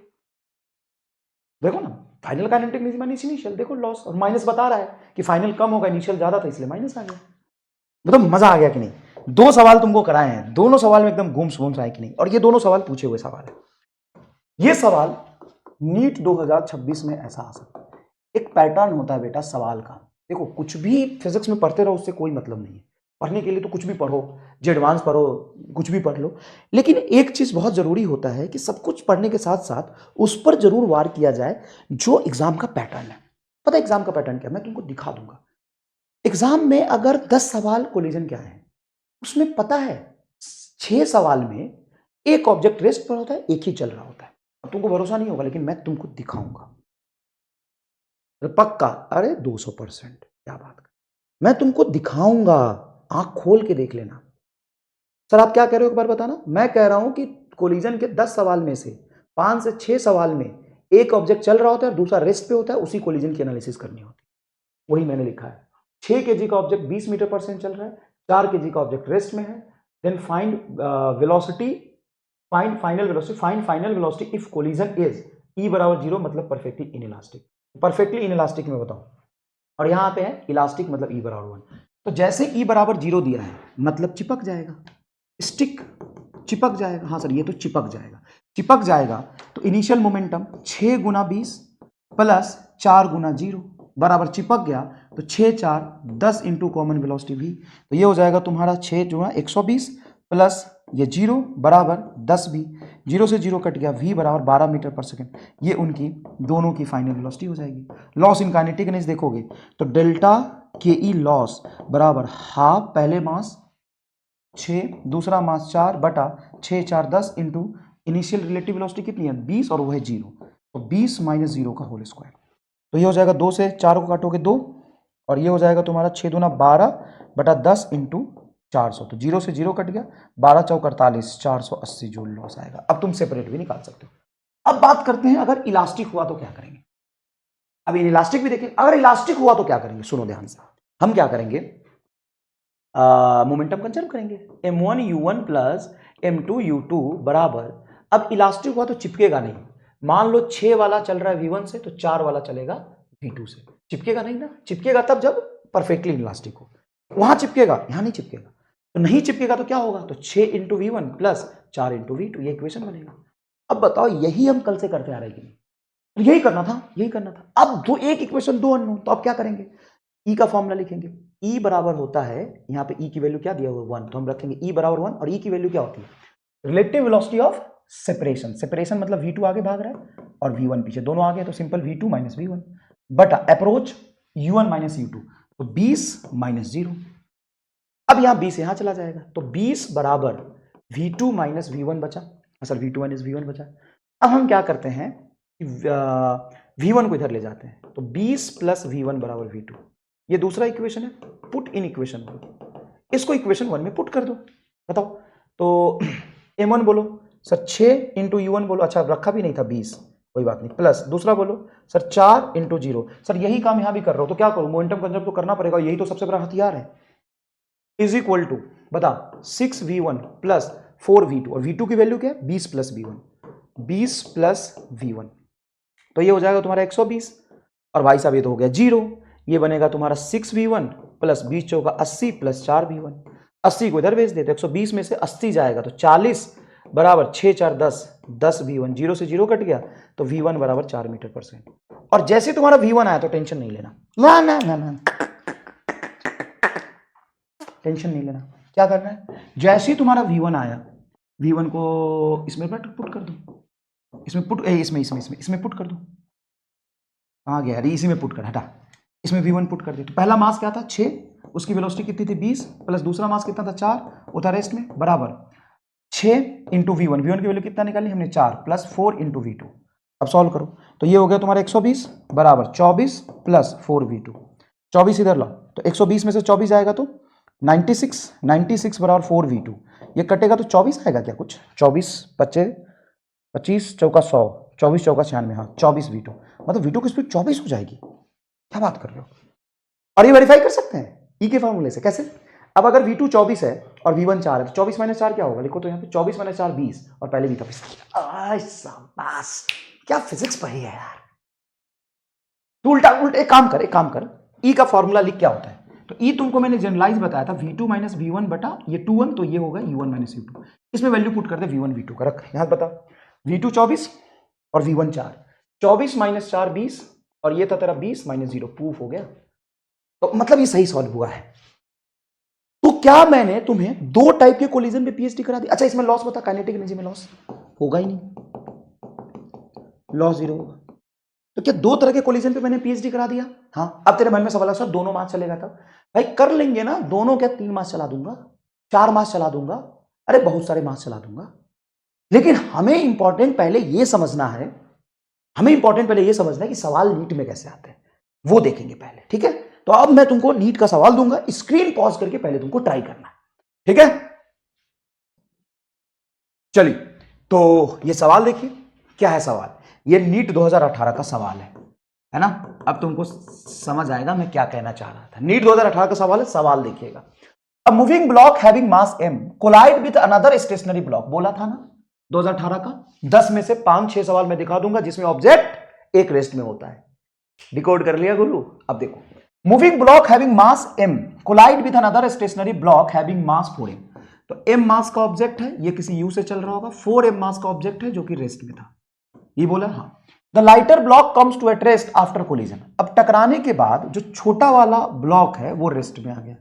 देखो ना final kinetic energy minus initial, देखो लॉस और माइनस बता रहा है कि फाइनल कम होगा इनिशियल ज्यादा था इसलिए माइनस आ गया। मतलब मजा आ गया कि नहीं? 2 सवाल तुमको कराए हैं, दोनों सवाल में एकदम घूम आए कि नहीं, और ये दोनों सवाल पूछे हुए सवाल है। ये सवाल नीट 2026 में ऐसा आ सकता है। एक पैटर्न होता है बेटा सवाल का। देखो कुछ भी फिजिक्स में पढ़ते रहो उससे कोई मतलब नहीं है, पढ़ने के लिए तो कुछ भी पढ़ो, जो एडवांस पढ़ो कुछ भी पढ़ लो, लेकिन एक चीज बहुत जरूरी होता है कि सब कुछ पढ़ने के साथ साथ उस पर जरूर वार किया जाए जो एग्जाम का पैटर्न है। पता है एग्जाम का पैटर्न क्या? मैं तुमको दिखा दूंगा। एग्जाम में अगर 10 सवाल कोलिजन क्या है, उसमें पता है 6 सवाल में एक ऑब्जेक्ट रेस्ट पर होता है, एक ही चल रहा होता है। अब तुमको भरोसा नहीं होगा लेकिन मैं तुमको दिखाऊंगा पक्का। अरे 200%, क्या बात कर, मैं तुमको दिखाऊंगा, आंख खोल के देख लेना। सर आप क्या कह रहे हो एक बार बताना। मैं कह रहा हूं कि कोलिजन के 10 सवाल में से 5 से 6 सवाल में एक ऑब्जेक्ट चल रहा होता है और दूसरा रेस्ट पे होता है, उसी कोलिजन की एनालिसिस करनी होती है। वही मैंने लिखा है। 6 kg का ऑब्जेक्ट 20 मीटर पर सेकंड चल रहा है, 4 kg का ऑब्जेक्ट रेस्ट में है। Then find velocity, find final velocity if collision is E बराबर 0 मतलब परफेक्टली इनइलास्टिक। परफेक्टली इनइलास्टिक में बताओ, और यहां पे है इलास्टिक मतलब E बराबर 1। तो जैसे E बराबर 0 दिया है मतलब चिपक जाएगा, स्टिक, चिपक जाएगा। हाँ सर ये तो चिपक जाएगा, चिपक जाएगा। तो इनिशियल मोमेंटम 6 गुना 20 प्लस 4 गुना 0 बराबर चिपक गया, तो 6 4 10 इंटू कॉमन वेलोसिटी v। तो ये हो जाएगा तुम्हारा 6 जो है 120 प्लस ये 0 बराबर 10 v। 0 से 0 कट गया, v बराबर 12 मीटर पर सेकंड। ये उनकी दोनों की फाइनल वेलोसिटी हो जाएगी। लॉस इन काइनेटिक एनर्जी देखोगे तो डेल्टा के ई लॉस बराबर हाफ पहले मास 6, दूसरा मास 4 बटा 6 4 10 इंटू इनिशियल रिलेटिव वेलोसिटी कितनी है 20 और वो है 0, तो 20 माइनस 0 का होल स्क्वायर। तो ये हो जाएगा 2 से 4 को काटोगे 2, और ये हो जाएगा तुम्हारा 6 दूना 12 बटा 10 इंटू 400। तो 0 से 0 कट गया, 12 चौक 48, 480 जूल लॉस आएगा। अब तुम सेपरेट भी निकाल सकते हो। अब बात करते हैं अगर इलास्टिक हुआ तो क्या करेंगे। अब इलास्टिक भी देखें, अगर इलास्टिक हुआ तो क्या करेंगे, सुनो ध्यान से। हम क्या करेंगे, मोमेंटम कंजर्व करेंगे। m1 u1 plus m2 u2 बराबर, अब इलास्टिक हुआ तो चिपकेगा नहीं। मान लो 6 वाला चल रहा है v1 से, तो 4 वाला चलेगा v2 से। चिपकेगा नहीं ना, चिपकेगा तब जब परफेक्टली इलास्टिक हो, वहां चिपकेगा, यहां नहीं चिपकेगा। तो नहीं चिपकेगा तो क्या होगा, तो 6 into V1 plus 4 into V2, ये इक्वेशन बनेगा। अब बताओ यही हम कल से करते आ रहे हैं, यही करना था, यही करना था। अब दो एक इक्वेशन दो अननोन, तो अब क्या करेंगे, ई का फॉर्मूला लिखेंगे। ई बराबर होता है, यहाँ पे ई की वैल्यू क्या दिया हुआ 1, तो हम रखेंगे ई बराबर 1, और ई की वैल्यू क्या होती है relative velocity of separation. Separation मतलब v2 आगे भाग रहा है और v1 पीछे, दोनों आगे, तो सिंपल v2 माइनस v1 बटा अप्रोच u1 माइनस u2, तो 20 माइनस 0। अब यहां 20 यहां चला जाएगा, तो 20 बराबर v2 माइनस v1 बचा, सर v2 माइनस v1 बचा। अब हम क्या करते हैं, v1 को इधर ले जाते हैं, तो 20 प्लस v1 बराबर v2, ये दूसरा इक्वेशन है। पुट इन इक्वेशन 1, इसको इक्वेशन 1 में पुट कर दो। बताओ, तो m1 बोलो सर 6 इंटू u1 बोलो, अच्छा रखा भी नहीं था 20, कोई बात नहीं, प्लस दूसरा बोलो सर 4 इंटू 0। सर यही काम यहां भी कर रहा हूं, तो क्या करूं, मोमेंटम कंजर्व तो करना पड़ेगा, यही तो सबसे बड़ा हथियार है। इज इक्वल टू बता 6v1 प्लस 4v2, और v2 की वैल्यू क्या है 20 प्लस v1, 20 प्लस v1, तो ये हो जाएगा तुम्हारा 120, और भाई साहब ये तो हो गया 0, ये बनेगा तुम्हारा 6v1 प्लस 20 चौका 80 प्लस 4v1। 80 को इधर भेज दे तो 120 में से 80 जाएगा, तो 40 बराबर 6 4 10, 10 v1, 0 से 0 कट गया, तो v1 बराबर 4 मीटर पर सेकंड। और जैसे तुम्हारा v1 आया तो टेंशन नहीं लेना, ना ना ना ना, टेंशन नहीं लेना। क्या करना है, जैसे ही तुम्हारा v1 आया, v1 को इसमें पुट कर दो, इसमें पुट, इसमें पुट कर दो। कहाँ गया, अरे इसी में पुट कर, हटा, इसमें v1 पुट कर दे। तो पहला मास क्या था 6, उसकी वेलोसिटी कितनी थी 20, प्लस दूसरा मास कितना था 4, वो था रेस्ट में, बराबर 6 इंटू v1, v1 की वैल्यू कितना निकाली हमने 4, प्लस 4 इंटू v2। अब सॉल्व करो, तो ये हो गया तुम्हारा 120 बराबर 24 प्लस 4v2, 24 इधर लाओ, तो 120 में से 24 जाएगा तो 96, 96 बराबर 4v2, ये कटेगा तो 24 आएगा क्या कुछ, 24 25 25 चौका 100, 24 चौका 96, हाँ 24 v2, मतलब v2 की स्पीड 24 हो जाएगी। क्या बात कर रहे हो, और ये वेरीफाई कर सकते हैं ई के फॉर्मूले से। कैसे, अब अगर v2 24 है और v1 4 है, तो 24 माइनस 4 क्या होगा, लिखो तो यहाँ पे 24 माइनस 4 20, और पहले भी था। शाबाश, क्या फिजिक्स पढ़ी है यार। तू उल्टा एक काम कर, ई का फॉर्मूला लिख क्या होता है, तो ई तुमको मैंने जनरलाइज बताया था v2 माइनस v1 बटा ये 2 1, तो ये होगा u1 माइनस u2, इसमें वैल्यू पुट कर दे v1 v2 का, रख यहां बता, v2 24 और v1 4, 24 माइनस 4 20, और ये था तेरा 20 माइनस 0, प्रूफ हो गया। तो मतलब ये सही सॉल्व हुआ है। तो क्या मैंने तुम्हें दो टाइप के कोलिजन पे पीएचडी करा दी। अच्छा इसमें लॉस बता, काइनेटिक एनर्जी में लॉस होगा ही नहीं, लॉस 0 होगा। तो क्या दो तरह के कोलिजन पे मैंने पीएचडी करा दिया। हाँ, अब तेरे मन में सवाल है सर दोनों मास चलेगा तब, भाई कर लेंगे ना दोनों, क्या 3 मास चला दूंगा, 4 मास चला दूंगा, अरे बहुत सारे मास चला दूंगा। लेकिन हमें इंपॉर्टेंट पहले ये समझना है, कि सवाल नीट में कैसे आते हैं, वो देखेंगे पहले, ठीक है। तो अब मैं तुमको नीट का सवाल दूंगा, स्क्रीन पॉज करके पहले तुमको ट्राई करना है, ठीक है? चलिए, तो ये सवाल देखिए, क्या है सवाल? ये नीट 2018 का सवाल है ना? अब तुमको समझ आएगा मैं क्या कहना चाह रहा था। नीट 2018 का सवाल है, सवाल देखिएगा। A moving block having mass m collide with another stationary block, बोला था ना 2018 का। 10 में से 5-6 सवाल मैं दिखा दूंगा जिसमें ऑब्जेक्ट एक रेस्ट में होता है। डिकोड कर लिया गुरु? अब देखो, moving block having mass m collide with another stationary block having mass 4m। तो m मास का ऑब्जेक्ट है, ये किसी u से चल रहा होगा, 4m मास का ऑब्जेक्ट है जो कि रेस्ट में था, ये बोला। हाँ, the lighter block comes to at rest after collision. अब टकराने के बाद जो छोटा वाला ब्लॉक है वो रेस्ट में आ गया,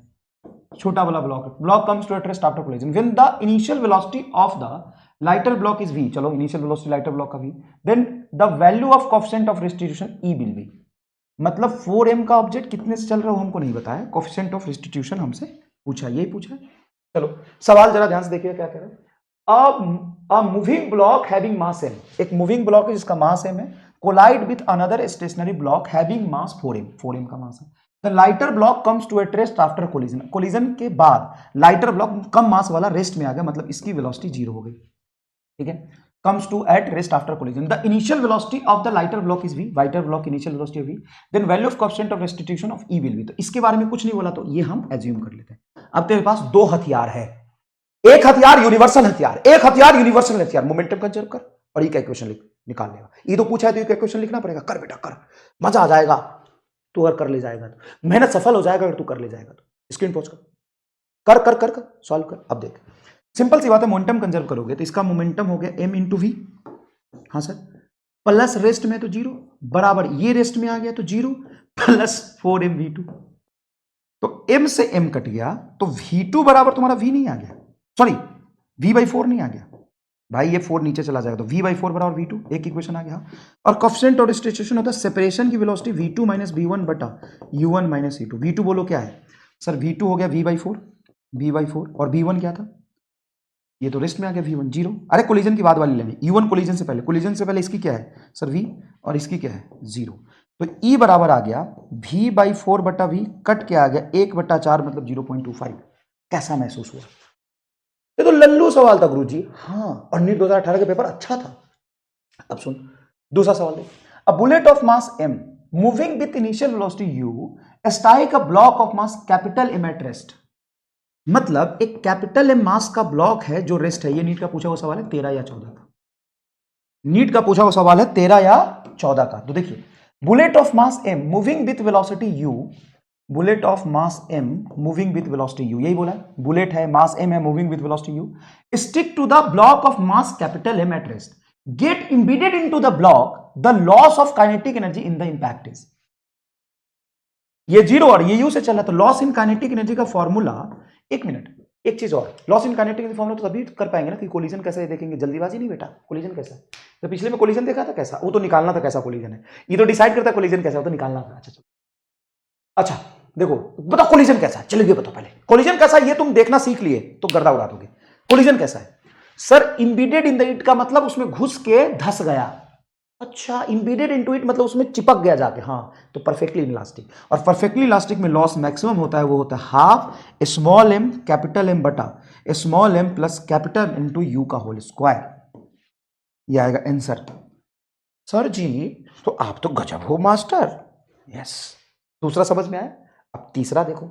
छोटा वाला block comes to at rest after collision when the initial velocity of the lighter block is v। चलो, इनिशियल वेलोसिटी लाइटर ब्लॉक का v, then the value of coefficient of restitution e will be. मतलब 4m का ऑब्जेक्ट कितने से चल रहा है वो हमको नहीं बताया, कोएफिशिएंट ऑफ रेस्टिट्यूशन हमसे पूछा, यही पूछा है। चलो सवाल जरा ध्यान से देखिए क्या कह रहे हैं। A moving block having mass m, एक मूविंग ब्लॉक है जिसका मास m है, collide with another stationary block having mass 4m का मास है। The lighter block comes to at rest after collision, collision के बाद लाइटर ब्लॉक कम मास वाला रेस्ट में आ गया, मतलब इसकी वेलोसिटी 0 हो गई, ठीक है? Comes to at rest after collision, the initial velocity of the lighter block is v, lighter block initial velocity v, then value of coefficient of restitution of e will be. तो इसके बारे में कुछ नहीं बोला, तो ये हम एज्यूम कर लेते हैं। अब तेरे पास दो हथियार है, एक हथियार यूनिवर्सल हथियार, एक हथियार यूनिवर्सल हथियार, मोमेंटम कंजर्व कर और ये इक्वेशन निकाल लेगा। ये तो पूछा है तो ये इक्वेशन लिखना पड़ेगा, कर बेटा कर, मजा आ जाएगा तू अगर कर ले जाएगा तो, मेहनत सफल हो जाएगा अगर तू कर ले जाएगा तो। स्क्रीन पॉज कर कर कर कर सॉल्व कर। अब देख, सिंपल सी बात है, मोमेंटम कंजर्व करोगे तो इसका मोमेंटम हो गया m इंटू वी, हाँ सर, प्लस रेस्ट में तो 0 बराबर ये रेस्ट में आ गया तो 0 प्लस 4mv2। तो m से m कट गया तो v2 बराबर तुम्हारा v नहीं आ गया, सॉरी v/4 नहीं आ गया भाई, ये 4 नीचे चला जाएगा तो v/4 बराबर v2, एक इक्वेशन आ गया। और कोएफिशिएंट ऑफ रेस्टिट्यूशन होता है सेपरेशन की वेलोसिटी v2 माइनस v1 बटा u1 माइनस u2। v2 बोलो क्या है सर? v2 हो गया v/4 और v1 क्या था? ये तो रेस्ट में आ गया v1 0। अरे कोलिजन की बात वाली लेनी, u1 कोलिजन से पहले इसकी क्या है सर? v, और इसकी क्या है 0। तो e बराबर आ गया v/4 बटा v, कट के आ गया 1/4 मतलब 0.25। कैसा महसूस हुआ? ये तो लल्लू सवाल था गुरुजी। हाँ, और नीट 2018 का पेपर अच्छा था। अब सुन दूसरा सवाल देख, अ bullet of mass m moving with initial velocity u strike a block of mass capital m at rest. मतलब एक कैपिटल m मास का ब्लॉक है जो रेस्ट है। ये नीट का पूछा हुआ सवाल है 13 या 14 का, नीट का पूछा हुआ सवाल है 13 या 14 का। तो देखिए, bullet of mass m moving with velocity u, bullet of mass m moving with velocity u, यही बोला है, बुलेट है, मास m है, moving with velocity u, stick to the block of mass capital m at rest, get embedded into the block, the loss of kinetic energy in the impact is. ये 0 और ये u से चला, तो लॉस इन काइनेटिक एनर्जी का फॉर्मूला, एक मिनट, एक चीज और, loss in kinetic energy formula तो तभी कर पाएंगे ना कि कोलिजन कैसा है देखेंगे। जल्दीबाजी नहीं बेटा, कोलिजन कैसा है, तो पिछले में कोलिजन देखा था कैसा, वो तो निकालना था कैसा कोलिजन है, ये तो डिसाइड करता है कोलिजन कैसा, वो तो निकालना था। अच्छा चलो, अच्छा देखो बताओ कोलिजन कैसा है, चलो ये बताओ पहले कोलिजन कैसा है, ये तुम देखना सीख लिए तो गर्दा उड़ा दोगे। कोलिजन कैसा है sir? Embedded in the it का मतलब उसमें घुस के धस गया। अच्छा, इम्बेडेड इनटू इट मतलब उसमें चिपक गया जाके, हाँ, तो परफेक्टली इलास्टिक। और परफेक्टली इलास्टिक में लॉस मैक्सिमम होता है, वो होता है half small m capital M बटा small m plus capital into u का होल स्क्वायर। ये आएगा आंसर। सर जी तो आप तो गजब हो मास्टर। यस, दूसरा समझ में आया। अब तीसरा देखो,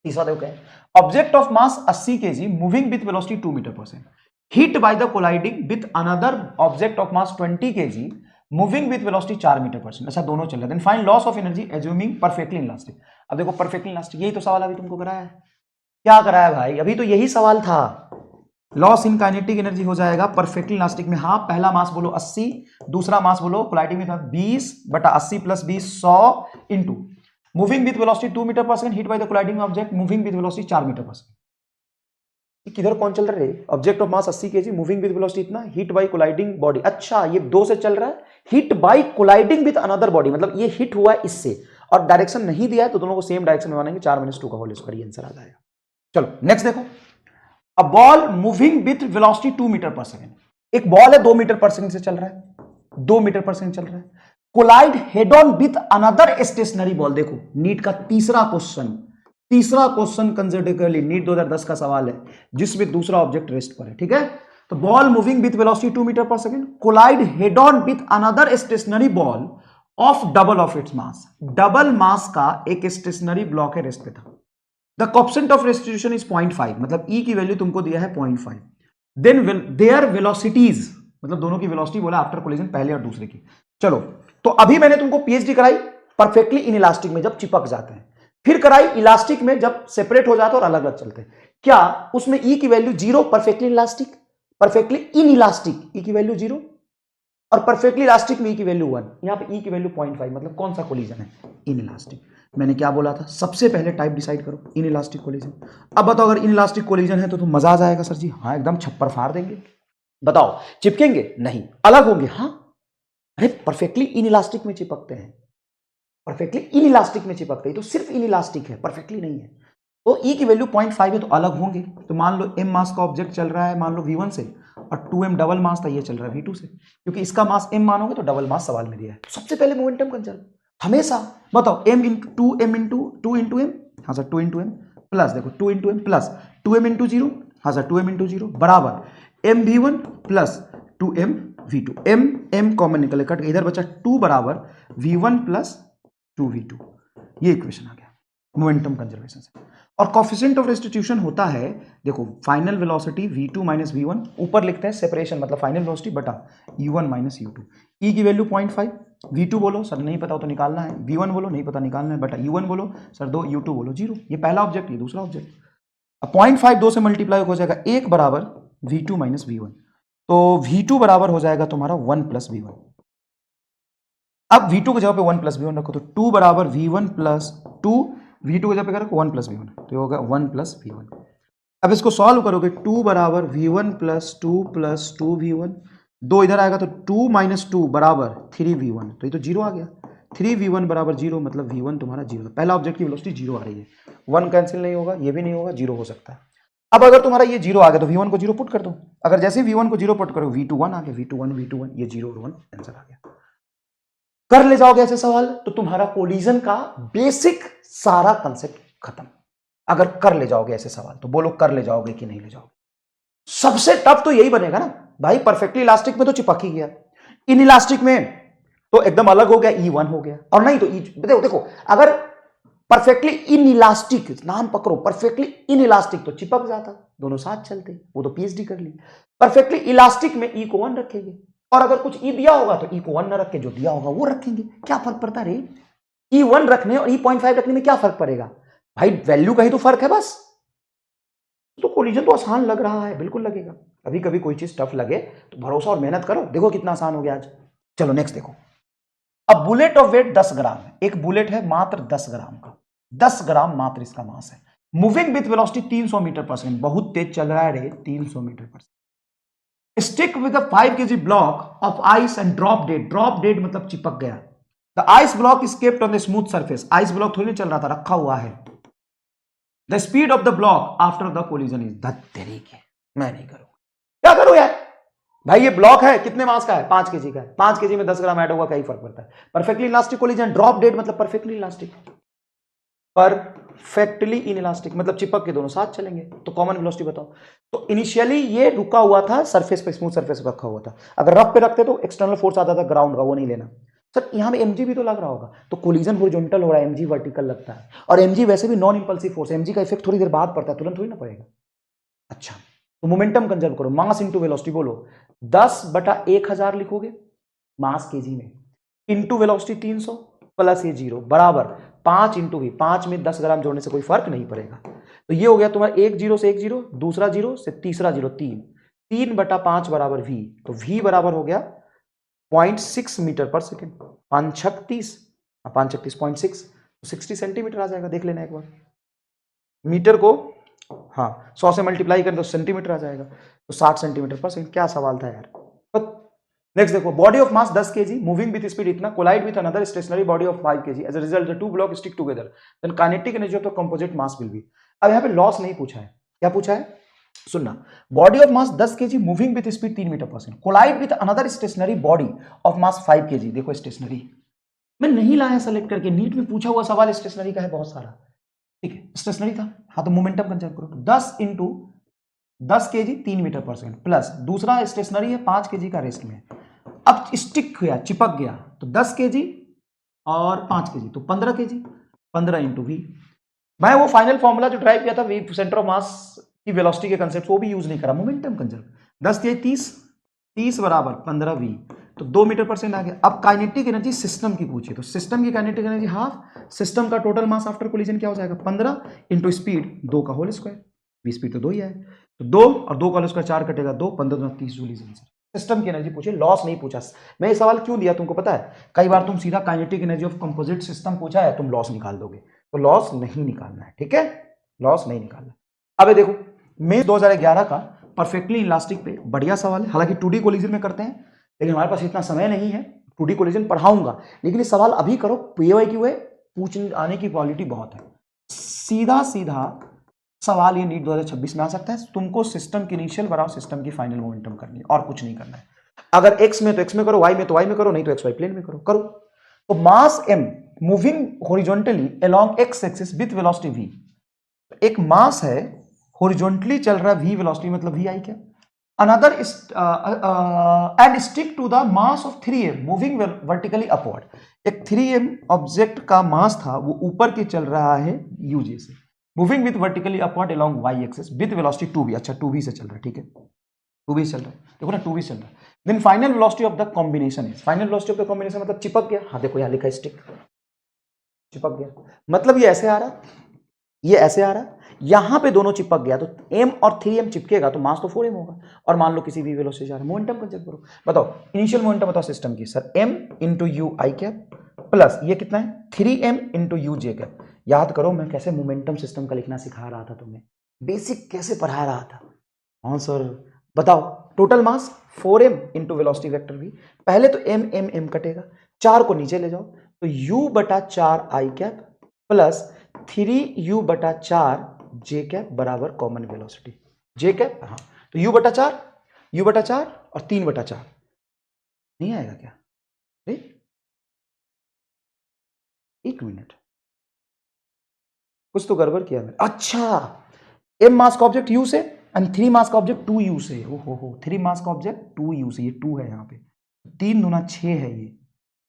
तीसरा देखो क्या है, object of mass 80 kg moving with velocity 2 metre per second hit by the colliding with another object of mass 20 kg moving with velocity 4 metre per second. अच्छा, दोनों चल रहे हैं। Then find loss of energy assuming perfectly elastic. अब देखो परफेक्टली इलास्टिक, यही तो सवाल अभी तुमको कराया है। क्या कराया भाई? अभी तो यही सवाल था। लॉस इन काइनेटिक एनर्जी हो जाएगा परफेक्टली इलास्टिक में, हाँ, पहला मास बोलो 80, दूसरा मास बोलो कोलाइडिंग में था 20 बटा 80 plus 20 100 into moving with velocity 2 metre per second hit by the colliding object moving with velocity 4 metre per second. किधर कौन चल रहा है? Object of mass 80 kg moving with velocity इतना, हिट बाय कोलाइडिंग बॉडी। अच्छा, ये 2 से चल रहा है, hit by colliding with another body, मतलब ये हिट हुआ है इससे, और डायरेक्शन नहीं दिया है तो दोनों को सेम डायरेक्शन में मानेंगे, 4 - 2 का होल स्क्वायर, आंसर आ जाएगा। चलो नेक्स्ट देखो, a ball moving with velocity 2 metre per second. एक बॉल है 2 मीटर पर सेकंड से चल रहा है, 2 मीटर पर सेकंड चल रहा है, collide head on with another stationary ball. देखो नीट का तीसरा क्वेश्चन कंसेक्यूटिवली नीट 2010 का सवाल है जिसमें दूसरा ऑब्जेक्ट रेस्ट पर है, ठीक है। तो ball moving with velocity 2 metre per second collide head on with another stationary ball of double of its mass. Double mass का एक स्टेशनरी ब्लॉक है रेस्ट पे था। The coefficient of restitution is 0.5, मतलब ई की वैल्यू तुमको दिया है 0.5। देन देयर वेलोसिटीज, मतलब दोनों की वेलोसिटी बोला आफ्टर कोलिजन, पहले और दूसरे की। चलो तो अभी मैंने तुमको पीएचडी कराई परफेक्टली इन इलास्टिक में जब चिपक जाते हैं, फिर कराई इलास्टिक में जब सेपरेट हो जाते और अलग अलग चलते हैं। क्या उसमें ई की value 0 perfectly elastic, perfectly inelastic e की वैल्यू 0 और परफेक्टली इलास्टिक में ई की वैल्यू 1। यहां पे ई की वैल्यू 0.5, मतलब कौन सा कोलिजन है? In elastic. मैंने क्या बोला था? सबसे पहले टाइप डिसाइड करो, इन इलास्टिक कोलिजन। अब बताओ अगर इन इलास्टिक कोलिजन है तो मजा आ जाएगा सर जी। हाँ एकदम छप्पर फाड़ देंगे। बताओ चिपकेंगे? नहीं। अलग होंगे? हाँ। अरे परफेक्टली इन इलास्टिक में चिपकते हैं, परफेक्टली इन इलास्टिक में चिपकते हैं, तो सिर्फ इन इलास्टिक है, परफेक्टली नहीं है। तो ई की वैल्यू 0.5 है तो अलग होंगे। तो मान लो m मास का ऑब्जेक्ट चल रहा है मान लो v1 से और 2m डबल मास था, ये चल रहा है v2 से, क्योंकि इसका मास m मानोगे तो डबल मास सवाल में दिया है। सबसे पहले मोमेंटम कंजर्व हमेशा। बताओ m into 2m into 2 into m, हाँ सर 2 इंटू m प्लस देखो 2 into m plus 2m into 0, हाँ सर 2m इंटू 0 बराबर m v1 plus 2m v2। m common निकले कट, इधर बचा 2 बराबर v1 प्लस 2v2। ये इक्वेशन आ गया मोमेंटम कंजर्वेशन से। और कोएफिशिएंट ऑफ रेस्टिट्यूशन होता है, देखो final velocity v2 minus v1, ऊपर लिखते हैं सेपरेशन मतलब फाइनल वेलोसिटी बटा u1 माइनस u2। ई की वैल्यू 0.5, v2 बोलो सर नहीं पता हो तो निकालना है, v1 बोलो नहीं पता निकालना है, बटा u1 बोलो सर 2, u2 बोलो 0। ये पहला ऑब्जेक्ट, ये दूसरा ऑब्जेक्ट। अब 0.5 2 से मल्टीप्लाई हो जाएगा 1 बराबर v2 माइनस v1, तो v2 बराबर हो जाएगा तुम्हारा 1 प्लस v1। अब v2 की जगह पे 1 प्लस v1 रखो तो 2 बराबर v1 प्लस 2, v2 की जगह पे रखो 1 प्लस v1, तो ये होगा 1 प्लस v1। अब इसको सॉल्व करोगे 2 बराबर v1 प्लस 2 v1, 2 इधर आएगा तो 2 माइनस 2 बराबर 3v1, तो ये तो 0 आ गया। 3v1 बराबर 0, मतलब v1 तुम्हारा 0। पहला ऑब्जेक्ट की वेलोसिटी 0 आ रही है, 1 कैंसिल नहीं होगा, ये भी नहीं होगा, 0 हो सकता है। अब अगर तुम्हारा ये 0 आ गया तो v1 को 0 पुट कर दो। अगर जैसे v1 को 0 पुट करो v2 1 आ गया, v2 1 ये 0 और 1 आंसर आ गया। कर ले जाओगे ऐसे सवाल तो तुम्हारा कोलिजन का बेसिक सारा कंसेप्ट खत्म। अगर कर ले जाओगे ऐसे सवाल तो बोलो कर ले जाओगे कि नहीं ले जाओगे? सबसे टफ तो यही बनेगा ना भाई, परफेक्टली इलास्टिक में तो चिपक ही गया, इन इलास्टिक में तो एकदम अलग हो गया, E1 हो गया, और नहीं तो देखो अगर परफेक्टली इन इलास्टिक नाम पकड़ो, परफेक्टली इन इलास्टिक तो चिपक जाता, दोनों साथ चलते, वो तो पीएचडी कर ली। परफेक्टली इलास्टिक में ई को 1 रखेंगे, और अगर कुछ ई दिया होगा तो ई को 1 न रख के जो दिया होगा वो रखेंगे। क्या फर्क पड़ता रे? ई 1 रखने और ई 0.5 रखने में क्या फर्क पड़ेगा भाई? वैल्यू का ही तो फर्क है बस। तो कोलिजन तो आसान लग रहा है, बिल्कुल लगेगा। कभी कभी कोई चीज टफ लगे तो भरोसा और मेहनत करो, देखो कितना आसान हो गया आज। चलो नेक्स्ट देखो। अब बुलेट ऑफ वेट 10 ग्राम है, एक बुलेट है मात्र 10 ग्राम का, 10 ग्राम मात्र इसका मास है। Moving with velocity 300 metre per second, बहुत तेज चल रहा है रे, 300 metre per second. Stick with a 5 kg block of ice and drop dead, drop dead मतलब चिपक गया। The ice block is kept on the smooth surface, ice block थोड़ी नहीं चल रहा था, रखा हुआ है। The speed of the block after the collision is, तरीके मैं नहीं करूंगा, क्या करूं यार भाई? ये ब्लॉक है कितने मास का है? 5 kg का है, 5 kg में 10 ग्राम ऐड होगा, क्या ही फर्क पड़ता है? Perfectly elastic collision, drop dead मतलब परफेक्टली इलास्टिक, परफेक्टली इनइलास्टिक मतलब चिपक के दोनों साथ चलेंगे। तो कॉमन वेलोसिटी बताओ। तो इनिशियली ये रुका हुआ था सरफेस पे, स्मूथ सरफेस पे रखा हुआ था, अगर रफ पे रखते तो एक्सटर्नल फोर्स आता था ग्राउंड का, वो नहीं लेना। सर यहाँ में mg भी तो लग रहा होगा, तो कोलिजन हॉरिजॉन्टल हो रहा है, mg वर्टिकल लगता है, और mg वैसे भी नॉन इंपल्सिव फोर्स है, mg का इफेक्ट थोड़ी देर बाद पड़ता है, तुरंत थोड़ी ना पड़ेगा। अच्छा तो मोमेंटम कंजर्व करो, मास इंटू वेलोसिटी बोलो, 10/1000 लिखोगे मास केजी में, इंटू वेलोसिटी 300 प्लस ये 0 बराबर 5 इंटू वी, 5 में 10 ग्राम जोड़ने से कोई फर्क नहीं पड़ेगा। तो ये हो गया तुम्हारा 1 0 से 1 0, दूसरा 0 से तीसरा 0 3, 3/5 बराबर v, तो v बराबर हो गया 0.6 मीटर पर सेकेंड, 536 0.6, 60 सेंटीमीटर आ जाएगा, देख लेना एक बार। मीटर को हाँ 100 से मल्टीप्लाई करें तो सेंटीमीटर आ जाएगा, तो 60 सेंटीमीटर पर सेकेंड। क्या सवाल था यार। नेक्स्ट देखो, body of mass 10 kg moving with speed इतना, collide with another stationary body of 5 kg, as a result the two block stick together, then kinetic energy of the composite mass will be. अब यहाँ पे लॉस नहीं पूछा है, क्या पूछा है सुनना। Body of mass 10 kg moving with speed 3 metre per second, collide with another stationary body of mass 5 kg, देखो स्टेशनरी मैं नहीं लाया सेलेक्ट करके, नीट में पूछा हुआ सवाल स्टेशनरी का है बहुत सारा, ठीक है, स्टेशनरी था, हाँ तो मोमेंटम कंजर्व करो, 10 into 10 KG 3 metre per second plus दूसरा स्टेशनरी है 5 केजी का रेस्ट में, अब स्टिक गया, चिपक गया, तो 10 केजी और 5 केजी तो 15 केजी, 15 इंटू वी। मैं वो फाइनल फॉर्मूला जो ड्राइव किया था वी सेंटर ऑफ मास की वेलोसिटी के कंसेप्ट वो भी यूज नहीं करा, मोमेंटम कंजर्व, 10 के 30, 30 बराबर 15 वी, तो 2 मीटर पर सेकंड आ गया। अब काइनेटिक एनर्जी सिस्टम की पूछी, तो सिस्टम की काइनेटिक एनर्जी हाफ, सिस्टम का टोटल मास आफ्टर कोलिजन क्या हो जाएगा 15 इंटू स्पीड 2 का होल स्क्वायर, वी स्पीड तो 2 ही है, तो 2 और 2 का होल स्क्वायर 4 कटेगा 2, 15 दूना 30 जूल इज आंसर। सिस्टम की एनर्जी पूछे, लॉस नहीं पूछा। मैं ये सवाल क्यों दिया तुमको पता है, कई बार तुम सीधा kinetic energy of composite system पूछा है तुम लॉस निकाल दोगे, तो लॉस नहीं निकालना है, ठीक है, लॉस नहीं निकालना। अब देखो मे 2011 का परफेक्टली इलास्टिक पे बढ़िया सवाल है, हालांकि 2D कोलिजन में करते हैं लेकिन हमारे पास इतना समय नहीं है, 2D कोलिजन पढ़ाऊंगा, लेकिन ये सवाल अभी करो, PYQ है, पूछने आने की क्वालिटी बहुत है, सीधा सीधा सवाल ये नीट 2026 में आ सकता है। तुमको सिस्टम की इनिशियल बनाओ, सिस्टम की फाइनल मोमेंटम करनी है और कुछ नहीं करना है। अगर एक्स में तो एक्स में करो, वाई में तो वाई में करो, नहीं तो एक्स वाई प्लेन में करो। तो mass m moving horizontally along X axis with velocity v, एक मास है हॉरिजॉन्टली चल रहा है v वेलोसिटी मतलब vi क्या, another and stick to the mass of 3m moving vertically upward, एक 3m ऑब्जेक्ट का मास था वो ऊपर के चल रहा है uj से, moving with vertically upward along y axis with velocity 2v, अच्छा 2v से चल रहा है, ठीक है 2v चल रहा है, देखो ना 2v चल रहा है, then final velocity of the combination is, final velocity of the combination मतलब चिपक गया, हाँ देखो यहां लिखा है स्टिक, चिपक गया, मतलब ये ऐसे आ रहा है, ये ऐसे आ रहा है, यहां पे दोनों चिपक गया तो m और 3m चिपकेगा तो मास तो 4m होगा, और मान लो किसी भी वेलोसिटी जा रहा है, मोमेंटम कंसीडर करो, बताओ इनिशियल मोमेंटम बताओ सिस्टम की, sir m into you I cap plus ये कितना है 3m into you J cap. याद करो मैं कैसे मोमेंटम सिस्टम का लिखना सिखा रहा था तुम्हें, बेसिक कैसे पढ़ा रहा था, हाँ सर बताओ, total mass 4m into velocity vector v, पहले तो m कटेगा, 4 को नीचे ले जाओ तो u बटा 4 आई कैप प्लस 3u बटा 4 जे कैप बराबर कॉमन वेलोसिटी जे कैप, हाँ तो u बटा 4 और 3 बटा 4 नहीं आएगा क्या, एक मिनट कुछ तो गड़बड़ किया मैंने, अच्छा m मास का ऑब्जेक्ट u से एंड 3 मास का ऑब्जेक्ट 2u से, हो 3 मास का ऑब्जेक्ट 2u से, ये 2 है यहाँ पे, 3 दूना 6 है ये,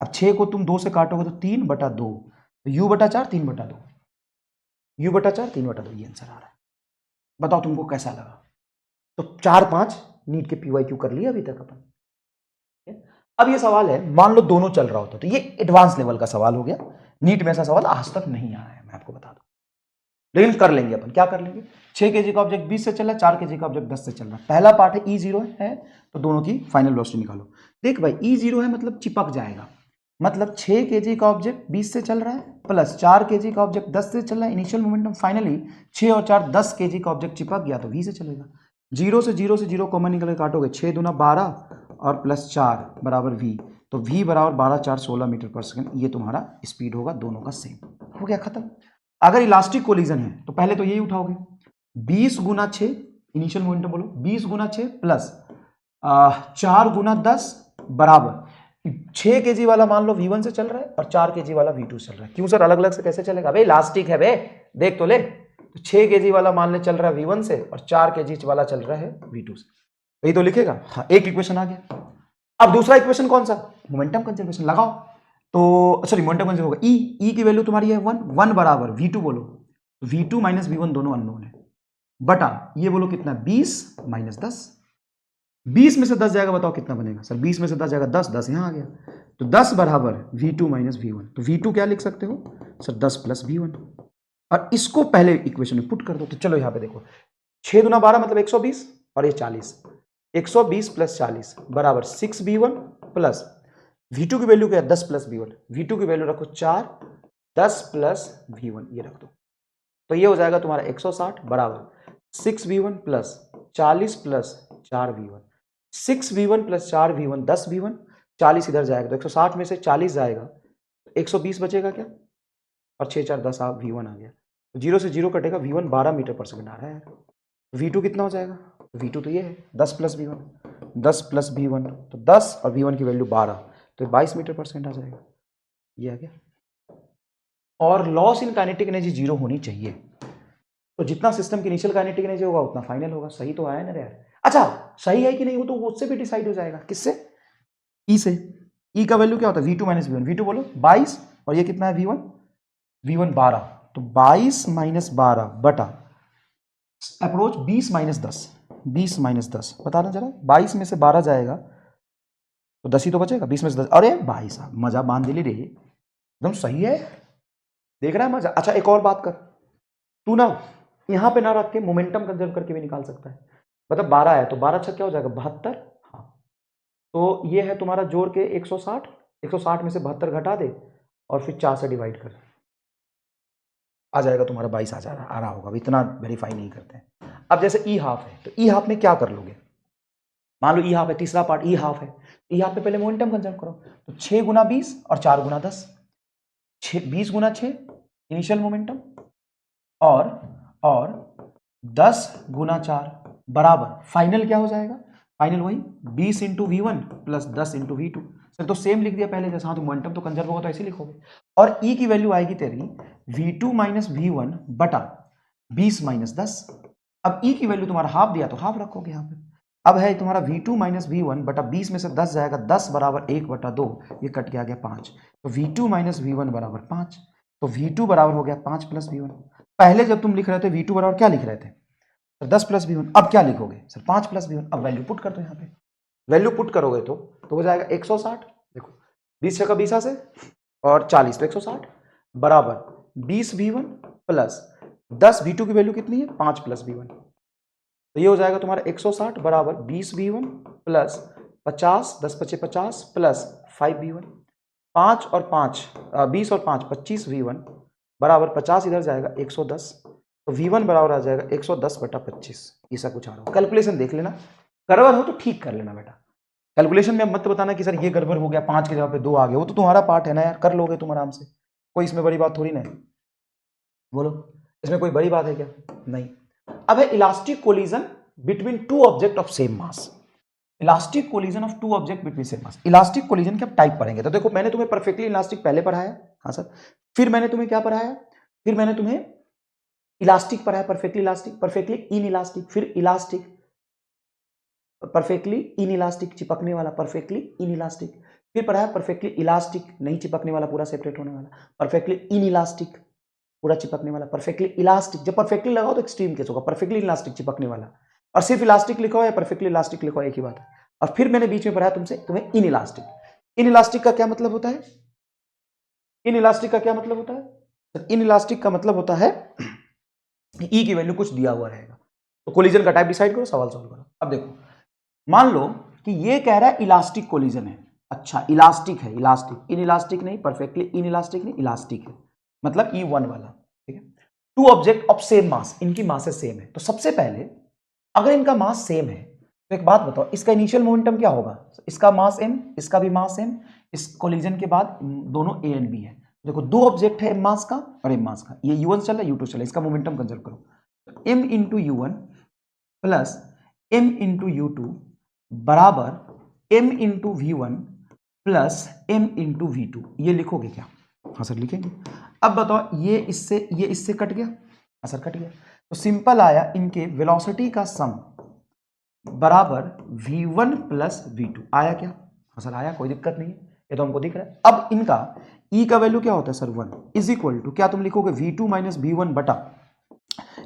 अब 6 को तुम 2 से काटोगे तो 3 बटा 2, तो u बटा 4 3 बटा 2, u बटा 4 3 बटा 2, ये आंसर आ रहा है, बताओ तुमको कैसा लगा। तो 4-5 नीट के PYQ कर लिया अभी तक अपन। अब ये सवाल है मान लो दोनों चल रहा होता तो ये एडवांस लेवल का सवाल हो गया, नीट में ऐसा सवाल आज तक नहीं आया है मैं आपको बता दूं, लेकिन कर लेंगे अपन, क्या कर लेंगे, 6 केजी का ऑब्जेक्ट 20 से चल रहा है, 4 केजी का ऑब्जेक्ट 10 से चल रहा है, पहला पार्ट है E0 है तो दोनों की फाइनल वेलोसिटी निकालो, देख भाई E0 है मतलब चिपक जाएगा, मतलब 6 केजी का ऑब्जेक्ट 20 से चल रहा है प्लस 4 केजी का ऑब्जेक्ट 10 से चल रहा है, इनिशियल मोमेंटम फाइनली 6 और 4 10 केजी का ऑब्जेक्ट चिपक गया तो v से चलेगा, 0 से 0 कॉमन निकल के काटोगे, 6 दूना 12 और प्लस 4 बराबर v, तो v बराबर 12 4 16 मीटर पर सेकंड, ये तुम्हारा स्पीड होगा, दोनों का सेम हो गया खत्म। अगर इलास्टिक कोलिजन है तो पहले तो यही उठाओगे 20 गुना 6 इनिशियल मोमेंटम बोलो 20 गुना 6 प्लस 4 गुना 10 बराबर 6 केजी वाला मान लो V1 से चल रहा है और 4 केजी वाला V2 चल रहा है, क्यों सर अलग अलग से कैसे चलेगा, भाई इलास्टिक है बे, देख तो ले, तो 6 केजी वाला मान ले चल रहा है V1 से और 4 केजी वाला चल रहा है V2 से, यही तो लिखेगा, हाँ एक इक्वेशन आ गया। अब दूसरा इक्वेशन कौन सा, मोमेंटम कंजर्वेशन लगाओ, तो सॉरी मोमेंटम कंजर्वेशन होगा ई की वैल्यू तुम्हारी है 1 बराबर V2 बोलो, V2 माइनस V1 दोनों अननोन है, बटा ये बोलो कितना 20 माइनस 10, 20 में से 10 जाएगा बताओ कितना बनेगा, सर 20 में से 10 जाएगा 10, 10 यहां आ गया, तो 10 बराबर V2 माइनस V1, तो V2 क्या लिख सकते हो सर 10 प्लस V1, और इसको पहले इक्वेशन में पुट कर दो, तो चलो यहां पे देखो 6 दूना 12 मतलब 120 और ये 40, 120 प्लस 40 बराबर 6V1 प्लस V2 की वैल्यू क्या है 10 प्लस V1, V2 की वैल्यू रखो 4, 10 प्लस V1 ये रख दो, तो ये हो जाएगा तुम्हारा 160 बराबर 6V1 plus 40 plus 4V1, 6V1 plus 4V1 10V1, 40 इधर जाएगा तो 160 में से 40 जाएगा तो 120 बचेगा क्या, और 6 4 10 आप V1 आ गया, तो 0 से 0 कटेगा, V1 12 मीटर पर सेकंड आ रहा है, V2 कितना हो जाएगा, V2 तो ये है 10 प्लस V1, 10 प्लस V1 तो 10 और V1 की वैल्यू 12 तो 22 मीटर पर सेकंड आ जाएगा, ये आ गया। और loss in kinetic energy zero होनी चाहिए, तो जितना सिस्टम की इनिशियल काइनेटिक एनर्जी होगा उतना फाइनल होगा। सही तो आया ना यार? अच्छा, सही है कि नहीं वो तो उससे भी डिसाइड हो जाएगा। किससे? ई से। ई का वैल्यू क्या होता है? V2 minus V1। V2 बोलो 22, और ये कितना है V1? V1 12, तो 22 माइनस 12 बटा अप्रोच 20 माइनस 10। 20 माइनस 10 बताना जरा, 22 में से 12 जाएगा तो 10 ही तो बचेगा। 20 में से 10, अरे भाई साहब मजा बांध दिली रे, एकदम सही है, देख रहा है मजा। अच्छा एक और बात कर, तू ना यहां पे ना रख के मोमेंटम कंजर्व करके भी निकाल सकता है। मतलब 12 है तो 12 छक्का क्या हो जाएगा? 72। हाँ, तो ये है तुम्हारा जोड़ के 160। 160 में से 72 घटा दे और फिर 4 से डिवाइड कर, आ जाएगा तुम्हारा 22 आ जाएगा, आ रहा होगा, इतना वेरीफाई नहीं करते हैं। अब जैसे ई हाफ है, तो ई हाफ में क्या कर लोगे? मान लो ई हाफ है, तीसरा पार्ट ई हाफ है, ई हाफ में पहले मोमेंटम कंजर्व करो, तो 6 गुना 20 और 4 गुना 10, 20 गुना 6 इनिशियल मोमेंटम, और 10 गुना 4 बराबर फाइनल क्या हो जाएगा? फाइनल वही 20 into V1 plus 10 into V2। Sir तो सेम लिख दिया पहले जैसा, हाँ तो मोमेंटम तो कंजर्व होगा तो ऐसे लिखोगे। और ई की वैल्यू आएगी तेरी V2 माइनस V1 बटा 20 माइनस 10। अब ई की वैल्यू तुम्हारा हाफ दिया तो हाफ रखोगे यहाँ पे। अब है तुम्हारा V2 माइनस V1 बटा 20 में से 10 जाएगा, 10 बराबर 1 बटा 2, ये कट के आ गया 5, तो V2 माइनस V1 बराबर 5, तो V2 बराबर हो गया 5 प्लस V1। पहले जब तुम लिख रहे थे V2 बराबर क्या लिख रहे थे? Sir 10 plus V1। अब क्या लिखोगे? Sir 5 plus V1। अब वैल्यू पुट कर दो यहाँ पे, वैल्यू पुट करोगे तो हो जाएगा 160। देखो 20 छक्का 20 से और 40 तो 160 बराबर 20 V1 प्लस 10 V2 की वैल्यू कितनी है? 5 प्लस V1, तो ये हो जाएगा तुम्हारा 160 बराबर 20 V1 प्लस 50, 10 पचे 50 प्लस 5 V1। 5 और 5 20 और 5 25 V1 बराबर 50 इधर जाएगा 110, तो V1 बराबर आ जाएगा 110 बटा 25। ऐसा कुछ आ रहा हो, कैलकुलेशन देख लेना, गड़बड़ हो तो ठीक कर लेना बेटा। कैलकुलेशन में मत बताना कि सर ये गड़बड़ हो गया, 5 की जगह पे 2 आ गए, वो तो तुम्हारा पार्ट है ना यार, कर लोगे तुम आराम से, कोई इसमें बड़ी बात थोड़ी ना है। बोलो इसमें कोई बड़ी बात है क्या? नहीं। अब है elastic collision between two object of same mass. Elastic collision of two object between same mass. Elastic collision के अब टाइप पढ़ेंगे, तो देखो मैंने तुम्हें परफेक्टली इलास्टिक पहले पढ़ाया, हाँ सर, फिर मैंने तुम्हें क्या पढ़ाया? फिर मैंने तुम्हें इलास्टिक पढ़ाया, perfectly elastic, perfectly in elastic, फिर इलास्टिक, परफेक्टली इन इलास्टिक चिपकने वाला, परफेक्टली इन इलास्टिक, फिर पढ़ाया परफेक्टली इलास्टिक नहीं चिपकने वाला, पूरा सेपरेट होने वाला, परफेक्टली इन इलास्टिक पूरा चिपकने वाला, परफेक्टली इलास्टिक, जब परफेक्टली लगाओ तो एक्सट्रीम केस होगा, परफेक्टली इलास्टिक चिपकने वाला, और सिर्फ इलास्टिक लिखो या परफेक्टली इलास्टिक लिखो एक ही बात है। और फिर मैंने बीच में पढ़ाया तुमसे तुम्हें इन इलास्टिक। इन इलास्टिक का क्या मतलब होता है? इन इलास्टिक का क्या मतलब होता है? इन इलास्टिक का मतलब होता है ई की वैल्यू कुछ दिया हुआ रहेगा, तो कोलिजन का टाइप डिसाइड करो, सवाल सॉल्व करो। अब देखो मान लो कि ये कह रहा है इलास्टिक कोलिजन है, अच्छा इलास्टिक है, इलास्टिक, इन इलास्टिक नहीं, परफेक्टली इन इलास्टिक नहीं, इलास्टिक है, मतलब E1 वाला, ठीक है। Two object of same mass, इनकी मासेस सेम है, तो सबसे पहले अगर इनका मास सेम है तो एक बात बताओ, इसका इनिशियल मोमेंटम क्या होगा? इसका मास m, इसका भी मास m, इस कोलिजन के बाद दोनों A एंड B है। देखो दो ऑब्जेक्ट है m मास का और m मास का, ये U1 चल रहा है U2 चल रहा है, इसका मोमेंटम कंजर्व करो, m into U1 plus m into U2 बराबर m into V1 plus m into V2। ये लिखोगे क्या? हाँ सर लिखेंगे। अब बताओ ये इससे कट गया, हाँ सर कट गया, तो सिंपल आया इनके वेलोसिटी का सम बराबर V1 प्लस V2 आया क्या? हाँ सर आया, कोई दिक्कत नहीं है, ये तो हमको दिख रहा है। अब इनका E का वैल्यू क्या होता है सर? 1 इज इक्वल टू क्या तुम लिखोगे? V2 माइनस V1 बटा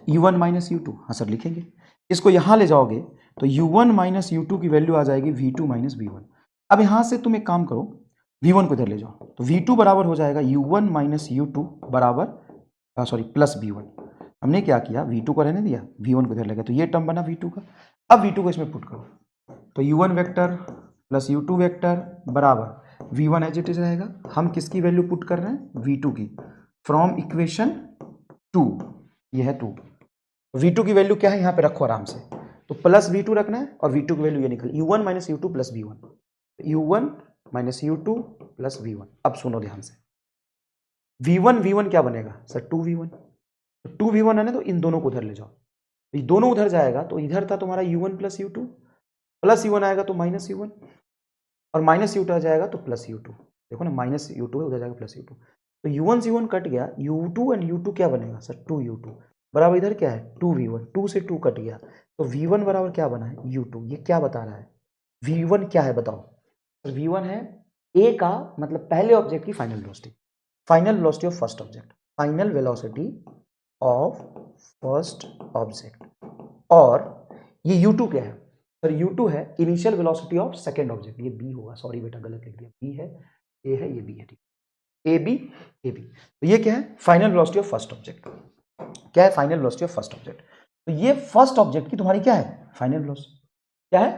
U1 माइनस U2। हाँ सर लिखेंगे, इसको यहां ले जाओगे तो U1 माइनस U2 की वैल्यू आ जाएगी V2 माइनस V1। अब यहां से तुम एक काम करो, V1 को इधर ले जाओ, तो V2 बराबर हो जाएगा U1 माइनस U2 बराबर सॉरी प्लस V1। हमने क्या किया, V2 को रहने दिया, V1 को इधर ले गया, तो ये टर्म बना V2 का। अब V2 को इसमें पुट करो, तो U1 vector plus U2 vector बराबर V1 एज इट इज रहेगा। हम किसकी वैल्यू पुट कर रहे हैं? V2 की, फ्रॉम इक्वेशन 2, ये है 2। V2 की वैल्यू क्या है यहाँ पे रखो आराम से, तो प्लस V2 रखना है, और V2 की वैल्यू ये निकल U1 minus U2 plus V1, U1 minus U2 plus V1। अब सुनो ध्यान से, V1 क्या बनेगा सर? 2V1, तो 2V1 है ना, तो इन दोनों को उधर ले जाओ, ये दोनों उधर जाएगा, तो इधर था तुम्हारा U1 plus U2, plus U1 आएगा तो माइनस U1, और माइनस U2 आ जाएगा तो प्लस U2, देखो ना, माइनस u2 है, उधर जाएगा प्लस u2, तो u1 c1 कट गया, u2 एंड u2 क्या बनेगा सर, 2u2 बराबर इधर क्या है 2v1, 2 से 2 कट गया, तो v1 बराबर क्या बना है u2। ये क्या बता रहा है, v1 क्या है बताओ, तो v1 है a का मतलब पहले ऑब्जेक्ट की final velocity, final velocity of first object, final velocity of first object. और ये u2 क्या है सर, u2 है initial velocity of second object, ये b होगा, सॉरी बेटा गलत लिख दिया, b है, a है, ये b है, ठीक, ए बी ए बी। तो ये क्या है final velocity of first object, क्या है final velocity of first object. तो ये फर्स्ट ऑब्जेक्ट की तुम्हारी क्या है फाइनल वेलोसिटी, क्या है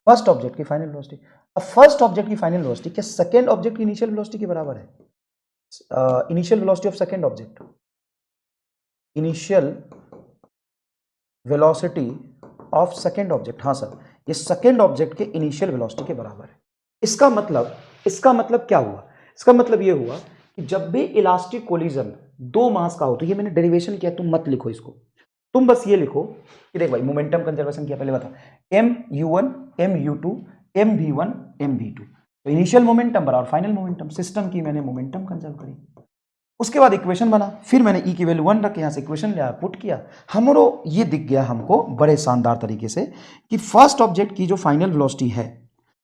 फर्स्ट ऑब्जेक्ट की फाइनल वेलोसिटी। अब फर्स्ट ऑब्जेक्ट की फाइनल वेलोसिटी क्या सेकंड ऑब्जेक्ट की इनिशियल वेलोसिटी के बराबर है, initial velocity of second object, initial velocity of second object, हाँ सर ये सेकंड ऑब्जेक्ट के इनिशियल वेलोसिटी के बराबर है। इसका मतलब क्या हुआ, इसका मतलब ये हुआ कि जब भी इलास्टिक कोलिजन दो मास का हो, तो ये मैंने डेरिवेशन किया, तुम मत लिखो इसको, तुम बस ये लिखो कि देख भाई मोमेंटम कंजर्वेशन किया, पहले बता mu1 mu2 mv1 mv2, तो इनिशियल मोमेंटम बराबर फाइनल मोमेंटम, सिस्टम की मैंने मोमेंटम कंजर्व करी, उसके बाद इक्वेशन बना, फिर मैंने ई की वैल्यू 1 रख के यहाँ से इक्वेशन लिया, पुट किया, हमरो ये दिख गया हमको बड़े शानदार तरीके से कि फर्स्ट ऑब्जेक्ट की जो फाइनल वेलोसिटी है,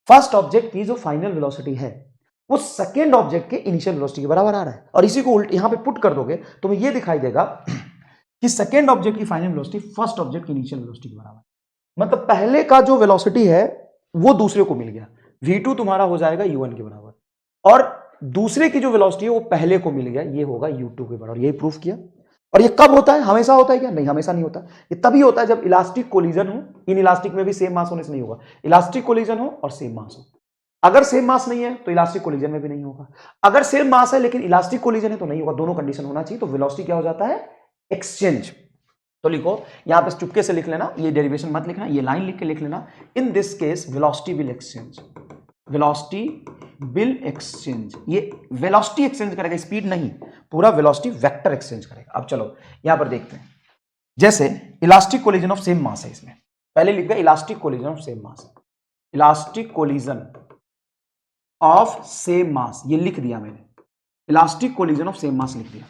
फर्स्ट ऑब्जेक्ट की जो फाइनल वेलोसिटी है वो सेकेंड ऑब्जेक्ट के इनिशियल वेलोसिटी के बराबर आ रहा है। और इसी को उल्ट यहां पे पुट कर दोगे तो तुम्हें ये दिखाई देगा कि सेकेंड ऑब्जेक्ट की फाइनल वेलोसिटी फर्स्ट ऑब्जेक्ट की इनिशियल वेलोसिटी के बराबर, मतलब पहले का जो वेलोसिटी है वो दूसरे को मिल गया, v2 तुम्हारा हो जाएगा u1 के बराबर, और दूसरे की जो वेलोसिटी है वो पहले को मिल गया, ये होगा u2 के बराबर, यही प्रूफ किया। और ये कब होता है, हमेशा होता है क्या, नहीं हमेशा नहीं होता, ये तभी होता है जब इलास्टिक कोलिजन हो, इन इलास्टिक में भी सेम मास होने से नहीं होगा, इलास्टिक कोलिजन हो और सेम मास हो, अगर सेम मास नहीं है तो इलास्टिक कोलिजन में भी नहीं होगा, अगर सेम मास है लेकिन इलास्टिक कोलिजन है तो नहीं होगा, दोनों कंडीशन होना चाहिए, तो वेलोसिटी क्या हो जाता है एक्सचेंज। तो लिखो यहां पे चुपके से लिख लेना, ये डेरिवेशन मत लिखना, ये लाइन लिख के लिख लेना, in this case velocity will exchange, velocity will exchange, ये वेलोसिटी एक्सचेंज करेगा, स्पीड नहीं, पूरा वेलोसिटी वेक्टर एक्सचेंज करेगा। अब चलो यहां पर देखते हैं, जैसे इलास्टिक कोलिजन ऑफ सेम मास है, इसमें पहले लिख दिया elastic collision of same mass, elastic collision of same मास, ये लिख दिया मैंने, इलास्टिक कोलिजन ऑफ सेम मास लिख दिया।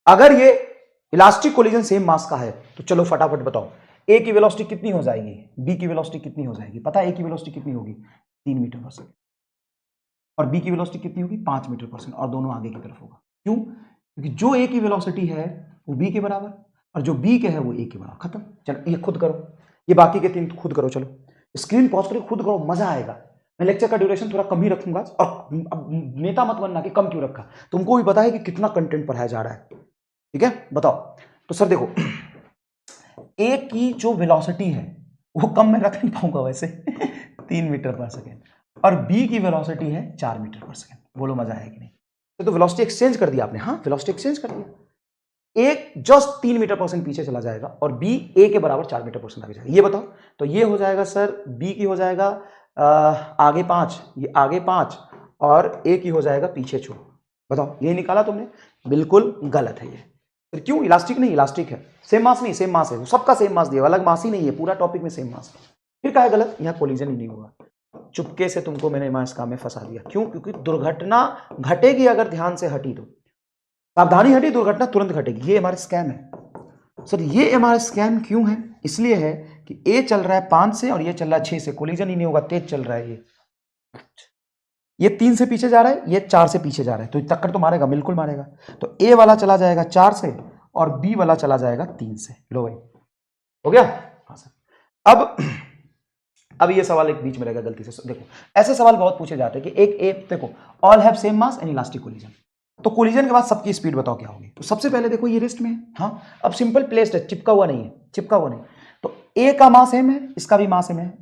अगर ये इलास्टिक कोलिजन सेम मास का है तो चलो फटाफट बताओ ए की वेलोसिटी कितनी हो जाएगी, बी की वेलोसिटी कितनी हो जाएगी, पता है ए की वेलोसिटी कितनी होगी 3 मीटर पर सेकेंड, और बी की वेलोसिटी कितनी होगी 5 मीटर पर सेकेंड, और दोनों आगे की तरफ होगा, क्यों, क्योंकि जो ए की वेलोसिटी है वो बी के बराबर, और जो बी के है वो ए के बराबर, खत्म। चलो ये खुद करो, ये बाकी के 3 खुद करो, चलो स्क्रीन पॉज करके खुद करो, मजा आएगा। मैं लेक्चर का ड्यूरेशन थोड़ा कम ही रखूंगा, और नेता मत बनना कि कम क्यों रखा, तुमको भी पता है कि कितना कंटेंट पढ़ाया जा रहा है, ठीक है बताओ। तो सर देखो ए की जो वेलोसिटी है वो कम मैं रख नहीं पाऊंगा वैसे 3 मीटर पर सेकेंड, और बी की वेलोसिटी है 4 मीटर पर सेकेंड, बोलो मजा आया कि नहीं। तो वेलोसिटी एक्सचेंज कर दिया आपने, हाँ वेलोसिटी एक्सचेंज कर दिया, एक जस्ट 3 मीटर पर सेकेंड पीछे चला जाएगा और बी ए के बराबर 4 मीटर पर सेकेंड आगे जाएगा, ये बताओ। तो ये हो जाएगा सर बी की हो जाएगा आगे 5, ये आगे 5, और ए की हो जाएगा पीछे 6, बताओ ये निकाला तुमने, बिल्कुल गलत है ये। फिर क्यों, इलास्टिक नहीं, इलास्टिक है, सेम मास नहीं, सेम मास है, सबका सेम मास दिया, अलग मास ही नहीं है, पूरा टॉपिक में सेम मास है, फिर क्या है गलत, यहाँ कोलिजन ही नहीं होगा। चुपके से तुमको मैंने इस काम में फंसा दिया, क्यों, क्योंकि दुर्घटना घटेगी अगर ध्यान से हटी तो, सावधानी हटी दुर्घटना तुरंत घटेगी, ये हमारा स्कैम है सर, ये हमारा स्कैम क्यों है, इसलिए है कि ए चल रहा है 5 से और ये चल रहा है 6 से, कोलिजन ही नहीं होगा, तेज चल रहा है, ये 3 से पीछे जा रहा है, ये 4 से पीछे जा रहा है, तो टक्कर तो मारेगा, बिल्कुल मारेगा। तो ए वाला चला जाएगा 4 से और बी वाला चला जाएगा 3 से, लो भाई हो गया। हाँ सर, अब ये सवाल एक बीच में रहेगा गलती से, देखो ऐसे सवाल बहुत पूछे जाते हैं कि एक देखो all have same mass and elastic collision, तो कोलिजन के बाद सबकी स्पीड बताओ क्या होगी। तो सबसे पहले देखो ये रेस्ट में है, हाँ अब सिंपल प्लेस्ड है, चिपका हुआ नहीं है, चिपका हुआ नहीं, तो ए का मास एम है, इसका भी मास एम है।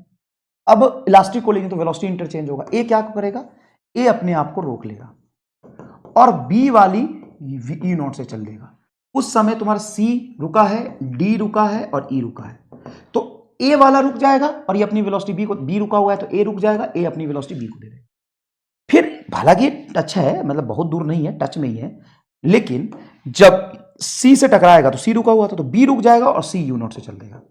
अब इलास्टिक कोलिजन तो वेलोसिटी इंटरचेंज होगा, ए क्या करेगा, ए अपने आप को रोक लेगा और बी वाली ई नॉट से चल देगा, उस समय तुम्हारा सी रुका है, डी रुका है और ई रुका है, तो ए वाला रुक जाएगा और ये अपनी वेलोसिटी बी को, बी रुका हुआ है तो ए रुक जाएगा, ए अपनी वेलोसिटी बी को दे देगा। फिर हालांकि टच है, मतलब बहुत दूर नहीं है, टच में ही है, लेकिन जब सी से टकराएगा तो सी रुका हुआ था तो बी रुक जाएगा और सी यू नॉट से चल देगा,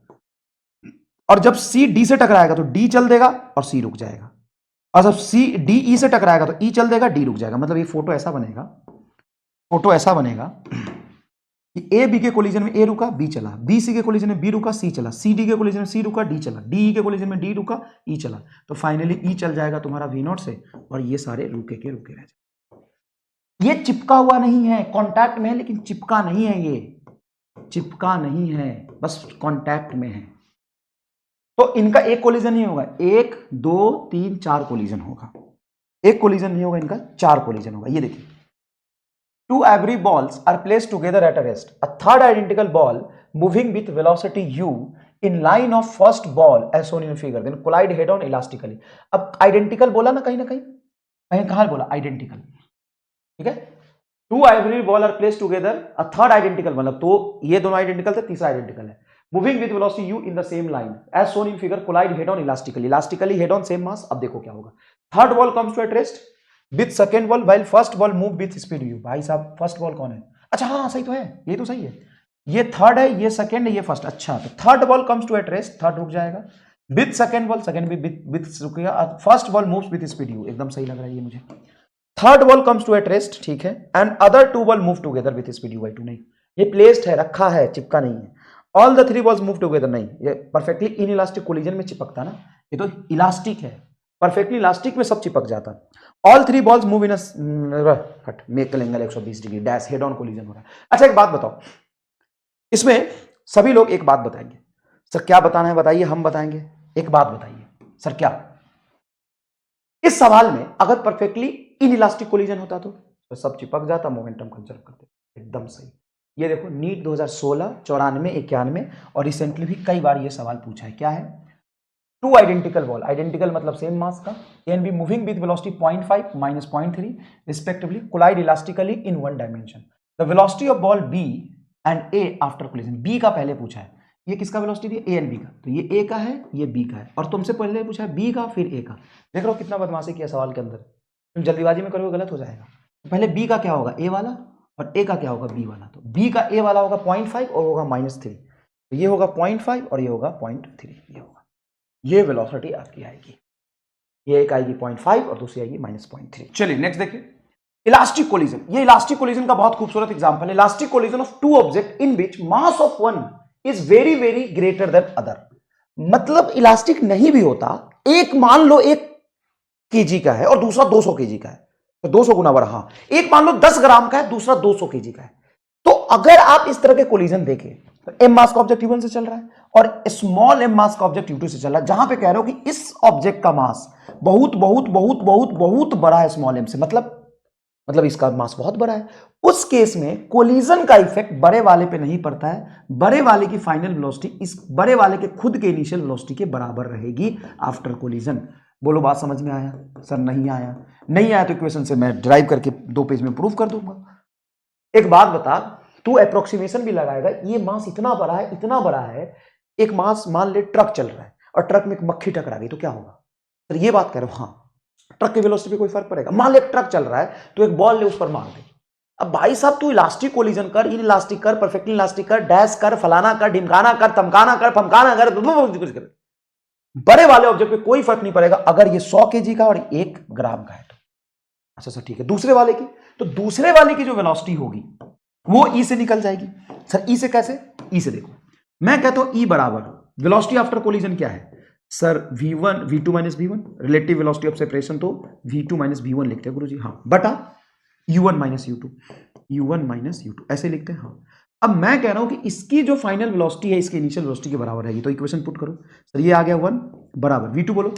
और जब सी डी से टकराएगा तो डी चल देगा और सी रुक जाएगा, अच्छा सी डी ई से टकराएगा तो ई चल देगा, डी रुक जाएगा। मतलब ये फोटो ऐसा बनेगा, फोटो ऐसा बनेगा कि ए बी के कोलिजन में ए रुका, बी चला, बी सी के कोलिजन में बी रुका, सी चला, सी डी के कोलिजन में सी रुका, डी चला, डी ई के कोलिजन में डी रुका, ई चला। तो फाइनली ई चल जाएगा तुम्हारा वी नॉट से, और ये सारे रुके के रुके रह जाए। ये चिपका हुआ नहीं है, कॉन्टैक्ट में है लेकिन चिपका नहीं है, ये चिपका नहीं है, बस कॉन्टैक्ट में है। तो इनका एक कोलिजन नहीं होगा, 1 2 3 4 कोलिजन होगा। एक कोलिजन नहीं होगा, इनका 4 कोलिजन होगा। ये देखिए, 2 ivory balls are placed together at a rest. A third identical ball moving with velocity u in line of first ball as shown in figure then collide head on elastically. अब identical बोला ना कहीं कहाँ बोला identical, ठीक है। 2 ivory ball are placed together, a third identical, मतलब तो ये दोनों identical थे, तीसरा identical है। Moving with velocity u in the same line as shown in figure collide head on elastically. Elastically head on same mass. अब देखो क्या होगा, third ball comes to at rest with second ball while first ball move with speed u. भाई साहब फर्स्ट बॉल कौन है? अच्छा हाँ सही तो है, ये तो सही है, ये थर्ड है, ये सेकंड है, ये फर्स्ट। अच्छा तो third ball comes to at rest, third रुक जाएगा विथ सेकंड बॉल, सेकंड भी विथ रुकेगा, first ball moves with speed u। एकदम सही लग रहा है ये मुझे। Third ball comes to at rest, ठीक है, and other 2 ball move together with speed u by 2। नहीं, ये प्लेस्ड है, रखा है, चिपका नहीं है। All the 3 balls move together, नहीं, ये परफेक्टली इन इलास्टिक कोलिजन में चिपकता ना, ये तो इलास्टिक है, परफेक्टली इलास्टिक में सब चिपक जाता। ऑल 3 बॉल्स मूव इन हट make angle 120 degree dash head on collision हो रहा है। अच्छा एक बात बताओ, इसमें सभी लोग एक बात बताएंगे, सर क्या बताना है बताइए, हम बताएंगे। एक बात बताइए सर, क्या इस सवाल में अगर परफेक्टली इन इलास्टिक कोलिजन होता तो सब चिपक जाता, मोमेंटम कंजर्व करते। एकदम सही। ये देखो नीट 2016, 94, 91 और रिसेंटली भी कई बार ये सवाल पूछा है। क्या है? 2 आइडेंटिकल बॉल, आइडेंटिकल मतलब सेम मास का, can be moving with velocity 0.5 minus 0.3 respectively, collide elastically in one dimension. The velocity of ball B and A after collision. B का पहले पूछा है, ये किसका वेलोसिटी दिया? ए एंड बी का। तो ये ए का है, ये बी का है, और तुमसे पहले पूछा है बी का फिर ए का। देख रहे हो कितना बदमाशी किया सवाल के अंदर। तुम जल्दीबाजी में करोगे गलत हो जाएगा। पहले बी का क्या होगा? ए वाला, और ए का क्या होगा? बी वाला। तो बी का ए वाला होगा 0.5 और होगा -3, तो ये होगा 0.5 और ये होगा 0.3, ये होगा, ये वेलोसिटी आपकी आएगी। ये एक आएगी 0.5 और दूसरी आएगी -0.3। चलिए नेक्स्ट देखिए, इलास्टिक कोलिजन। ये इलास्टिक कोलिजन का बहुत खूबसूरत एग्जांपल है। Elastic collision of 2 object in which mass of one is very very greater then other. मतलब इलास्टिक नहीं भी होता, एक मान लो 1 kg का है और दूसरा 200 kg का है, तो 200 गुना बड़ा। हाँ, एक मान लो 10 ग्राम का है, दूसरा 200 kg का है। तो अगर आप इस तरह के कोलिजन देखें, तो एम मास का ऑब्जेक्ट U1 से चल रहा है और स्मॉल एम मास का ऑब्जेक्ट U2 से चल रहा है, जहां पे कह रहे हो कि इस ऑब्जेक्ट का मास बहुत बहुत बहुत बहुत बहुत बड़ा है स्मॉल एम से, मतलब इसका मास बहुत बड़ा है। उस केस में कोलिजन का इफेक्ट बड़े वाले पे नहीं पड़ता है। बड़े वाले की फाइनल वेलोसिटी इस बड़े वाले के खुद के इनिशियल वेलोसिटी के बराबर रहेगी आफ्टर कोलिजन। बोलो बात समझ में आया? सर नहीं आया। नहीं आया तो इक्वेशन से मैं ड्राइव करके 2 पेज में प्रूफ कर दूंगा। एक बात बता, तू अप्रोक्सीमेशन भी लगाएगा, ये मास इतना बड़ा है, इतना बड़ा है। एक मास मान ले ट्रक चल रहा है और ट्रक में एक मक्खी टकरा गई तो क्या होगा? सर ये बात कह रहे हो? हाँ, ट्रक की वेलोसिटी पे कोई फर्क पड़ेगा? मान ले ट्रक चल रहा है तो एक बॉल ले उस पर मार दे। अब भाई साहब तू इलास्टिक कोलिजन कर, इन इलास्टिक कर, परफेक्टली इलास्टिक कर, डैश कर, फलाना कर, ढिमकाना कर, तमकाना कर, फमकाना कर, कुछ कर, बड़े वाले ऑब्जेक्ट पे कोई फर्क नहीं पड़ेगा अगर ये 100 kg का और 1 ग्राम का है तो। अच्छा सर ठीक है। दूसरे वाले की, तो दूसरे वाले की जो वेलोसिटी होगी वो ई से निकल जाएगी। सर ई से कैसे? ई से देखो, मैं कहता हूं ई बराबर वेलोसिटी आफ्टर कोलिजन क्या है sir? v1 v2 minus v1, relative velocity of separation तो v2 माइनस v1 लिखते हैं गुरुजी। हाँ, बटा u1 minus u2, u1 minus u2 ऐसे लिखते हैं। हाँ, अब मैं कह रहा हूं कि इसकी जो फाइनल वेलोसिटी है इसके इनिशियल वेलोसिटी के बराबर रहेगी, तो इक्वेशन पुट करो। सर ये आ गया 1 बराबर v2, बोलो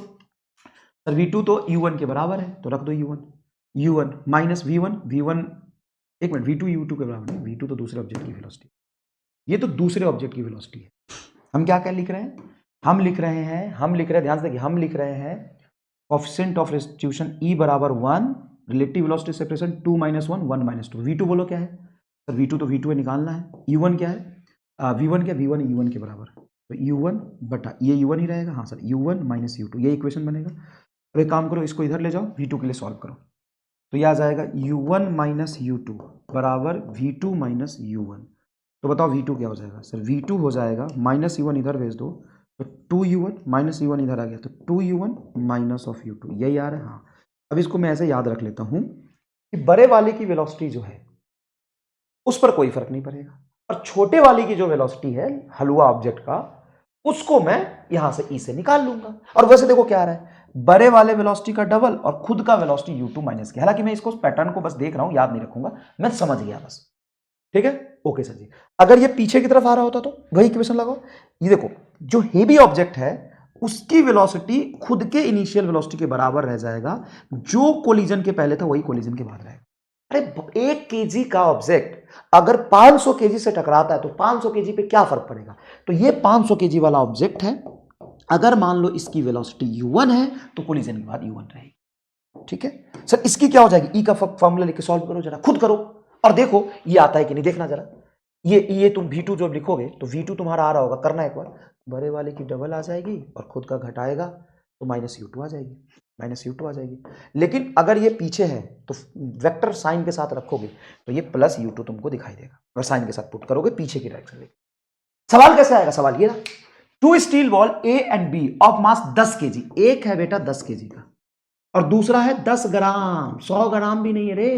सर v2 तो u1 के बराबर है, तो रख दो u1 माइनस v1, एक मिनट, v2 u2 के बराबर नहीं, v2 तो दूसरे ऑब्जेक्ट की वेलोसिटी, ये तो दूसरे ऑब्जेक्ट की वेलोसिटी है। हम क्या क्या लिख रहे हैं? हम लिख रहे हैं, ध्यान से देखिए, हम लिख रहे हैं कोएफिशिएंट ऑफ रेस्टिट्यूशन E बराबर 1, relative velocity separation 2 minus 1, 1 minus 2। v2 बोलो क्या है? सर v2 तो v2 निकालना है। u1 क्या है? v1 क्या? v1 u1 के बराबर, तो u1 बटा ये u1 ही रहेगा। हाँ सर, u1 माइनस u2, ये इक्वेशन बनेगा। अब एक काम करो, इसको इधर ले जाओ, v2 के लिए सॉल्व करो, तो यह आ जाएगा u1 माइनस u2 बराबर v2 माइनस u1। तो बताओ v2 क्या हो जाएगा? सर v2 हो जाएगा माइनस u1 इधर भेज दो, तो 2u1 माइनस u1 इधर आ गया, तो 2u1 माइनस ऑफ u2, यही आ रहा है। हाँ, अब इसको मैं ऐसे याद रख लेता हूं कि बड़े वाले की वेलोसिटी जो है उस पर कोई फर्क नहीं पड़ेगा, और छोटे वाले की जो वेलोसिटी है हलवा ऑब्जेक्ट का, उसको मैं यहां से ई से निकाल लूंगा। और वैसे देखो क्या आ रहा है, बड़े वाले वेलोसिटी का डबल और खुद का वेलोसिटी u2 माइनस की। हालांकि मैं इसको पैटर्न को बस देख रहा हूं, याद नहीं रखूंगा, मैं समझ गया बस। ठीक है, ओके सर जी। अगर ये पीछे की तरफ आ रहा होता तो वही इक्वेशन लगाओ। ये देखो, जो हेवी ऑब्जेक्ट है उसकी वेलोसिटी खुद के इनिशियल वेलोसिटी के बराबर रह जाएगा, जो कोलिजन के पहले था वही कोलिजन के बाद रहेगा। अरे 1 केजी का ऑब्जेक्ट अगर 500 केजी से टकराता है तो 500 केजी पे क्या फर्क पड़ेगा। तो ये 500 केजी वाला ऑब्जेक्ट है, अगर मान लो इसकी वेलोसिटी u1 है तो कोलिजन के बाद u1 रहेगी। ठीक है सर, इसकी क्या हो जाएगी, ई का फॉर्मूला लेके सॉल्व करो, जरा खुद करो और देखो ये आता है कि नहीं, देखना जरा। ये तुम v2 जब लिखोगे तो v2 तुम्हारा आ रहा होगा, करना एक बार, बड़े वाले की डबल आ जाएगी और खुद का घटाएगा तो माइनस u2 आ जाएगी, माइनस u2 आ जाएगी। लेकिन अगर ये पीछे है तो वेक्टर साइन के साथ रखोगे तो ये प्लस u2 तुमको दिखाई देगा, और साइन के साथ पुट करोगे पीछे की डायरेक्शन में। सवाल कैसे आएगा, सवाल ये रहा, 2 steel ball A and B of mass 10 KG, एक है बेटा 10 केजी का और दूसरा है 10 ग्राम, 100 ग्राम भी नहीं है रे,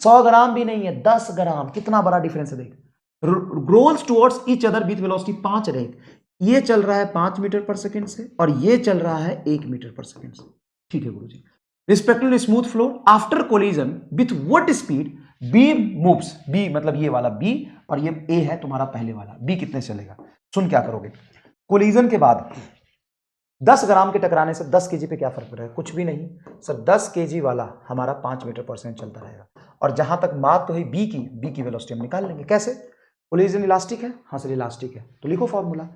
100 ग्राम भी नहीं है, 10 ग्राम, कितना बड़ा डिफरेंस है देख। Rolls towards each other with velocity 5 रैक, ये चल रहा है 5 मीटर पर सेकंड से और ये चल रहा है 1 मीटर पर सेकंड से। ठीक है गुरुजी। Respectively smooth floor after collision with what speed B moves, B मतलब ये वाला बी और ये ए है तुम्हारा पहले वाला, बी कितने चलेगा। सुन क्या करोगे, कोलिजन के बाद 10 ग्राम के टकराने से 10 केजी पे क्या फर्क पड़ेगा, कुछ भी नहीं सर। 10 केजी वाला हमारा 5 मीटर पर सेकंड चलता रहेगा, और जहां तक बात तो है बी की वेलोसिटी हम निकाल लेंगे। कैसे, कोलिजन इलास्टिक है, हाँ सर इलास्टिक है, तो लिखो फॉर्मूला,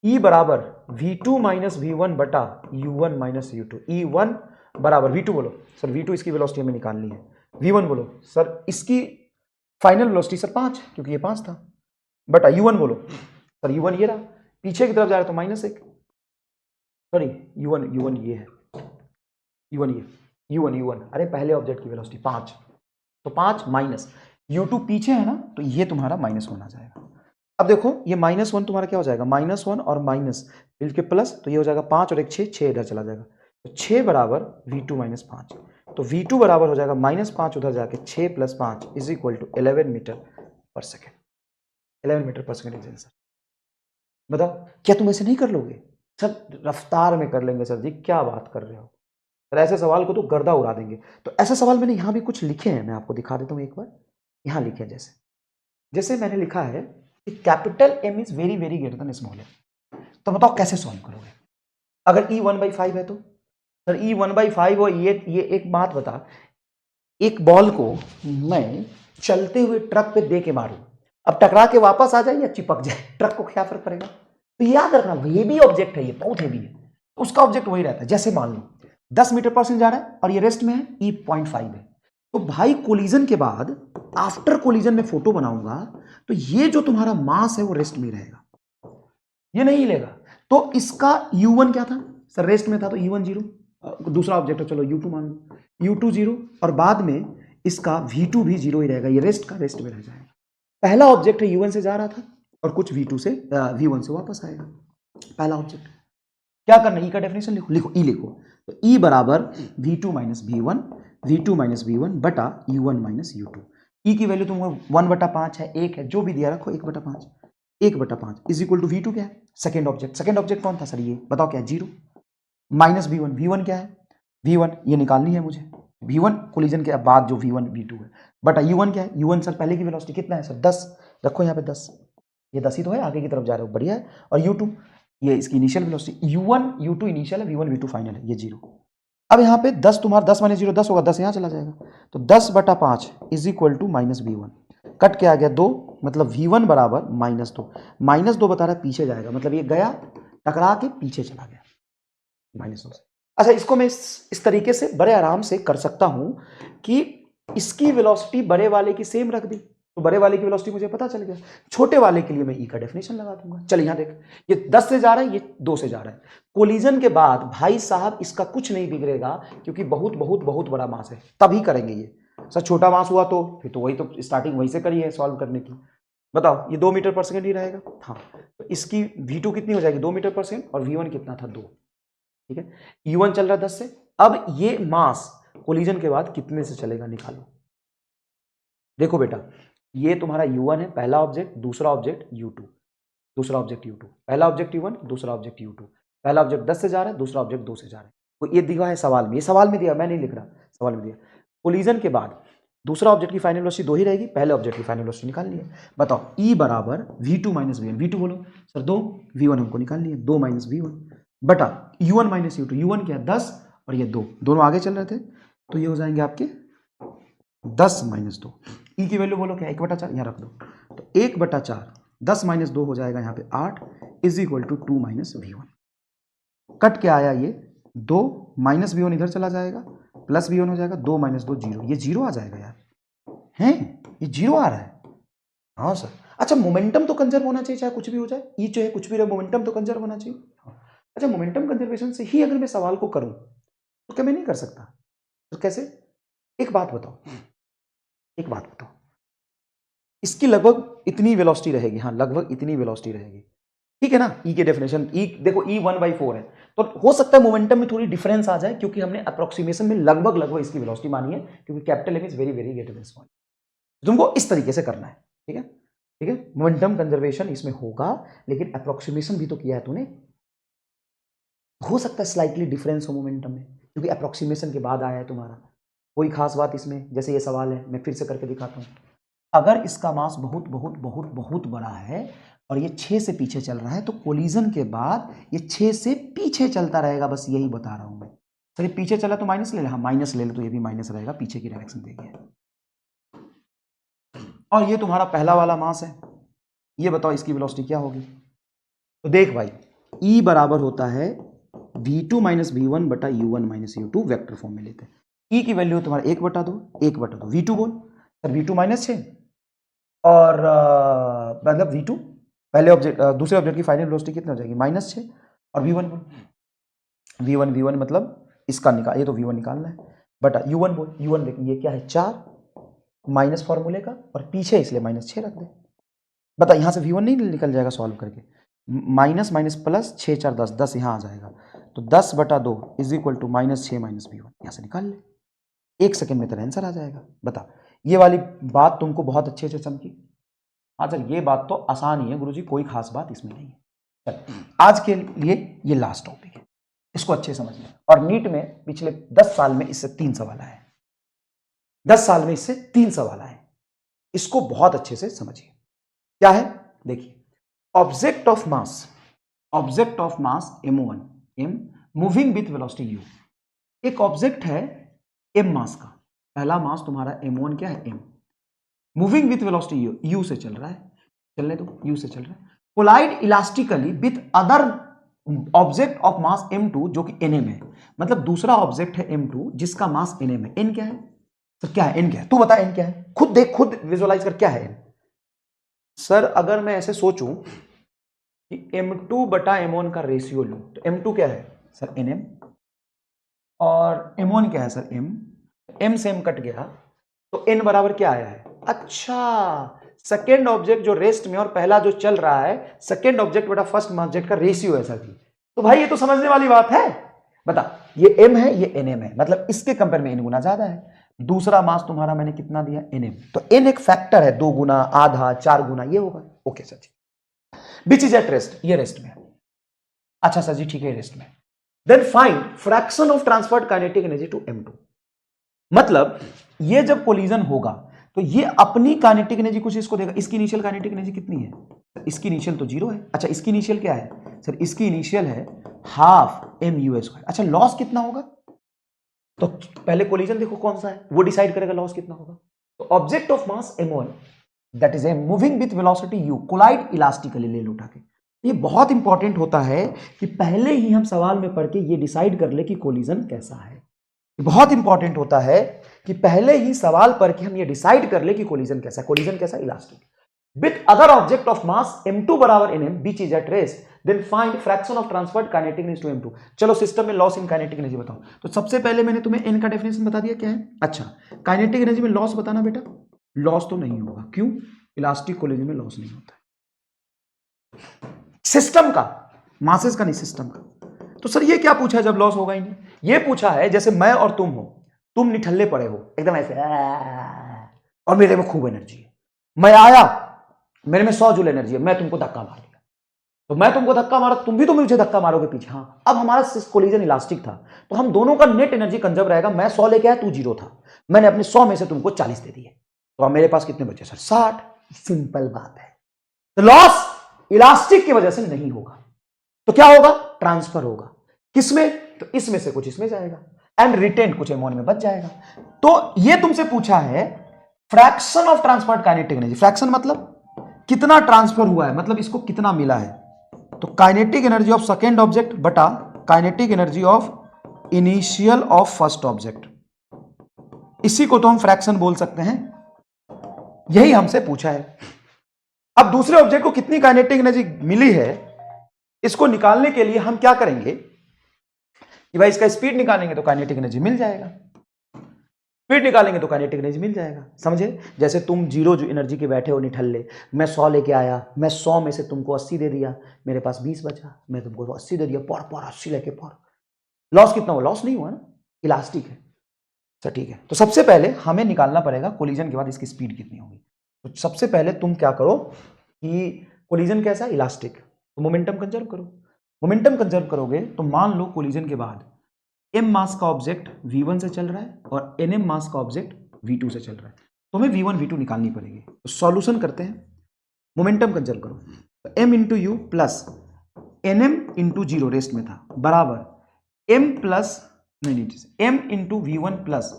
E बराबर v2 माइनस v1 बटा u1 माइनस u2। E1 बराबर v2 बोलो सर, v2 इसकी वेलोसिटी हमें निकालनी है, v1 बोलो सर इसकी फाइनल वेलोसिटी सर 5, क्योंकि ये 5 था, बटा u1 बोलो सर, u1 ये रहा, पीछे की तरफ जा रहा है तो -1, सॉरी u1 ये है, u1 अरे पहले ऑब्जेक्ट की वेलोसिटी 5, तो 5 माइनस u2 पीछे है ना, तो ये तुम्हारा -1 आ जाएगा। अब देखो ये -1 तुम्हारा क्या हो जाएगा, -1 और माइनस मिल के प्लस, तो ये हो जाएगा 5 और एक 6 इधर चला जाएगा, तो 6 बराबर v2 माइनस 5, तो v2 बराबर हो जाएगा -5 उधर जाके 6 + 5 is equal to 11 metre per second. 11 metre per second is answer. बताओ क्या तुम ऐसे नहीं कर लोगे सर, रफ्तार में कर लेंगे सर जी, क्या बात कर रहे हो सर, ऐसे सवाल को तो गर्दा उड़ा देंगे। तो ऐसे सवाल मैंने यहाँ भी कुछ लिखे हैं, मैं आपको दिखा देता हूँ एक बार, यहाँ लिखे हैं जैसे जैसे मैंने लिखा है कि capital M is very very greater than small m। तो बताओ कैसे सॉल्व करोगे, अगर E 1/5 है तो सर E 1/5, और ये एक बात बता, एक बॉल को मैं चलते हुए ट्रक पे दे के मारूं, अब टकरा के वापस आ जाए या चिपक जाए, ट्रक को क्या फर्क पड़ेगा। तो याद रखना ये भी ऑब्जेक्ट है, ये बहुत हेवी है, उसका ऑब्जेक्ट वही रहता है। जैसे मान लो 10 मीटर पर सेकंड जा रहा है और ये रेस्ट में है, E 0.5 है, तो भाई कोलिजन के बाद आफ्टर कोलिजन में फोटो बनाऊंगा तो ये जो तुम्हारा मास है वो रेस्ट में रहेगा, ये नहीं हिलेगा। तो इसका u1 क्या था सर, रेस्ट में था, तो u1 0, दूसरा ऑब्जेक्ट है, चलो u2 मान लो, u2 0, और बाद में इसका v2 भी 0 ही रहेगा, ये रेस्ट में रह जाएगा। पहला ऑब्जेक्ट है u1 से जा रहा था और कुछ v1 से वापस आएगा। पहला ऑब्जेक्ट क्या करना, ई का डेफिनेशन लिखो ई लिखो, तो ई बराबर v2 माइनस v1 बटा u1 माइनस u2। ई की वैल्यू तुमको 1/5 है, 1 है, जो भी दिया रखो 1/5 इज इक्वल टू v2 क्या है, सेकेंड ऑब्जेक्ट कौन था सर, ये बताओ क्या है, 0 माइनस v1 क्या है, v1 ये निकालनी है मुझे, v1 कोलिजन के बाद जो v1 v2 है, बटा u1 क्या है, u1 सर पहले की वेलोसिटी कितना है सर 10, रखो यहाँ पे 10, ये 10 ही तो है, आगे की तरफ जा रहे हो, बढ़िया है, और u2 ये इसकी इनिशियल वेलोसिटी, u2 इनिशियल है, v1 v2 फाइनल है, ये 0। अब यहाँ पे 10 तुम्हारा 10 माइनस 0 10 होगा, 10 यहाँ चला जाएगा, तो 10/5 is equal to -v1, cut के आ गया 2, मतलब v1 बराबर -2 बता रहा है पीछे जाएगा, मतलब ये गया टकरा के पीछे चला गया -2 से। अच्छा इसको मैं इस तरीके से बड़े आराम से कर सकता हूं कि इसकी वेलोसिटी बड़े वाले की सेम रख दी, तो बड़े वाले की वेलोसिटी मुझे पता चल गया, छोटे वाले के लिए मैं ई का डेफिनेशन लगा दूंगा। चल यहां देख, ये 10 से जा रहा है, ये 2 से जा रहा है, कोलिजन के बाद भाई साहब इसका कुछ नहीं बिगड़ेगा, क्योंकि बहुत बहुत बहुत बड़ा मास है, तभी करेंगे ये। सर छोटा मास हुआ तो फिर तो वही, तो स्टार्टिंग वहीं से करी है सॉल्व करने की, बताओ, ये 2 मीटर पर सेकेंड ही रहेगा। हाँ, तो इसकी v2 कितनी हो जाएगी, 2 मीटर पर सेकेंड, और v1 कितना था, 2। ठीक है, u1 चल रहा है 10 से। अब ये मास कोलिजन के बाद कितने से चलेगा, निकालो। देखो बेटा, ये तुम्हारा u1 है, पहला ऑब्जेक्ट, दूसरा ऑब्जेक्ट u2, दूसरा ऑब्जेक्ट u2, पहला ऑब्जेक्ट u1, दूसरा ऑब्जेक्ट u2, पहला ऑब्जेक्ट 10 से जा रहा है, दूसरा ऑब्जेक्ट 2 से जा रहा है। तो ये दिया है सवाल में, ये सवाल में दिया, मैं नहीं लिख रहा, सवाल में दिया। कोलिजन के बाद दूसरा ऑब्जेक्ट की फाइनल वेलोसिटी 2 ही रहेगी, पहले ऑब्जेक्ट की फाइनल वेलोसिटी निकालनी है। बताओ, E बराबर v2 माइनस v1, v2 बोलो सर 2, v1 हमको निकालनी है, 2 माइनस v1 बटा u1 माइनस u2, u1 क्या है 10 और ये 2, दोनों आगे चल रहे थे, तो ये हो जाएंगे आपके 10 माइनस 2। E की वैल्यू बोलो क्या, 1/4 यहाँ रख दो, तो 1/4 10 माइनस 2 हो जाएगा यहाँ पे 8 is equal to 2 minus v1। Cut क्या आया, ये 2 माइनस v1 इधर चला जाएगा, प्लस v1 हो जाएगा, 2 माइनस 2 0, ये 0 आ जाएगा यार, हैं ये 0 आ रहा है। हाँ सर, अच्छा मोमेंटम तो कंजर्व होना चाहिए, चाहे कुछ भी हो जाए, ई चाहे कुछ भी रहे, मोमेंटम तो कंजर्व होना चाहिए। अच्छा, मोमेंटम कंजर्वेशन से ही अगर मैं सवाल को करूं तो क्या मैं नहीं कर सकता, तो कैसे, एक बात बताओ, एक बात बताओ, इसकी लगभग इतनी वेलोसिटी रहेगी, हाँ लगभग इतनी वेलोसिटी रहेगी, ठीक है ना। ई के डेफिनेशन, ई देखो ई 1/4 है, तो हो सकता है मोमेंटम में थोड़ी डिफरेंस आ जाए, क्योंकि हमने अप्रोक्सीमेशन में लगभग इसकी वेलोसिटी मानी है, क्योंकि capital M is very very greater than small. तुमको इस तरीके से करना है, ठीक है, ठीक है। मोमेंटम कंजर्वेशन इसमें होगा, लेकिन अप्रोक्सीमेशन भी तो किया है तूने, हो सकता है स्लाइटली डिफरेंस हो मोमेंटम में, क्योंकि अप्रोक्सीमेशन के बाद आया है तुम्हारा। कोई खास बात इसमें, जैसे ये सवाल है, मैं फिर से करके दिखाता हूँ। अगर इसका मास बहुत बहुत बहुत बहुत बड़ा है और ये 6 से पीछे चल रहा है, तो कोलिजन के बाद ये 6 से पीछे चलता रहेगा, बस यही बता रहा हूं मैं। सर ये पीछे चला तो माइनस ले ले, हाँ माइनस ले ले, तो ये भी माइनस रहेगा, पीछे की डायरेक्शन देखिए। और ये तुम्हारा पहला वाला मास है, ये बताओ इसकी वेलोसिटी क्या होगी। तो देख भाई, E बराबर होता है v2 माइनस v1 बटा u1 minus u2, vector form में लेते हैं। E की वैल्यू तुम्हारा 1/2 v2 बोल सर, v2 माइनस 6 और मतलब v2 पहले ऑब्जेक्ट, दूसरे ऑब्जेक्ट की फाइनल वेलोसिटी कितना हो जाएगी, -6, और v1 बोल, v1 मतलब इसका निकाल, ये तो v1 निकालना है, बटा u1 बोल, u1 देखिए ये क्या है 4 माइनस फॉर्मूले का, और पीछे इसलिए -6 रख दे। बता, यहां से v1 नहीं निकल जाएगा सॉल्व करके, माइनस माइनस प्लस 6 4 10, 10 यहाँ आ जाएगा, तो 10/2 is equal to -6 minus v1, यहाँ से निकाल ले, 1 सेकेंड में तेरा आंसर आ जाएगा। बता, ये वाली बात तुमको बहुत अच्छे से चमकी। हाँ सर, ये बात तो आसान ही है गुरुजी, कोई खास बात इसमें नहीं है। चल, आज के लिए ये लास्ट टॉपिक है, इसको अच्छे समझ लें। और नीट में पिछले 10 साल में इससे 3 सवाल आए, 10 साल में इससे 3 सवाल आए, इसको बहुत अच्छे से समझिए। क्या है, देखिए, object of mass m1, m moving with velocity u। एक ऑब्जेक्ट है m मास का, पहला मास तुम्हारा m1 क्या है, m, moving with velocity u से चल रहा है, चलने दो, u से चल रहा है, collide elastically with other object of mass m2 जो कि nm है। मतलब दूसरा ऑब्जेक्ट है m2 जिसका मास nm है। n क्या है सर, क्या है n, क्या है तू बता, n क्या है, खुद देख, खुद विजुअलाइज कर, क्या है n। सर अगर मैं ऐसे सोचूं कि m2 बटा m1 का रेशियो लूं, तो m2 क्या है सर nm, और m1 क्या है सर m से m कट गया, तो n बराबर क्या आया है, अच्छा सेकेंड ऑब्जेक्ट जो रेस्ट में और पहला जो चल रहा है, सेकेंड ऑब्जेक्ट बटा फर्स्ट ऑब्जेक्ट का रेशियो है सर जी। तो भाई ये तो समझने वाली बात है। बता, ये m है, ये nm है, मतलब इसके कंपेयर में n गुना ज्यादा है। दूसरा मास तुम्हारा मैंने कितना दिया, nm, तो n एक फैक्टर है, 2 गुना, आधा, 4 गुना, ये होगा। Okay sir ji, which is at rest, ये रेस्ट में। अच्छा सर जी ठीक है, रेस्ट में। Then find fraction of transferred kinetic energy to m2। मतलब ये जब कोलिजन होगा तो ये अपनी काइनेटिक एनर्जी कुछ इसको देगा। इसकी इनिशियल काइनेटिक एनर्जी कितनी है, इसकी इनिशियल तो 0 है। अच्छा, इसकी इनिशियल क्या है सर, इसकी इनिशियल है हाफ mu²। अच्छा, लॉस कितना होगा, तो पहले कोलिजन देखो कौन सा है, वो डिसाइड करेगा लॉस कितना होगा। तो object of mass m1 that is m moving with velocity u collide elastically, ले लो उठा के। ये बहुत इंपॉर्टेंट होता है कि पहले ही हम सवाल में पढ़ के ये डिसाइड कर ले कि कोलिजन कैसा है। बहुत इंपॉर्टेंट होता है कि पहले ही सवाल पढ़ के हम ये डिसाइड कर ले कि कोलिजन कैसा है। कोलिजन कैसा, elastic with other object of mass m2 बराबर nm which is at rest, then find fraction of transferred kinetic energy to m2। चलो सिस्टम में लॉस इन काइनेटिक एनर्जी बताओ। तो सबसे पहले मैंने तुम्हें n का डेफिनेशन बता दिया, क्या है। अच्छा, काइनेटिक एनर्जी में लॉस बताना बेटा, लॉस तो नहीं होगा, क्यों, इलास्टिक कोलिजन में लॉस नहीं होता है, सिस्टम का, मासेस का नहीं, सिस्टम का। तो सर ये क्या पूछा है जब लॉस होगा ही नहीं? ये पूछा है जैसे मैं और तुम हो, तुम निठल्ले पड़े हो एकदम ऐसे और मेरे में खूब एनर्जी है, मैं आया, मेरे में 100 जूल एनर्जी है, मैं तुमको धक्का मार दिया, तो मैं तुमको धक्का मारा, तुम भी तो मुझे धक्का मारोगे पीछे। हाँ, अब हमारा कोलिजन इलास्टिक था, तो हम दोनों का नेट एनर्जी कंजर्व रहेगा। मैं 100 लेके आया, तू 0 था, मैंने अपने 100 में से तुमको 40 दे दिए, तो अब मेरे पास कितने बचे सर? 60। सिंपल बात है। तो लॉस इलास्टिक की वजह से नहीं होगा, तो क्या होगा? ट्रांसफर होगा। किसमें? तो इसमें से कुछ इसमें जाएगा एंड रिटेन कुछ एमोन में बच जाएगा। तो ये तुमसे पूछा है fraction of transferred kinetic energy. Fraction मतलब कितना ट्रांसफर हुआ है, मतलब इसको कितना मिला है। तो kinetic energy of second object बटा kinetic energy of initial of first object, इसी को तो हम फ्रैक्शन बोल सकते हैं। यही हमसे पूछा है। अब दूसरे ऑब्जेक्ट को कितनी काइनेटिक एनर्जी मिली है, इसको निकालने के लिए हम क्या करेंगे कि भाई इसका स्पीड निकालेंगे तो काइनेटिक एनर्जी मिल जाएगा, स्पीड निकालेंगे तो काइनेटिक एनर्जी मिल जाएगा। समझे? जैसे तुम 0 जो एनर्जी के बैठे हो निठल्ले, मैं 100 लेके आया, मैं 100 में से तुमको 80 दे दिया, मेरे पास 20 बचा, मैं तुमको 80 दे दिया, पौड़ 80 लेके पौड़। लॉस कितना हुआ? लॉस नहीं हुआ ना, इलास्टिक है। अच्छा ठीक है, तो सबसे पहले हमें निकालना पड़ेगा कोलिजन के बाद इसकी स्पीड कितनी होगी। तो सबसे पहले तुम क्या करो कि कोलिजन कैसा है? इलास्टिक, तो मोमेंटम कंजर्व करो। मोमेंटम कंजर्व करोगे तो मान लो कोलिजन के बाद m मास का ऑब्जेक्ट v1 से चल रहा है और nm मास का ऑब्जेक्ट v2 से चल रहा है, तो हमें v1 v2 निकालनी पड़ेगी। तो सॉल्यूशन करते हैं, मोमेंटम कंजर्व करो, तो m into you plus nm into 0 rest में था बराबर m plus m into v1 plus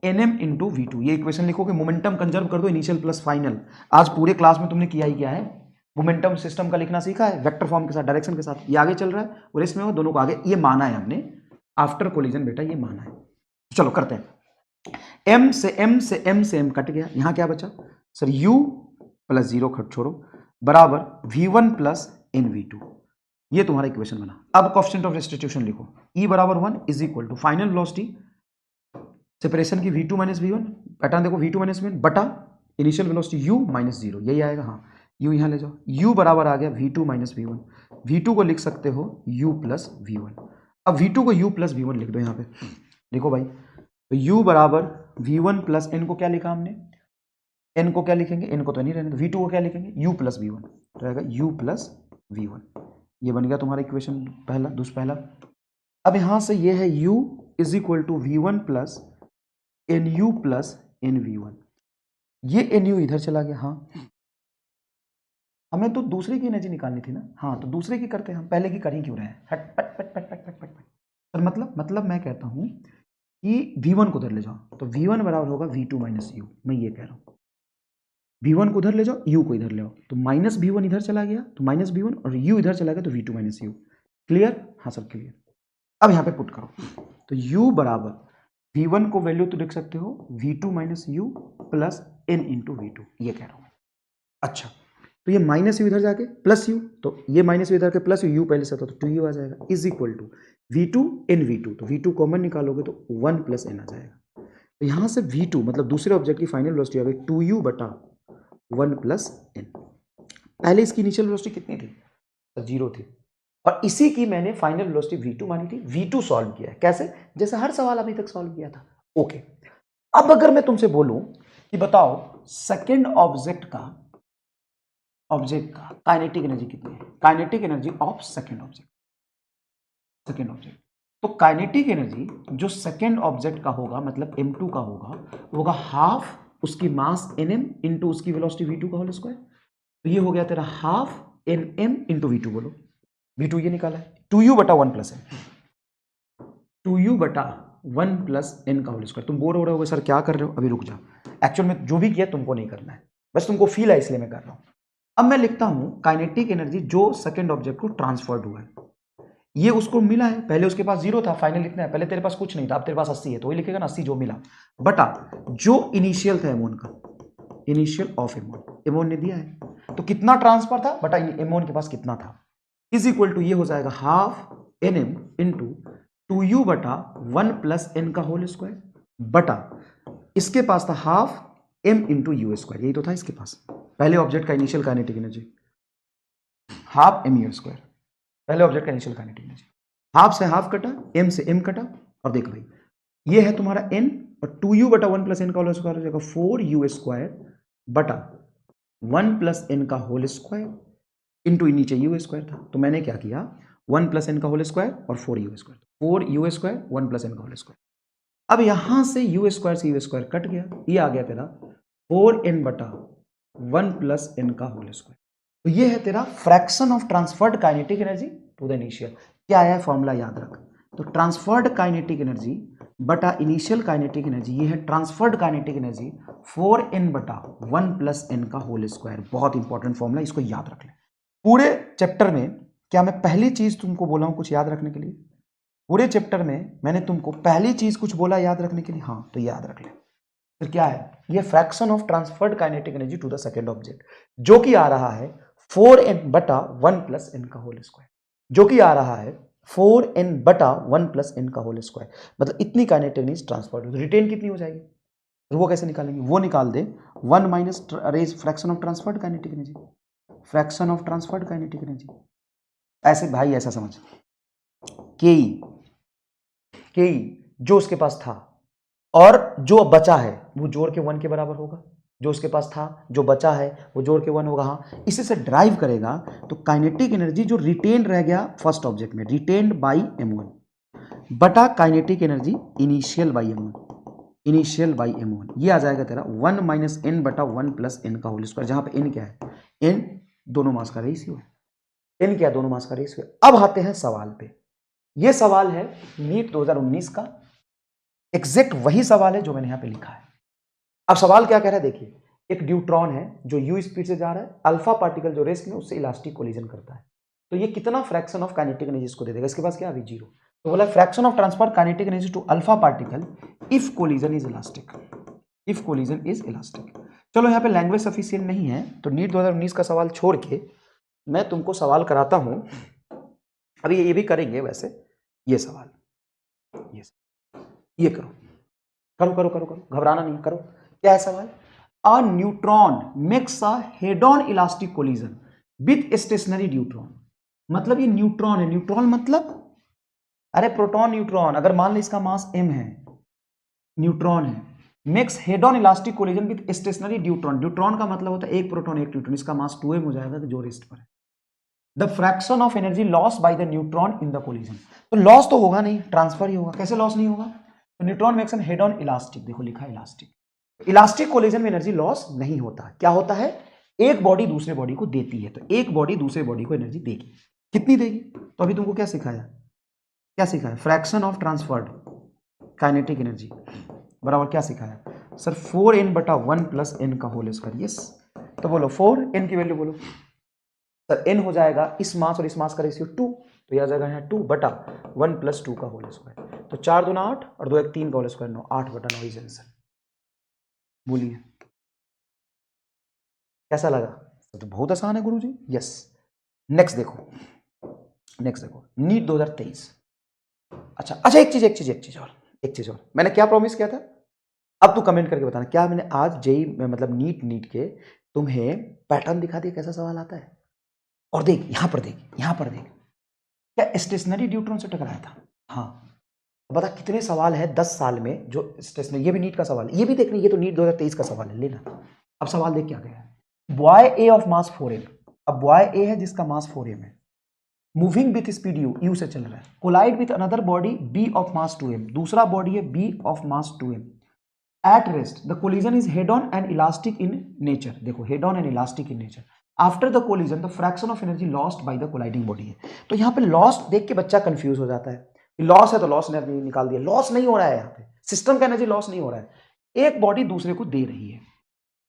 nm into v2। ये इक्वेशन लिखोगे, मोमेंटम कंजर्व कर दो, इनिशियल प्लस फाइनल। आज पूरे क्लास में तुमने किया ही क्या है? मोमेंटम सिस्टम का लिखना सीखा है, वेक्टर फॉर्म के साथ, डायरेक्शन के साथ। ये आगे चल रहा है और इसमें वो दोनों को आगे, ये माना है हमने आफ्टर कोलिजन बेटा, ये माना है। चलो करते हैं। m से m कट गया, यहां क्या बचा सर? u प्लस 0 खट छोड़ो बराबर v1 प्लस nv2। ये तुम्हारा इक्वेशन बना। अब कोएफिशिएंट ऑफ रेस्टिट्यूशन लिखो, e बराबर 1 is equal to final velocity separation की v2 माइनस v1, पैटर्न देखो v2 माइनस v1 बटा इनिशियल वेलोसिटी u माइनस 0, यही आएगा। हाँ, u यहां ले जाओ, u बराबर आ गया v2 माइनस v1। v2 को लिख सकते हो u प्लस v1। अब v2 को u प्लस v1 लिख दो, यहां पे लिखो भाई। तो u बराबर v1 प्लस n को क्या लिखा हमने? n को क्या लिखेंगे? n को तो नहीं रहने, तो v2 को क्या लिखेंगे? u प्लस v1, तो रहेगा u प्लस v1। ये बन गया तुम्हारा इक्वेशन पहला, पहला। अब यहां से ये है u is equal to v1 plus nu plus nv1। ये nu इधर चला गया। हाँ, हमें तो दूसरे की एनर्जी निकालनी थी ना। हाँ, तो दूसरे की करते हैं, हम पहले की कर ही क्यों रहे हैं? हट पट पट पट पट पट पट। सर मतलब मैं कहता हूं कि v1 को उधर ले जाओ, तो v1 बराबर होगा v2 माइनस u। मैं ये कह रहा हूं v1 को उधर ले जाओ, u को इधर ले आओ, तो माइनस v1 इधर चला गया, तो माइनस v1, और u इधर चला गया, तो v2 माइनस u। क्लियर? हाँ सर क्लियर। अब यहां पे पुट करो, तो u बराबर v1 को वैल्यू तो लिख सकते हो v2 minus u plus n into v2, ये कह रहा हूं। अच्छा, तो ये माइनस यू इधर जाके प्लस यू, तो ये माइनस यू इधर के प्लस यू पहले से था, तो 2u आ जाएगा, is equal to v2 n v2। तो v2 कॉमन निकालोगे तो 1 प्लस n आ जाएगा। तो यहां से v2 मतलब दूसरे ऑब्जेक्ट की फाइनल वेलोसिटी आ गई 2u बटा 1 प्लस n। पहले इसकी इनिशियल वेलोसिटी कितनी थी? 0 थी, और इसी की मैंने फाइनल वेलोसिटी v2 मानी थी। v2 सॉल्व किया है, कैसे? जैसे हर सवाल अभी तक सॉल्व किया था। ओके, अब अगर मैं तुमसे बोलूं कि बताओ सेकेंड ऑब्जेक्ट का काइनेटिक एनर्जी कितनी है? Kinetic energy of second object, तो काइनेटिक एनर्जी जो सेकेंड ऑब्जेक्ट का होगा, मतलब m2 का होगा हाफ उसकी मास nm इंटू उसकी वेलोसिटी v2 का होल स्क्वायर। तो ये हो गया तेरा हाफ nm इंटू v2। बोलो v2 ये निकाला है 2u बटा 1 प्लस n, 2u बटा 1 प्लस n का होल स्क्वायर। तुम बोर हो रहे हो सर क्या कर रहे हो? अभी रुक जा, एक्चुअल में जो भी किया तुमको नहीं करना है, बस तुमको फील है इसलिए मैं कर रहा हूं। अब मैं लिखता हूं काइनेटिक एनर्जी जो सेकंड ऑब्जेक्ट को ट्रांसफर्ड हुआ है, ये उसको मिला है, पहले उसके पास 0 था, फाइनल लिखना है, पहले तेरे पास कुछ नहीं था, अब तेरे पास 80 है, तो वही लिखेगा ना 80 जो मिला बटा जो इनिशियल था एमोन का, इनिशियल ऑफ एमोन ने दिया है, तो कितना ट्रांसफर था बटा एमोन के पास कितना था, इज इक्वल टू ये हो जाएगा हाफ nm इंटू 2u बटा 1 प्लस n का होल स्क्वायर बटा इसके पास था half m into you square, यही तो था इसके पास। पहले ऑब्जेक्ट का initial kinetic energy half mu²। पहले ऑब्जेक्ट का इनिशियल काइनेटिक एनर्जी, हाफ से हाफ कटा, m से m कटा, और देख भाई ये है तुम्हारा n, और 2u बटा 1 प्लस n का होल स्क्वायर हो जाएगा 4u² बटा 1 प्लस n का होल स्क्वायर इंटू नीचे u² था, तो मैंने क्या किया 1 प्लस n का होल स्क्वायर और 4u², 4u² 1 प्लस n का होल स्क्वायर। अब यहां से u² से u² कट गया, ये आ गया तेरा 4n बटा 1 प्लस n का होल स्क्वायर। तो ये है तेरा fraction of transferred kinetic energy to the initial. क्या है फॉर्मूला याद रख, तो ट्रांसफर्ड काइनेटिक एनर्जी बटा इनिशियल काइनेटिक एनर्जी, ये है ट्रांसफर्ड काइनेटिक एनर्जी 4n बटा 1 प्लस n का होल स्क्वायर। बहुत इंपॉर्टेंट फॉर्मूला, इसको याद रख ले। पूरे चैप्टर में क्या मैं पहली चीज तुमको बोला हूं कुछ याद रखने के लिए? पूरे चैप्टर में मैंने तुमको पहली चीज कुछ बोला याद रखने के लिए? हाँ, तो याद रख ले। फिर क्या है, ये fraction of transferred kinetic energy to the second object, जो कि आ रहा है 4n बटा 1 प्लस n का होल स्क्वायर, जो कि आ रहा है 4n बटा 1 प्लस n का होल स्क्वायर। मतलब इतनी काइनेटिक एनर्जी ट्रांसफर्ड, रिटेन कितनी हो जाएगी? तो वो कैसे निकालेंगे? वो निकाल दे 1 माइनस रेज fraction of transferred kinetic energy, fraction of transferred kinetic energy. ऐसे भाई ऐसा समझ, के जो उसके पास था और जो बचा है वो जोड़ के 1 के बराबर होगा, जो उसके पास था जो बचा है वो जोड़ के 1 होगा। हाँ, इसी से ड्राइव करेगा तो काइनेटिक एनर्जी जो रिटेन रह गया फर्स्ट ऑब्जेक्ट में, रिटेन्ड बाई m1 बटा kinetic energy initial by m1, initial by m1, ये आ जाएगा तेरा 1 माइनस n बटा 1 प्लस n का होल स्क्वायर, जहां पे n क्या है, n दोनों मास का रेशियो है, n क्या दोनों मास का रेशियो है। अब आते हैं सवाल पे, ये सवाल है नीट 2019 का, एग्जैक्ट वही सवाल है जो मैंने यहां पे लिखा है। अब सवाल क्या कह रहा है देखिए, एक ड्यूट्रॉन है जो u स्पीड से जा रहा है, अल्फा पार्टिकल जो रेस्ट में उससे इलास्टिक कोलिजन करता है, तो ये कितना फ्रैक्शन ऑफ काइनेटिक एनर्जी इसको दे देगा? इसके पास क्या अभी 0, तो बोला fraction of transfer kinetic energy to alpha particle if collision is elastic, if collision is elastic. चलो यहाँ पे लैंग्वेज सफिशिएंट नहीं है, तो नीट 2019 का सवाल छोड़ के मैं तुमको सवाल कराता हूं, अभी ये भी करेंगे वैसे, ये सवाल, ये करो करो करो करो करो, घबराना नहीं, करो। क्या है सवाल? A neutron makes a head on elastic collision with stationary neutron. मतलब ये न्यूट्रॉन है, न्यूट्रॉन मतलब अरे प्रोटॉन न्यूट्रॉन, अगर मान लो इसका मास m है, न्यूट्रॉन है, makes head on elastic collision with stationary neutron, neutron का मतलब होता है एक प्रोटॉन एक न्यूट्रॉन, इसका मास 2m हो जाएगा जो रेस्ट पर है। The fraction of energy loss by the neutron in the collision, तो लॉस तो होगा नहीं, ट्रांसफर ही होगा। कैसे लॉस नहीं होगा? तो neutron makes an head on elastic, देखो लिखा है इलास्टिक, इलास्टिक कोलिजन में एनर्जी लॉस नहीं होता। क्या होता है? एक बॉडी दूसरे बॉडी को देती है, तो एक बॉडी दूसरे बॉडी को एनर्जी देगी, कितनी देगी? तो अभी तुमको क्या सिखाया, क्या सिखाया? Fraction of transferred kinetic energy बराबर क्या सिखाया सर? 4n बटा 1 प्लस n का होल स्क्वायर। यस, तो बोलो 4n की वैल्यू बोलो सर। n हो जाएगा इस मास और इस मास का रेशियो 2, तो यह आ जाएगा यहाँ 2 बटा 1 प्लस 2 का होल स्क्वायर, तो 4 दूना 8 और 2 1 3 का होल स्क्वायर 9, 8 बटा 9 इज आंसर। बोलिए कैसा लगा? तो बहुत आसान है गुरुजी। यस, नेक्स्ट देखो, नेक्स्ट देखो नीट 2023। अच्छा एक चीज और मैंने क्या प्रॉमिस किया था, अब तू कमेंट करके बताना, क्या मैंने आज जेई मतलब नीट के तुम्हें पैटर्न दिखा दिया कैसा सवाल आता है? और देख यहां पर देख, यहां पर देख, क्या स्टेशनरी न्यूट्रॉन से टकराया था? हाँ, बता कितने सवाल है 10 साल में जो स्टेशनरी, ये भी नीट का सवाल है, ये भी देखना, ये तो नीट 2023 का सवाल है, लेना। अब सवाल देख क्या गया है, boy A of mass 4m, अब बॉय ए है जिसका मास 4m है, मूविंग विथ स्पीड u से चल रहा है, collide with another body b of mass 2m, दूसरा बॉडी है b of mass 2m, at rest the collision is head on and elastic in nature, देखो head on and elastic in nature, after the collision the fraction of energy lost by the colliding body है। तो यहाँ पे लॉस्ट देख के बच्चा कंफ्यूज हो जाता है, लॉस है तो लॉस एनर्जी निकाल दिया, लॉस नहीं हो रहा है, यहाँ पे सिस्टम का एनर्जी लॉस नहीं हो रहा है, एक बॉडी दूसरे को दे रही है।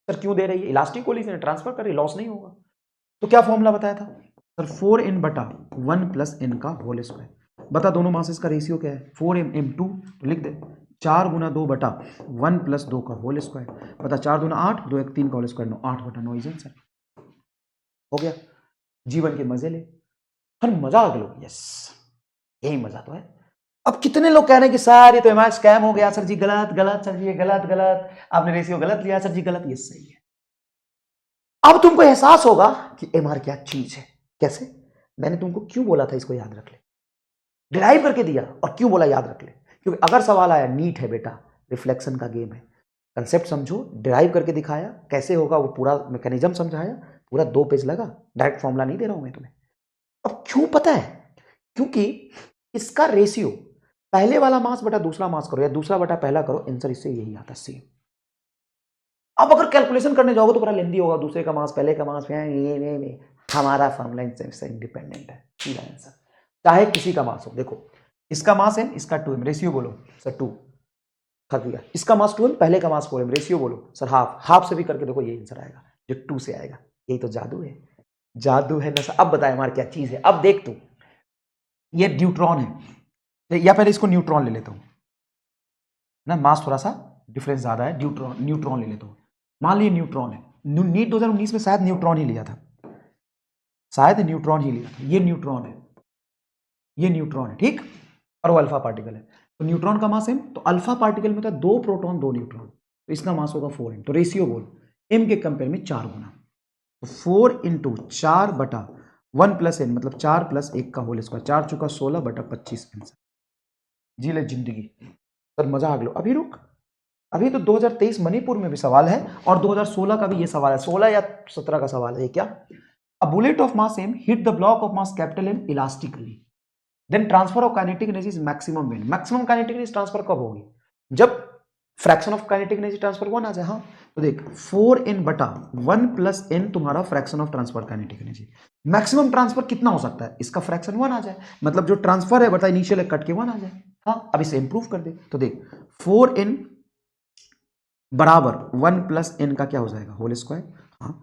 सर क्यों दे रही है? इलास्टिक कोलिजन ट्रांसफर कर रही है, लॉस नहीं होगा। तो क्या फॉर्मूला बताया था सर? 4n बटा 1 प्लस n का होल स्क्वायर। बता दोनों मासेस का रेशियो क्या है? 4m m2, तो लिख दे 4 गुना 2 बटा 1 प्लस 2 का होल स्क्वायर। बता 4 दूना 8, 2 1 3 का होल स्क्वायर 9, 8 बटा 9 इज आंसर। हो गया, जीवन के मजे ले, हर मजा आ लो। यस, यही मजा तो है। अब कितने लोग कह रहे हैं कि सर ये तो हमारा स्कैम हो गया, सर जी गलत गलत, सर जी ये गलत गलत, आपने रेशियो गलत लिया, सर जी गलत। ये सही है। अब तुमको एहसास होगा कि एमआर क्या चीज है। कैसे? मैंने तुमको क्यों बोला था इसको याद रख ले, डिराइव करके दिया, और क्यों बोला याद रख ले, क्योंकि अगर सवाल आया नीट है बेटा, रिफ्लेक्शन का गेम है, कंसेप्ट समझो, डिराइव करके दिखाया, कैसे होगा वो पूरा मैकेनिज्म समझाया, पूरा 2 पेज लगा, डायरेक्ट फॉर्मूला नहीं दे रहा हूं मैं तुम्हें। अब क्यों पता है? क्योंकि इसका रेशियो पहले वाला मास बटा दूसरा मास करो या दूसरा बटा पहला करो, आंसर इससे यही आता सेम। अब अगर कैलकुलेशन करने जाओगे तो बड़ा लेंदी होगा, दूसरे का मास पहले का मास, ये हमारा फॉर्मूला इनसे इंडिपेंडेंट है, सीधा आंसर। चाहे किसी का मास हो, देखो इसका मास है, इसका 2m, रेशियो बोलो सर 2, कर दिया। इसका मास 2m, पहले का मास 4m, रेशियो बोलो सर हाफ, हाफ से भी करके देखो ये आंसर आएगा जो 2 से आएगा। यही तो जादू है, जादू है नशा। अब बताए हमारे क्या चीज है। अब देख तू, ये न्यूट्रॉन है, या पहले इसको न्यूट्रॉन ले लेता हूं ना, मास थोड़ा सा डिफरेंस ज्यादा है, न्यूट्रॉन ले लेता हूं। मान लीजिए न्यूट्रॉन है, नीट 2019 में शायद न्यूट्रॉन ही लिया था, शायद न्यूट्रॉन ही लिया था। ये न्यूट्रॉन है, ये न्यूट्रॉन है, ठीक, और वो अल्फा पार्टिकल है। तो न्यूट्रॉन का मास m, तो अल्फा पार्टिकल में था 2 प्रोटॉन 2 न्यूट्रॉन, तो इसका मास होगा 4m। तो रेशियो बोल, m के कंपेयर में 4 गुना, तो 4 इंटू 4 बटा 1 प्लस n, मतलब 4 प्लस 1 का होल स्क्वायर, 4 चुका 16 बटा 25 आंसर। जी ले जिंदगी, सर मजा आ गया। अभी रुक, अभी तो 2023 मणिपुर में भी सवाल है और 2016 का भी ये सवाल है, 16 या 17 का सवाल है ये। क्या? A bullet of mass m hit the block of mass capital M elastically, then transfer of kinetic energy is maximum when. Maximum kinetic energy transfer कब होगी? जब fraction of kinetic energy transfer 1 आ जाए। हाँ, तो देख 4n बटा 1 प्लस n तुम्हारा fraction of transfer kinetic energy. Maximum transfer कितना हो सकता है? इसका फ्रैक्शन 1 आ जाए, मतलब जो ट्रांसफर है बता इनिशियल कट के 1 आ जाए। हाँ, अब इसे इंप्रूव कर दे तो देख 4n बराबर 1 प्लस n का क्या हो जाएगा? Whole square. हाँ,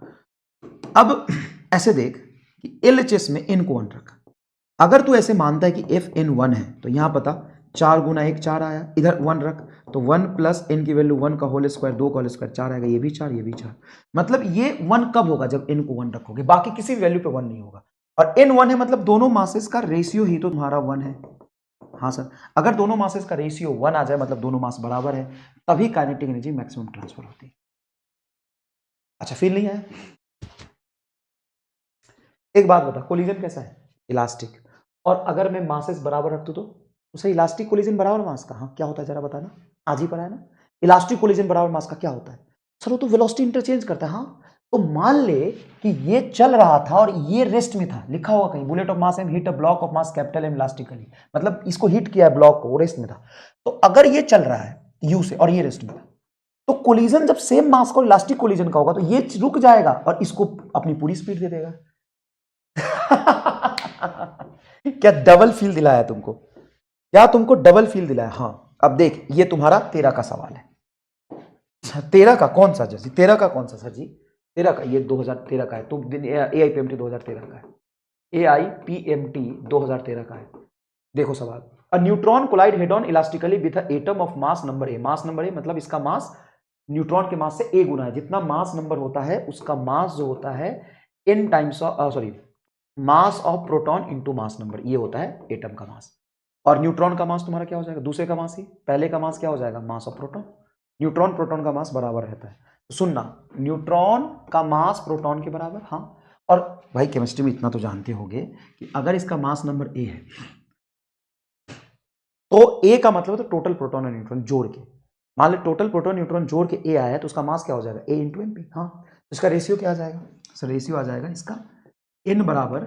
अब ऐसे देख कि LHS में n को 1 रखा। अगर तू ऐसे मानता है कि एफ एन 1 है तो यहां पता 4 गुना 1 4 आया, इधर 1 रख, तो 1 प्लस n की वैल्यू 1 का होल स्क्वायर 2 का होल स्क्वायर 4 आएगा, ये भी 4 ये भी 4। मतलब ये 1 कब होगा? जब n को 1 रखोगे, बाकी किसी भी वैल्यू पे 1 नहीं होगा। और n 1 है मतलब दोनों मासेस का रेशियो ही तो तुम्हारा 1 है। हाँ सर, अगर दोनों मासेस का रेशियो 1 आ जाए मतलब दोनों मास बराबर है, तभी काइनेटिक एनर्जी मैक्सिमम ट्रांसफर होती है। अच्छा, फील नहीं आया? एक बात बता, कोलिजन कैसा है? इलास्टिक। और अगर मैं मासेस बराबर रख दूं तो उसे इलास्टिक कोलिजन बराबर मास का, हाँ क्या होता है जरा बताना। आज ही पढ़ा है ना, इलास्टिक कोलिजन बराबर मास का क्या होता है? सर वो तो वेलोसिटी इंटरचेंज करता है। हाँ, तो मान ले कि ये चल रहा था और ये रेस्ट में था, लिखा हुआ कहीं bullet of mass M hit a block of mass capital M elastically, मतलब इसको हिट किया है ब्लॉक को, वो रेस्ट में था। तो अगर ये चल रहा है यू से और ये रेस्ट में था, तो कोलिजन जब सेम मास का इलास्टिक कोलिजन का होगा तो ये रुक जाएगा और इसको अपनी पूरी स्पीड दे देगा। क्या डबल फील दिलाया तुमको? क्या तुमको डबल फील दिलाया? हाँ, अब देख ये तुम्हारा 13 का सवाल है। 13 का कौन सा जैसे? 13 का कौन सा सर जी? 13 का ये 2013 का है, तो AIPMT 2013 का है, AIPMT 2013 का है। देखो सवाल, a neutron collide head on elastically with atom of mass number A. Mass number A मतलब इसका मास न्यूट्रॉन के मास से a गुना है, जितना मास नंबर होता है उसका मास जो होता है n times of sorry mass of proton into mass number, ये होता है एटम का मास। और न्यूट्रॉन का मास तुम्हारा क्या हो जाएगा? दूसरे का मास ही, पहले का मास क्या हो जाएगा? Mass of proton. Neutron proton का मास बराबर रहता है, तो सुनना, न्यूट्रॉन का मास प्रोटॉन के बराबर। हाँ, और भाई केमिस्ट्री में इतना तो जानते होंगे कि अगर इसका मास नंबर a है तो a का मतलब तो टोटल प्रोटॉन और न्यूट्रॉन जोड़ के, मान लो टोटल प्रोटॉन न्यूट्रॉन जोड़ के a आया है तो उसका मास क्या हो जाएगा? a into M P. हाँ, तो इसका रेशियो क्या आ जाएगा? सर रेशियो आ जाएगा इसका n बराबर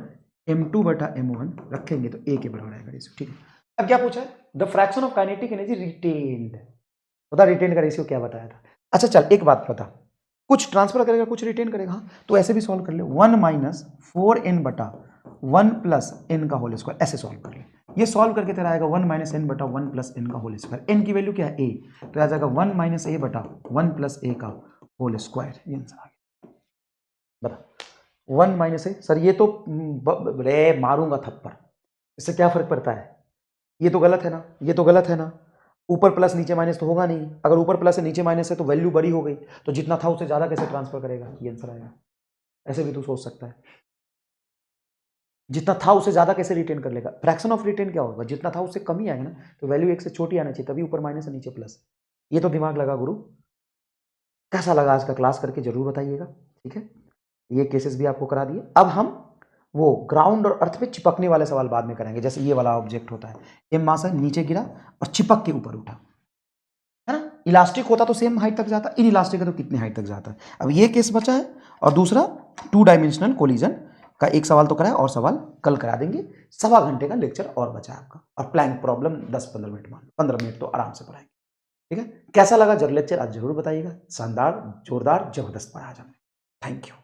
m2 बटा m1 रखेंगे तो a के बराबर आएगा रेशियो, ठीक है। अब क्या पूछा है? The fraction of kinetic energy retained, बता रिटेन का रेशियो क्या बताया था? अच्छा चल एक बात बता, कुछ ट्रांसफर करेगा कुछ रिटेन करेगा। हाँ, तो ऐसे भी सॉल्व कर ले, 1 माइनस 4n बटा 1 प्लस n का होल स्क्वायर, ऐसे सॉल्व कर ले। ये सॉल्व करके तेरा आएगा 1 माइनस n बटा 1 प्लस n का होल स्क्वायर। n की वैल्यू क्या है? a, तो आ जाएगा 1 माइनस a बटा 1 प्लस a का होल स्क्वायर। ये आंसर आ गया। बता 1 माइनस a, सर ये तो रे मारूंगा थप्पड़, इससे क्या फर्क पड़ता है? ये तो गलत है ना, ये तो गलत है ना, ऊपर प्लस नीचे माइनस तो होगा नहीं। अगर ऊपर प्लस है नीचे माइनस है तो वैल्यू बड़ी हो गई, तो जितना था उससे ज्यादा कैसे ट्रांसफर करेगा? ये आंसर आएगा। ऐसे भी तू सोच सकता है, जितना था उससे ज्यादा कैसे रिटेन कर लेगा? फ्रैक्शन ऑफ रिटेन क्या होगा? जितना था उससे कम ही आएगा ना, तो वैल्यू एक से छोटी आना चाहिए, तभी ऊपर माइनस है नीचे प्लस। ये तो दिमाग लगा गुरु। कैसा लगा आज का क्लास करके जरूर बताइएगा, ठीक है। ये केसेस भी आपको करा दिए। अब हम वो ग्राउंड और अर्थ पे चिपकने वाले सवाल बाद में करेंगे। जैसे ये वाला ऑब्जेक्ट होता है, एम मास है, नीचे गिरा और चिपक के ऊपर उठा, है ना। इलास्टिक होता तो सेम हाइट तक जाता, इन इलास्टिक है तो कितनी हाइट तक जाता है। अब ये केस बचा है और दूसरा 2 डायमेंशनल कोलिजन का एक सवाल तो करा है और सवाल कल करा देंगे। 1.25 घंटे का लेक्चर और बचा है आपका, और प्लैंक प्रॉब्लम 10-15 मिनट, मान लो 15 मिनट तो आराम से पढ़ाएंगे। ठीक है, कैसा लगा जरूर लेक्चर आज जरूर बताइएगा। शानदार, जोरदार, जबरदस्त पढ़ा आज हमने। Thank you.